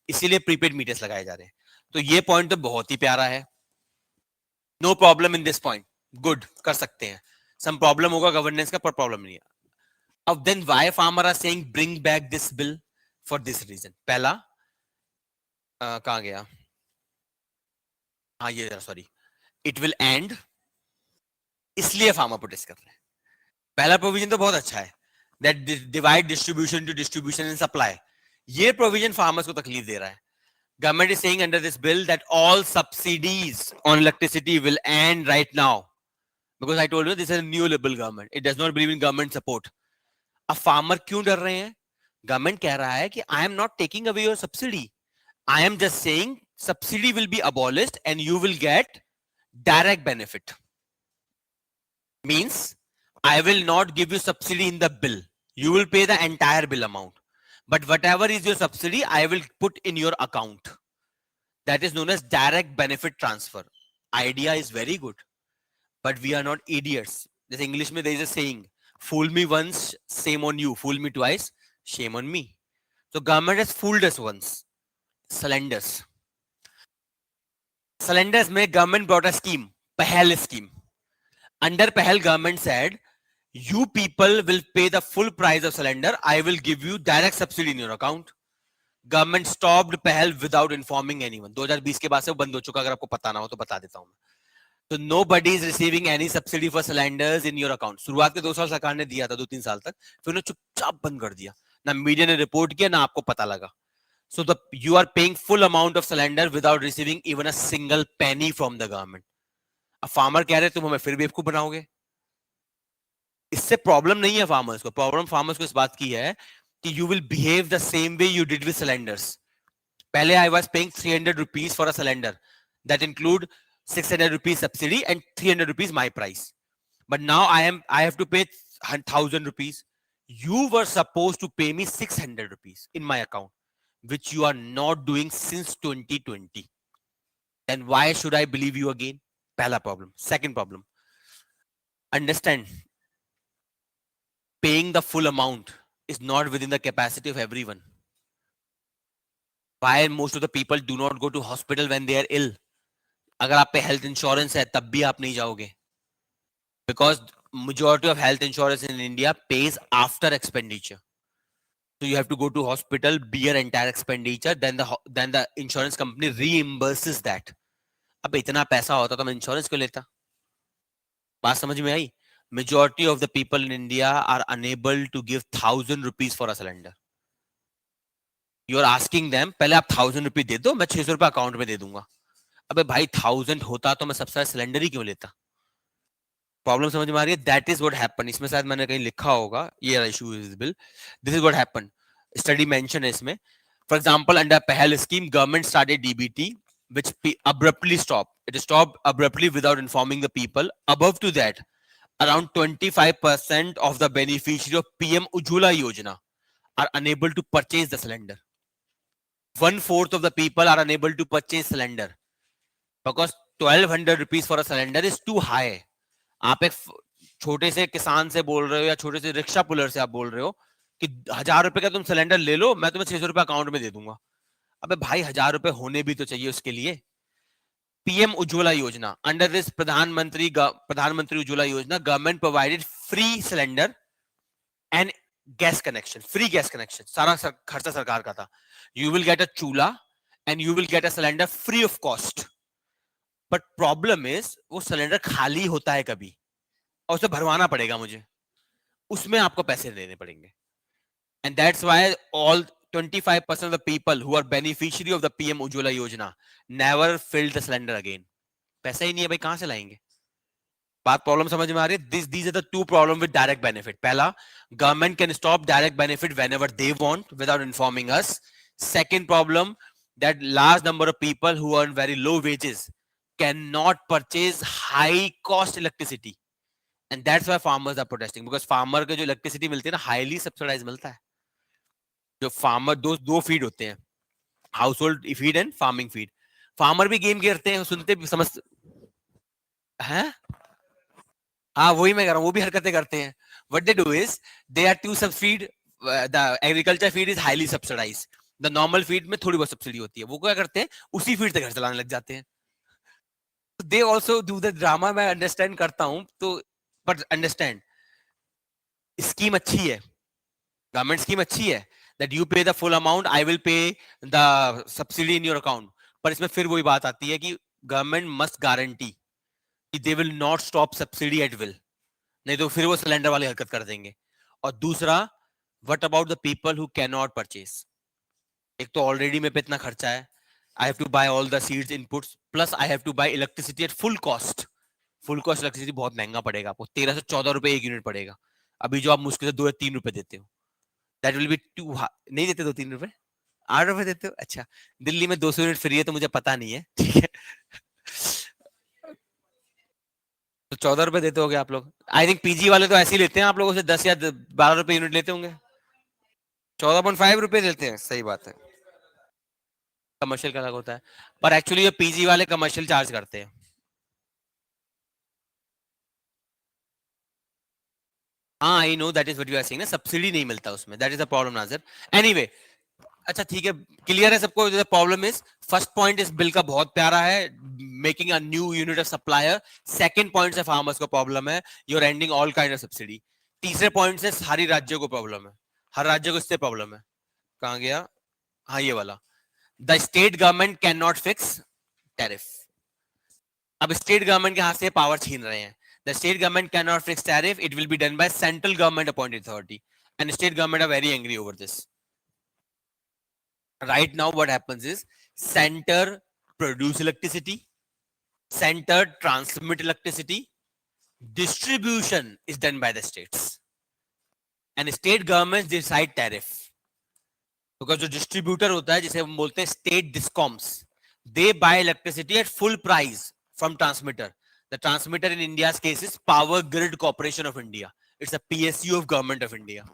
इसीलिए prepaid meters लगाए जा रहे हैं. तो ये point तो बहुत ही प्यारा है. No problem in this point. Good. कर सकते हैं. Some problem होगा governance का, पर problem नहीं है. अब then why farmer are saying bring back this bill? For this reason. पहला कहाँ गया? हाँ ये sorry. It will end. इसलिए फार्मर प्रोटेस्ट कर रहे हैं. पहला प्रोविजन तो बहुत अच्छा है, that divide distribution to distribution and supply. ये प्रोविजन फार्मर्स को तकलीफ दे रहा है. Government is saying under this bill that all subsidies on electricity will end right now, because I told you this is a new liberal government. It does not believe in government support. अब farmer क्यों डर रहे हैं? Government कह रहा है कि I am not taking away your subsidy. I am just saying subsidy will be abolished and you will get direct benefit. Means I will not give you subsidy in the bill. You will pay the entire bill amount. But whatever is your subsidy, I will put in your account. That is known as direct benefit transfer. Idea is very good. But we are not idiots. This English में there is a saying, fool me once, shame on you. Fool me twice, shame on me. So government has fooled us once. Cylinders. Cylinders में government brought a scheme, पहल scheme. Under Pahal, government said, you people will pay the full price of cylinder. I will give you direct subsidy in your account. Government stopped Pahal without informing anyone. 2020 के बाद से वो बंद हो चुका, अगर आपको पता ना हो तो बता देता हूं मैं. So nobody is receiving any subsidy for cylinders in your account. शुरुआत के 2 साल सरकार ने दिया था, 2-3 साल तक, फिर उन्होंने चुपचाप बंद कर दिया. ना मीडिया ने रिपोर्ट किया, ना आपको पता लगा. So you are paying full amount of cylinder without receiving even a single penny from the government. अब फार्मर कह रहे तुम हमें फिर बेवकूफ बनाओगे. इससे प्रॉब्लम नहीं है फार्मर्स को. प्रॉब्लम फार्मर्स को इस बात की है कि you will behave the same way you did with cylinders. पहले I was paying 300 rupees for a cylinder. That include 600 rupees subsidy and 300 rupees my price. But now I have to pay 1,000 rupees. You were supposed to pay me 600 rupees in my account, which you are not doing since 2020. Then why should I believe you again? Pehla problem. Second problem. Understand, paying the full amount is not within the capacity of everyone. Why most of the people do not go to hospital when they are ill? अगर आप पे health insurance है तब भी आप नहीं जाओगे. Because majority of health insurance in India pays after expenditure. So you have to go to hospital, bear entire expenditure, then the insurance company reimburses that. अब इतना पैसा होता तो मैं इंश्योरेंस क्यों लेता? बात समझ में आई? Majority of the people in India are unable to give 1,000 rupees for a cylinder. You are asking them, पहले आप 1,000 रुपये दे दो, मैं 600 रुपये अकाउंट में दे दूंगा. अबे भाई 1,000 होता तो मैं सबसे सारा सिलेंडर ही क्यों लेता? प्रॉब्लम समझ में आ रही है? That is what happen. इसमें शायद मैंने कहीं लिखा होगा, ये issue is visible. This is what happen. Study mention है इसमें. फॉर एग्जांपल, अंडर पहल scheme government started DBT which abruptly stopped. It stopped abruptly without informing the people. Above to that, around 25% of the beneficiary of PM Ujjwala Yojana are unable to purchase the cylinder. 1/4 of the people are unable to purchase cylinder because 1,200 rupees for a cylinder is too high. आप एक छोटे से किसान से बोल रहे हो या छोटे से रिक्शा पुलर से आप बोल रहे हो कि 1,000 रुपए का तुम सिलेंडर ले लो, मैं तुम्हें 600 रुपए अकाउंट में दे दूंगा. अबे भाई 1,000 रुपए होने भी तो चाहिए उसके लिए. पीएम उज्ज्वला योजना, अंडर दिस प्रधानमंत्री उज्ज्वला योजना, government provided free cylinder and gas connection. Free gas connection, सारा खर्चा सरकार का था. यू विल गेट अ चूल्हा and you will get a cylinder free of cost. But problem is वो सिलेंडर खाली होता है कभी और उसे भरवाना पड़ेगा मुझे, उसमें आपको पैसे देने पड़ेंगे. And that's why all 25% of the people who are beneficiary of the PM Ujjwala Yojana never filled the cylinder again. पैसा ही नहीं है भाई, कहां से लाएंगे? बात प्रॉब्लम समझ में आ रही है? These are the two problem with direct benefit. पहला, government can stop direct benefit whenever they want without informing us. Second problem, that large number of people who earn very low wages cannot purchase high cost electricity, and that's why farmers are protesting, because farmer के जो electricity मिलती है ना, highly subsidized मिलता है. जो farmer दो feed होते हैं, house hold feed and farming feed. Farmer भी गेम खेलते हैं, सुनते भी समझ हैं. हाँ वही मैं कह रहा हूँ, वो भी हरकतें करते हैं. What they do is they are to subsidy. The agriculture feed is highly subsidise. The normal feed में थोड़ी बहुत सब्सिडी होती है. वो क्या करते हैं, उसी फीड से घर चलाने लग जाते हैं. They also do the drama. मैं अंडरस्टैंड करता हूं तो, बट अंडरस्टैंड, स्कीम अच्छी है, गवर्नमेंट स्कीम अच्छी है, that you pay the full amount, I will pay the subsidy in your account. पर इसमें फिर वही बात आती है कि गवर्नमेंट मस्ट गारंटी कि they will not stop subsidy at will, नहीं तो फिर वो सिलेंडर वाली हरकत कर देंगे. और दूसरा, what about the people who cannot purchase? एक तो ऑलरेडी मेरे पे इतना खर्चा है, I have to buy all the seeds inputs, plus I have to buy electricity at full cost. Full cost electricity बहुत महंगा पड़ेगा आपको, 13 से 14 रुपए एक यूनिट पड़ेगा. अभी जो आप मुश्किल से 2 या 3 रुपए देते हो, दैट विल बी टू. नहीं देते 2-3 रुपए, 8 रुपए देते हो. अच्छा, दिल्ली में 200 यूनिट फ्री है तो मुझे पता नहीं है, ठीक है. तो 14 रुपए देते होगे आप लोग. आई थिंक पीजी वाले तो ऐसे ही लेते हैं आप लोगों से, 10 या 12 रुपए यूनिट लेते होंगे. 14.5 रुपए देते हैं, सही बात है. कमर्शियल का अलग होता है, पर एक्चुअली ये पीजी वाले कमर्शियल चार्ज करते हैं. हाँ I know that is what you are saying ना, सब्सिडी नहीं मिलता उसमें, दैट इज द प्रॉब्लम नाज़र. एनीवे, अच्छा ठीक है, क्लियर है सबको. प्रॉब्लम इज, फर्स्ट पॉइंट इस बिल का बहुत प्यारा है, making a new unit of supplier. Second point से farmers को problem है, you're ending all kind of subsidy. तीसरे point से सारी राज्यों को problem है, हर राज्य को इससे problem है. कहाँ गया? हाँ ये वाला. The state government cannot fix tariff. अब state government के हाथ से power छीन रहे हैं. The state government cannot fix tariff. It will be done by central government appointed authority, and state government are very angry over this. Right now, what happens is center produce electricity, center transmit electricity, distribution is done by the states, and state governments decide tariff. Because जो distributor होता है जिसे हम बोलते हैं state discoms, they buy electricity at full price from transmitter. The transmitter in India's case is Power Grid Corporation of India. It's a PSU of Government of India.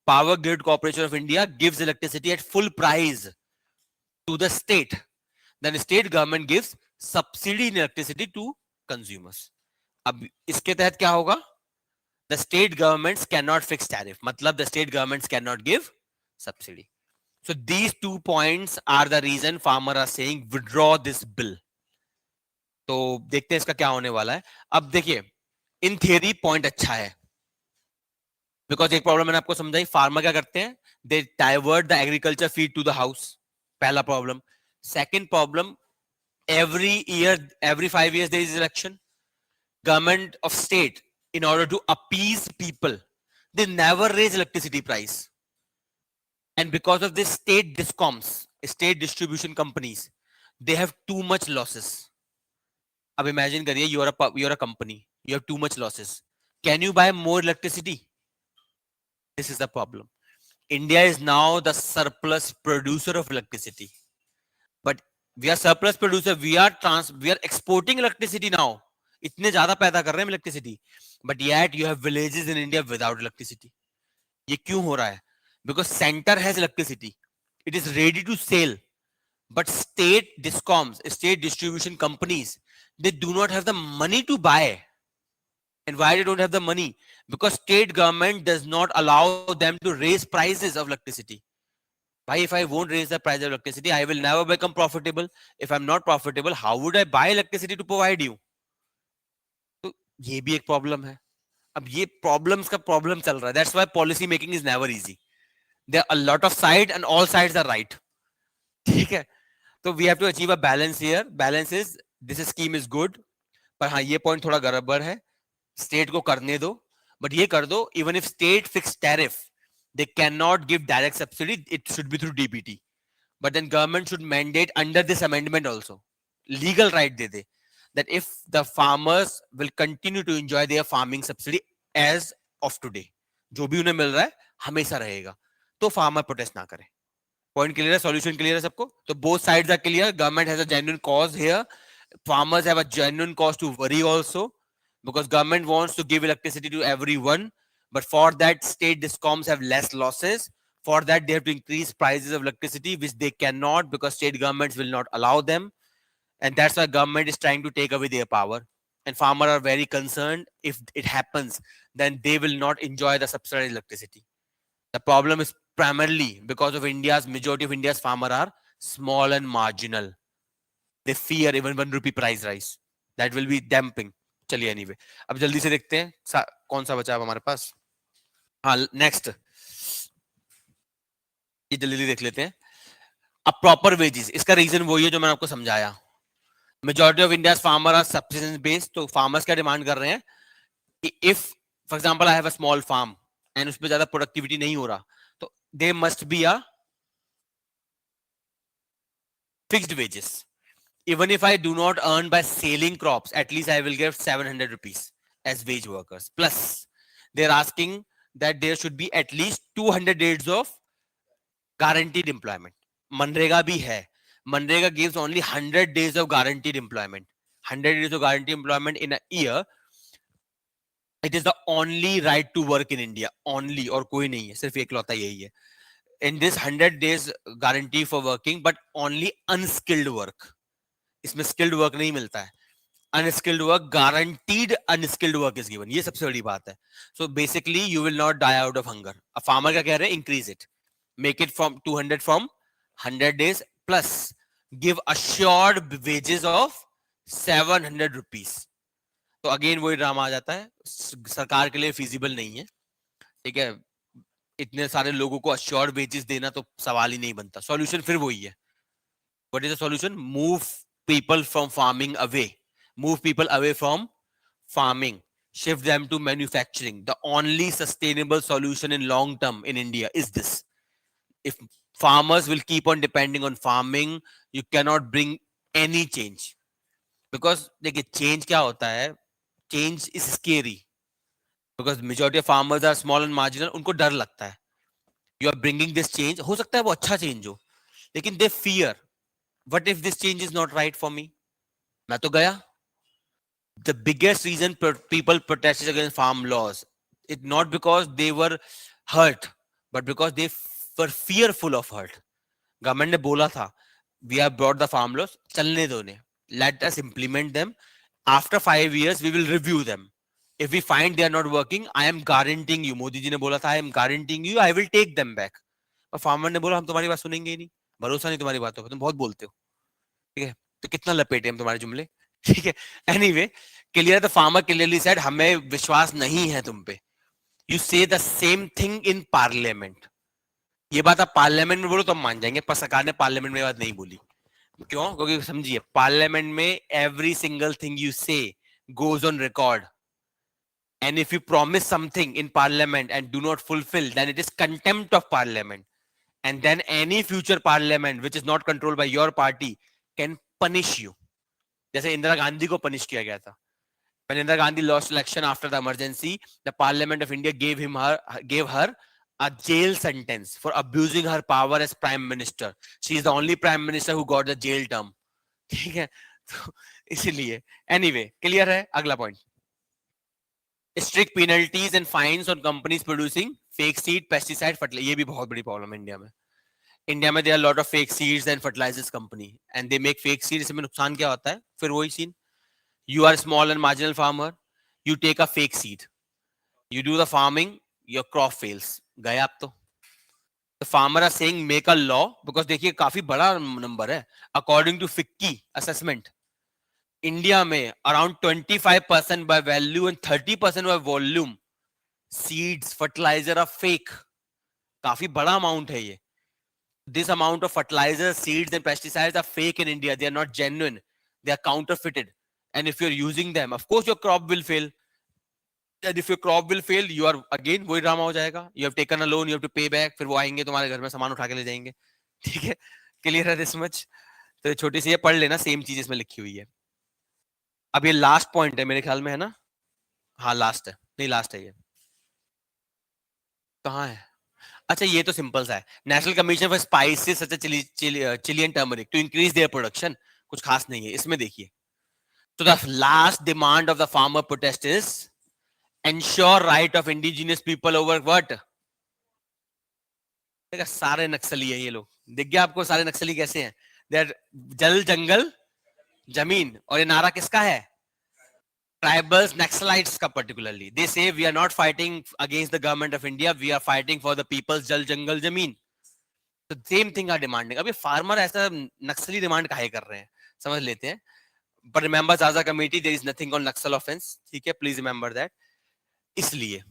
Power Grid Corporation of India gives electricity at full price to the state. Then the state government gives subsidy in electricity to consumers. अब इसके तहत क्या होगा? The state governments cannot fix tariff. मतलब the state governments cannot give subsidy. So these 2 points are the reason farmers are saying withdraw this bill. तो देखते हैं इसका क्या होने वाला है. अब देखिए, इन थियरी पॉइंट अच्छा है, बिकॉज एक प्रॉब्लम मैंने आपको समझाई. फार्मर क्या करते हैं? They divert the agriculture feed to the house. पहला problem. Second problem, every 5 years there is election. Government of state, in order to appease people, they never raise electricity price, and because of this, state discoms, state distribution companies, they have too much losses. अब imagine करिए, you're a company, you have too much losses. Can you buy more electricity? This is the problem. India is now the surplus producer of electricity, but we are surplus producer. We are exporting electricity now. इतने ज्यादा पैदा कर रहे हैं electricity, but yet you have villages in India without electricity. ये क्यों हो रहा है? Because center has electricity, it is ready to sell, but state discoms, state distribution companies, they do not have the money to buy. And why they don't have the money? Because state government does not allow them to raise prices of electricity. Why? If I won't raise the price of electricity, I will never become profitable. If I'm not profitable, how would I buy electricity to provide you? तो ये भी एक problem है. अब ये problems का problem चल रहा है. That's why policy making is never easy. There are a lot of sides and all sides are right. ठीक है? तो we have to achieve a balance here. Balance is, this scheme is good, पर हाँ ये point थोड़ा गड़बड़ है. State को करने दो, but ये कर दो, even if state fixed tariff, they cannot give direct subsidy. It should be through DBT. But then government should mandate under this amendment also, legal right they they, that if the farmers will continue to enjoy their farming subsidy as of today, जो भी उन्हें मिल रहा है हमेशा रहेगा, तो farmer protest ना करे. Point clear है? Solution clear है सबको? तो both sides are clear. Government has a genuine cause here. Farmers have a genuine cause to worry also, because government wants to give electricity to everyone, but for that state discoms have less losses. For that they have to increase prices of electricity, which they cannot because state governments will not allow them. And that's why government is trying to take away their power. And farmers are very concerned. If it happens, then they will not enjoy the subsidized electricity. The problem is primarily because of majority of India's farmers are small and marginal. They fear even 1 rupee price rise. That will be damping. चलिए anyway, अब जल्दी से देखते हैं कौन सा बचा है हमारे पास. हाँ, नेक्स्ट ये जल्दी देख लेते हैं. अब प्रॉपर वेजेस, इसका रीजन वही है जो मैंने आपको समझाया. Majority of India's farmer are subsistence based. तो फार्मर्स क्या डिमांड कर रहे हैं कि if for example I have a small farm and उसमें ज्यादा प्रोडक्टिविटी नहीं हो रहा, तो they must be a fixed wages. Even if I do not earn by selling crops, at least I will get 700 rupees as wage workers. Plus, they're asking that there should be at least 200 days of guaranteed employment. Manrega bhi hai. Manrega gives only 100 days of guaranteed employment. 100 days of guaranteed employment in a year. It is the only right to work in India. Only, और कोई नहीं है, सिर्फ एकलौता यही है. In this 100 days guarantee for working, but only unskilled work. इसमें skilled work नहीं मिलता है. Unskilled work, guaranteed unskilled work is given. ये सबसे बड़ी बात है. So basically you will not die out of hunger. A farmer क्या कह रहे हैं? Increase it, make it from 200 from 100 days, plus give assured wages of 700 rupees. तो अगेन वही ड्रामा आ जाता है, सरकार के लिए फिजिबल नहीं है, ठीक है, इतने सारे लोगों को अश्योर्ड वेजेस देना तो सवाल ही नहीं बनता। सॉल्यूशन फिर वही है, what is the solution? Move people from farming away, move people away from farming, shift them to manufacturing. The only sustainable solution in long term in India is this. If farmers will keep on depending on farming, you cannot bring any change. Because देखिए change क्या होता है? Change is scary. Because majority of farmers are small and marginal, उनको डर लगता है। You are bringing this change, हो सकता है वो अच्छा change हो, लेकिन they fear. What if this change is not right for me? मैं तो गया। The biggest reason people protested against farm laws, it not because they were hurt, but because they were fearful of hurt. Government ने बोला था, we have brought the farm laws, चलने दो ने, let us implement them. After 5 years, we will review them. If we find they are not working, I am guaranteeing you, Modi ji ने बोला था, I am guaranteeing you, I will take them back. और farmer ने बोला हम तुम्हारी बात सुनेंगे ही नहीं, भरोसा नहीं तुम्हारी बातों का, तुम बहुत बोलते हो, ठीक है, तो कितना लपेटे हम तुम्हारे जुमले, ठीक है। Anyway, clear, the farmer clearly said हमें विश्वास नहीं है तुम पे। यू से the same thing in parliament, ये बात आप पार्लियामेंट में बोलो तो हम मान जाएंगे, पर सरकार ने पार्लियामेंट में बात नहीं बोली। क्यों? क्योंकि समझिए पार्लियामेंट में एवरी सिंगल थिंग यू से goes on record, and if you promise something in parliament and do not fulfill, then it is contempt of parliament, and then any future parliament which is not controlled by your party can punish you. जैसे इंदिरा गांधी को punish किया गया था। When Indira Gandhi lost election after the emergency, the Parliament of India gave her a jail sentence for abusing her power as prime minister. She is the only prime minister who got the jail term. ठीक है, तो इसीलिए anyway clear है। अगला point, strict penalties and fines on companies producing fake seed, pesticide, fertilizer। ये भी बहुत बड़ी प्रॉब्लम है इंडिया में। इंडिया में there are a lot of fake seeds and fertilizers company and they make fake seeds। इसमें नुकसान क्या होता है? फिर वही scene, you are a small and marginal farmer, you take a fake seed, you do the farming, your crop fails, गए आप तो। The farmer are saying make a law, because देखिए काफी बड़ा नंबर है, according to FICCI assessment, India में around 25% by value and 30% by volume seeds fertilizer are fake। काफी बड़ा अमाउंट है ये। This amount of fertilizer, seeds and pesticides are fake in India, they are not genuine, they are counterfeited, and if you're using them, of course your crop will fail, and if your crop will fail, you are again वही drama हो जाएगा, you have taken a loan, you have to pay back, फिर वो आएंगे तुम्हारे घर में सामान उठा के ले जाएंगे, ठीक है, क्लियर है दिस मच। तो छोटी सी ये पढ़ लेना, सेम चीज इसमें लिखी हुई है। अब ये लास्ट पॉइंट है मेरे ख्याल में, है ना? हाँ लास्ट है, नहीं लास्ट है ये, कहाँ है? अच्छा ये तो सिंपल सा है, national commission for spices such as chilli and turmeric to increase their production, कुछ खास नहीं है इसमें, देखिए। So the last demand of the farmer protest is ensure right of indigenous people over what? देखा सारे नक्सली है ये लोग, दिख गया आपको सारे नक्सली कैसे हैं? They're जल जंगल जमीन, और ये नारा किसका है? Tribals, Naxalites का particularly. They say we are not fighting against the government of India, we are fighting for the people's जल जंगल जमीन। तो same thing are demanding। अब ये फार्मर ऐसा नक्सली डिमांड काहे कर रहे हैं, समझ लेते हैं। But remember Zaza committee, there is nothing on Naxal offense, ठीक है, please remember that। इसलिए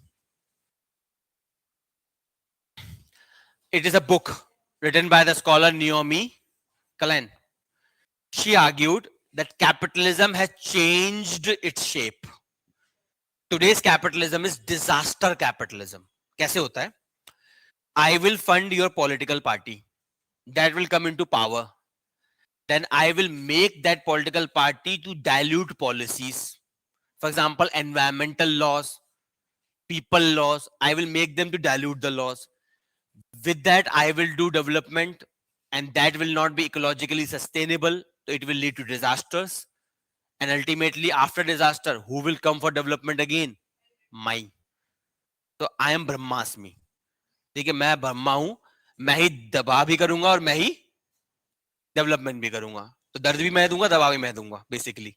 it is a book written by the scholar Naomi Klein. She argued that capitalism has changed its shape. Today's capitalism is disaster capitalism. कैसे होता है? I will fund your political party that will come into power, then I will make that political party to dilute policies. For example, environmental laws, people laws, I will make them to dilute the laws. With that, I will do development, and that will not be ecologically sustainable. So it will lead to disasters. And ultimately, after disaster, who will come for development again? My. So I am Brahmasmi. ठीक है, मैं ब्रह्मा हूं, मैं ही दबा भी करूंगा और मैं ही डेवलपमेंट भी करूंगा, तो दर्द भी मैं दूंगा, दवा भी मैं दूंगा, basically.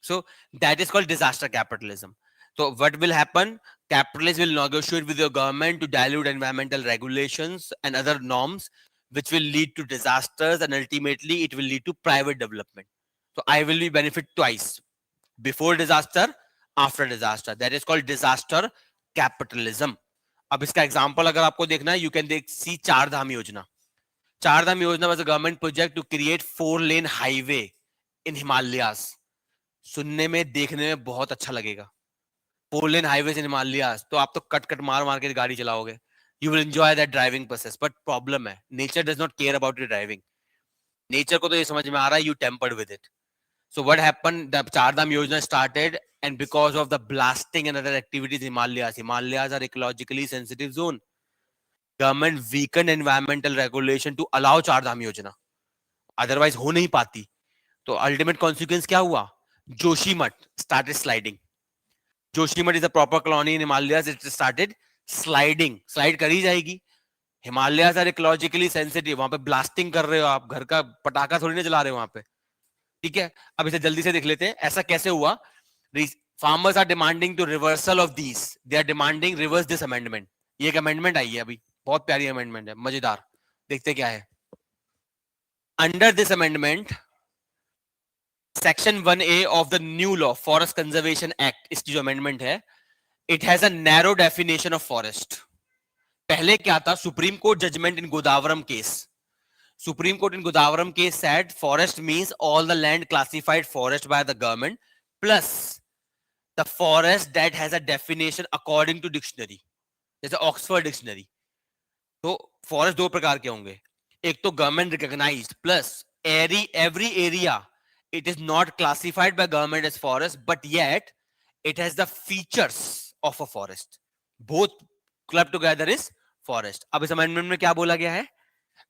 So that is called disaster capitalism. So what will happen? Capitalists will negotiate with your government to dilute environmental regulations and other norms, which will lead to disasters, and ultimately it will lead to private development. So I will be benefit twice, before disaster, after disaster. That is called disaster capitalism. अब इसका example अगर आपको देखना है, you can देख सी चार धाम योजना. चार धाम योजना was a government project to create 4-lane highway in Himalayas. सुनने में देखने में बहुत अच्छा लगेगा. 4-lane highways in Himalayas, तो आप तो कट कट मार मार के गाड़ी चलाओगे. You will enjoy that driving process. But problem है, nature does not care about your driving. Nature को तो ये समझ में आ रहा है, you tempered with it. So what happened? The Chardham Yojana started, and because of the blasting and other activities in Himalayas are ecologically sensitive zone. Government weakened environmental regulation to allow Chardham Yojana. Otherwise हो नहीं पाती. तो ultimate consequence क्या हुआ? Joshimath started sliding. Joshimath is a proper colony in Himalayas. It started sliding. Slide कर ही जाएगी. Himalayas are ecologically sensitive. वहां पे blasting कर रहे हो आप, घर का पटाखा थोड़ी ना चला रहे हो वहां पे. ठीक है, अब इसे जल्दी से देख लेते हैं ऐसा कैसे हुआ. Farmers are demanding to reversal of these. They are demanding reverse this amendment. ये एक अमेंडमेंट आई है अभी, बहुत प्यारी अमेंडमेंट है, मजेदार. देखते क्या है. Under this amendment, section 1A of the new law forest conservation act, इसकी जो अमेंडमेंट है, it has a narrow definition of forest. पहले क्या था? Supreme court judgement in Godavarman case. Supreme Court in Godavaram case said forest means all the land classified forest by the government plus the forest that has a definition according to dictionary, जैसे Oxford dictionary. तो forest दो प्रकार के होंगे. एक तो government recognized plus every area it is not classified by government as forest but yet it has the features of a forest. Both clubbed together is forest. अब इस amendment में क्या बोला गया है?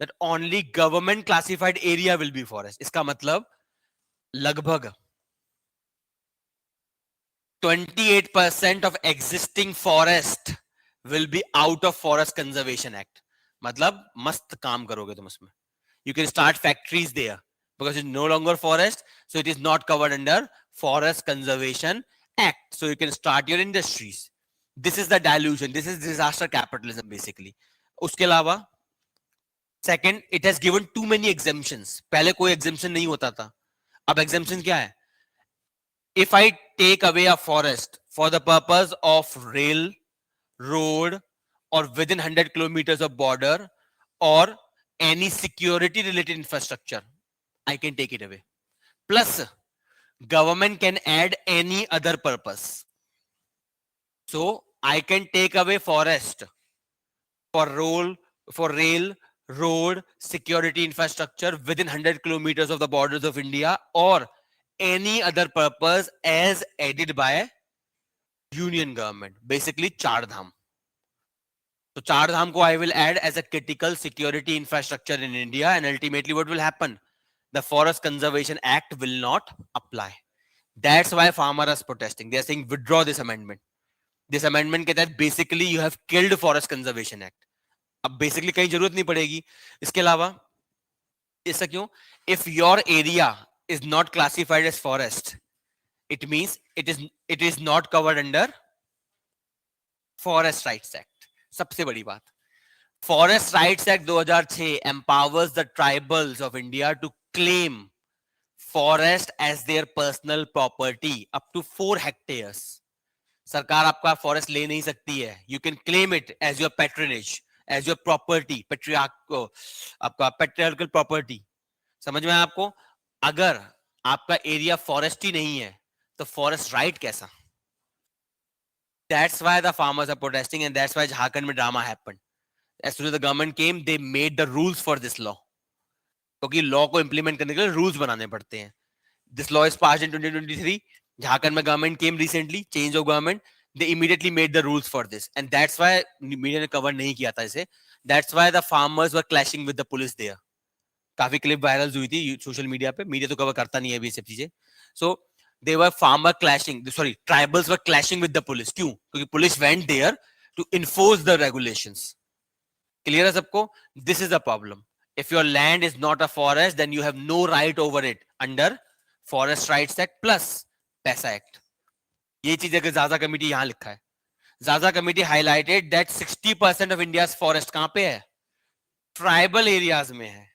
That only government classified area will be forest. इसका मतलब लगभग 28% of existing forest will be out of forest conservation act. मतलब मस्त काम करोगे तुम उसमें. You can start factories there because it's no longer forest, so it is not covered under forest conservation act. So you can start your industries. This is the dilution. This is disaster capitalism basically. उसके अलावा second, it has given to many exemptions. पहले कोई exemption नहीं होता था, अब exemption क्या है? If I take away a forest for the purpose of rail, road और within 100 kilometres of border और any security related infrastructure, I can take it away. Plus government can add any other purpose. So I can take away forest for rail, road, security infrastructure within 100 kilometers of the borders of India or any other purpose as added by union government. Basically, Char Dham. So Char Dham ko I will add as a critical security infrastructure in India, and ultimately what will happen? The Forest Conservation Act will not apply. That's why farmers are protesting. They are saying withdraw this amendment. This amendment के तहत basically you have killed Forest Conservation Act. अब basically कहीं जरूरत नहीं पड़ेगी. इसके अलावा ऐसा क्यों? If your area is not classified as forest, it means it is not covered under forest rights act. सबसे बड़ी बात, forest rights act 2006 empowers the tribals of India to claim forest as their personal property up to 4 hectares. सरकार आपका forest ले नहीं सकती है. You can claim it as your patronage, as your property, आपका पेट्रियार्कल प्रॉपर्टी. समझ में आया आपको? अगर आपका एरिया फॉरेस्ट ही नहीं है तो फॉरेस्ट राइट कैसा? That's why the farmers are protesting and that's why Jharkhand में drama happened. As soon as the government came, they made the rules for this law. क्योंकि लॉ को इंप्लीमेंट करने के लिए रूल्स बनाने पड़ते हैं. This law is passed in 2023. Jharkhand में government came recently, change of government. They immediately made the rules for this, and that's why media ने cover नहीं किया था इसे. That's why the farmers were clashing with the police there. काफी clip viral हुई थी social media पे. Media तो कवर करता नहीं है अभी सब चीजें. So they were tribals were clashing with the police. क्यों? क्योंकि police went there to enforce the regulations. Clear है सबको? This is the problem. If your land is not a forest, then you have no right over it under Forest Rights Act plus PESA Act. ये चीज अगर ज़ाज़ा committee यहां लिखा है. ज़ाज़ा committee highlighted that 60% of India's forest कहां पे है? ट्राइबल एरियाज में है.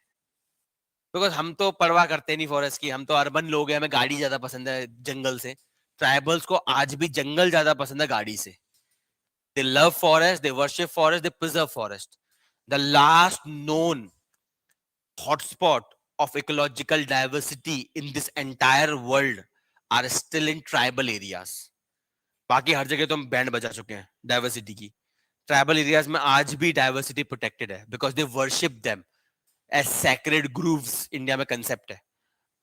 बिकॉज हम तो परवाह करते नहीं फॉरेस्ट की, हम तो अर्बन लोग हैं, हमें गाड़ी ज्यादा पसंद है जंगल से. ट्राइबल्स को आज भी जंगल ज्यादा पसंद है गाड़ी से. दे love forest, they worship forest, they preserve forest. The last known hotspot of ecological diversity in this entire world are still in tribal areas. बाकी हर जगह तो हम बैंड बजा चुके हैं डाइवर्सिटी की. ट्राइबल एरियाज में आज भी डाइवर्सिटी प्रोटेक्टेड है because they worship them as sacred groves. India में कंसेप्ट है,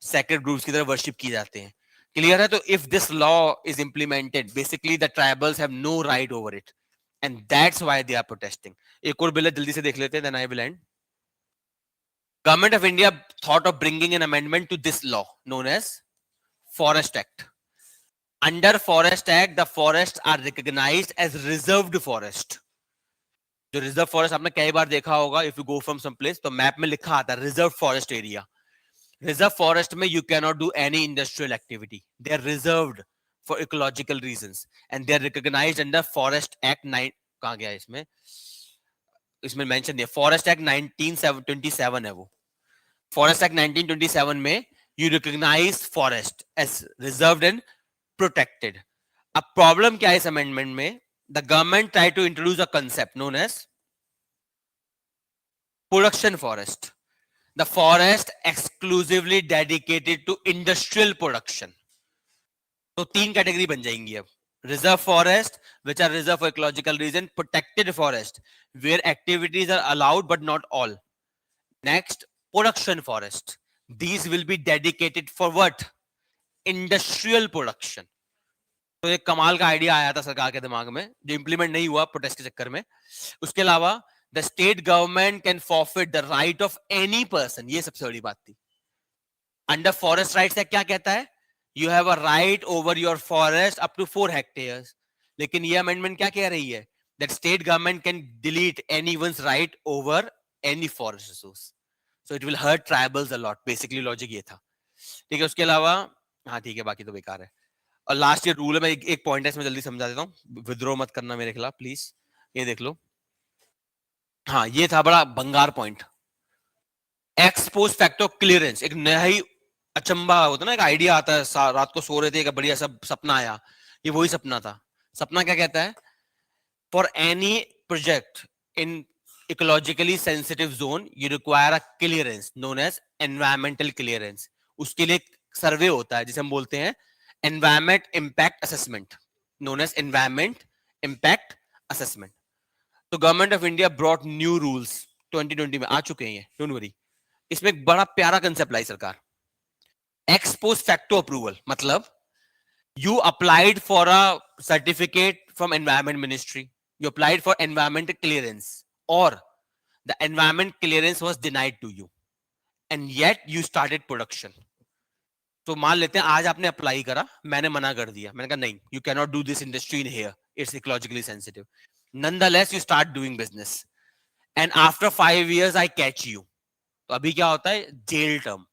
सैक्रेड ग्रूव्स की तरह वर्शिप किए जाते हैं. क्लियर है? तो if this law is implemented, basically the tribals have no right over it, and that's why they are protesting. एक और बिल जल्दी से देख लेते हैं, then I will end. Government of India thought of bringing an amendment to this law known as Forest Act. Under Forest Act, the forests are recognized as reserved forest. जो reserve forest आपने कई बार देखा होगा, if you go from some place तो map में लिखा आता है reserve forest area. Reserve forest में you can not do any industrial activity. They are reserved for ecological reasons and they are recognised under forest act 9. कहां गया इसमें? इसमें मेंशन है फॉरेस्ट एक्ट 1927 है वो. फॉरेस्ट एक्ट 1927 में you recognise forest as reserved and protected. अब problem क्या है इस अमेंडमेंट में? The government try to introduce a concept known as production forest. The forest exclusively dedicated to industrial production. तो तीन कैटेगरी बन जाएंगी अब. Reserve forest which are reserved for ecological reason, protected forest where activities are allowed but not all. Next, production forest. These will be dedicated for what? Industrial production. तो एक कमाल का idea आया था सरकार के दिमाग में जो इंप्लीमेंट नहीं हुआ प्रोटेस्ट के चक्कर में. उसके अलावा the state government can forfeit the right of any person. ये सबसे बड़ी बात थी. अंडर फॉरेस्ट राइट्स एक्ट क्या कहता है? You have a right over your forest up to 4 hectares. लेकिन ये अमेंडमेंट क्या कह रही है? That state government can delete anyone's right over any forest resource. So it will hurt tribals a lot. Basically logic ये था. ठीक है. उसके अलावा हाँ ठीक है, बाकी तो बेकार है. और लास्ट ईयर रूल है, मैं एक पॉइंट है इसमें जल्दी समझा देता हूँ. विद्रोह मत करना मेरे खिलाफ प्लीज. ये देख लो. हाँ ये था बड़ा भंगार पॉइंट. Expose factor clearance. एक नया ही अचंबा होता ना, एक आइडिया आता है. रात को सो रहे थे, एक बढ़िया सब सपना आया. ये वही सपना था. सपना क्या कहता है? For any project in ecologically sensitive zone you require a clearance known as environmental clearance. उसके लिए सर्वे होता है जिसे हम बोलते हैं environment impact assessment known as environment impact assessment. तो government of India brought new rules 2020 में आ चुके हैं. Don't worry. इसमें एक बड़ा प्यारा कंसेप्ट लाई सरकार. Ex post facto approval. मतलब you applied for a certificate from environment ministry, you applied for environmental clearance, or the environment clearance was denied to you and yet you started production. तो मान लेते हैं आज आपने अप्लाई करा, मैंने मना कर दिया. मैंने कहा नहीं, you cannot do this industry in here, it's ecologically sensitive. Nonetheless you start doing business and after 5 years I catch you. तो अभी क्या होता है? Jail term.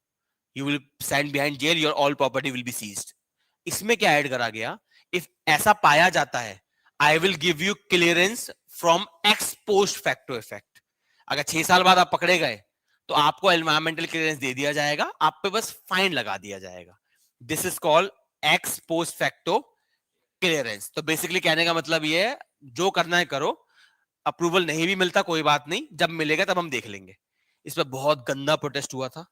You will stand behind jail, your all property will be seized. इसमें क्या add करा गया? If ऐसा पाया जाता है, I will give you clearance from ex post facto effect. अगर 6 साल बाद आप पकड़े गए तो आपको एनवायरमेंटल क्लियरेंस दे दिया जाएगा, आप पे बस फाइन लगा दिया जाएगा. This is called ex post facto clearance. तो बेसिकली कहने का मतलब ये है, जो करना है करो. अप्रूवल नहीं भी मिलता कोई बात नहीं, जब मिलेगा तब हम देख लेंगे. इस पर बहुत गंदा प्रोटेस्ट हुआ था.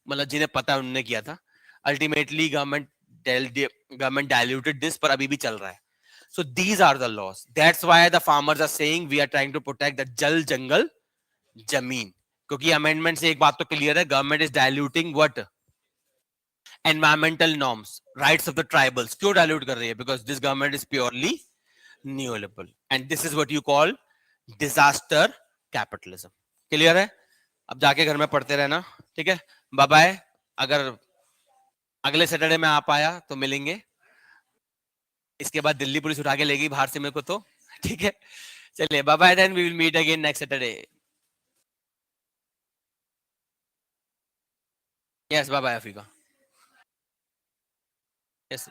मतलब जिन्हें पता है उन्होंने किया था. अल्टीमेटली गवर्नमेंट डाइल्यूटेड दिस, पर अभी भी चल रहा है. So these are the laws. That's why the farmers are saying we are trying to protect the jal jangal जमीन. क्योंकि अमेंडमेंट से एक बात तो क्लियर है, government is diluting what? Environmental norms, rights of the tribals. क्यों डाइल्यूट कर रही है? Because this government is purely neoliberal and this is what you call disaster capitalism. Clear है? अब जाके घर में पढ़ते रहना. ठीक है, बाय बाय. अगर अगले सैटरडे में आ पाया तो मिलेंगे. इसके बाद दिल्ली पुलिस उठा के लेगी बाहर से मेरे को तो. ठीक है, चलिए bye bye. Then we will meet again next Saturday. Yes, bye bye अफीका. यस.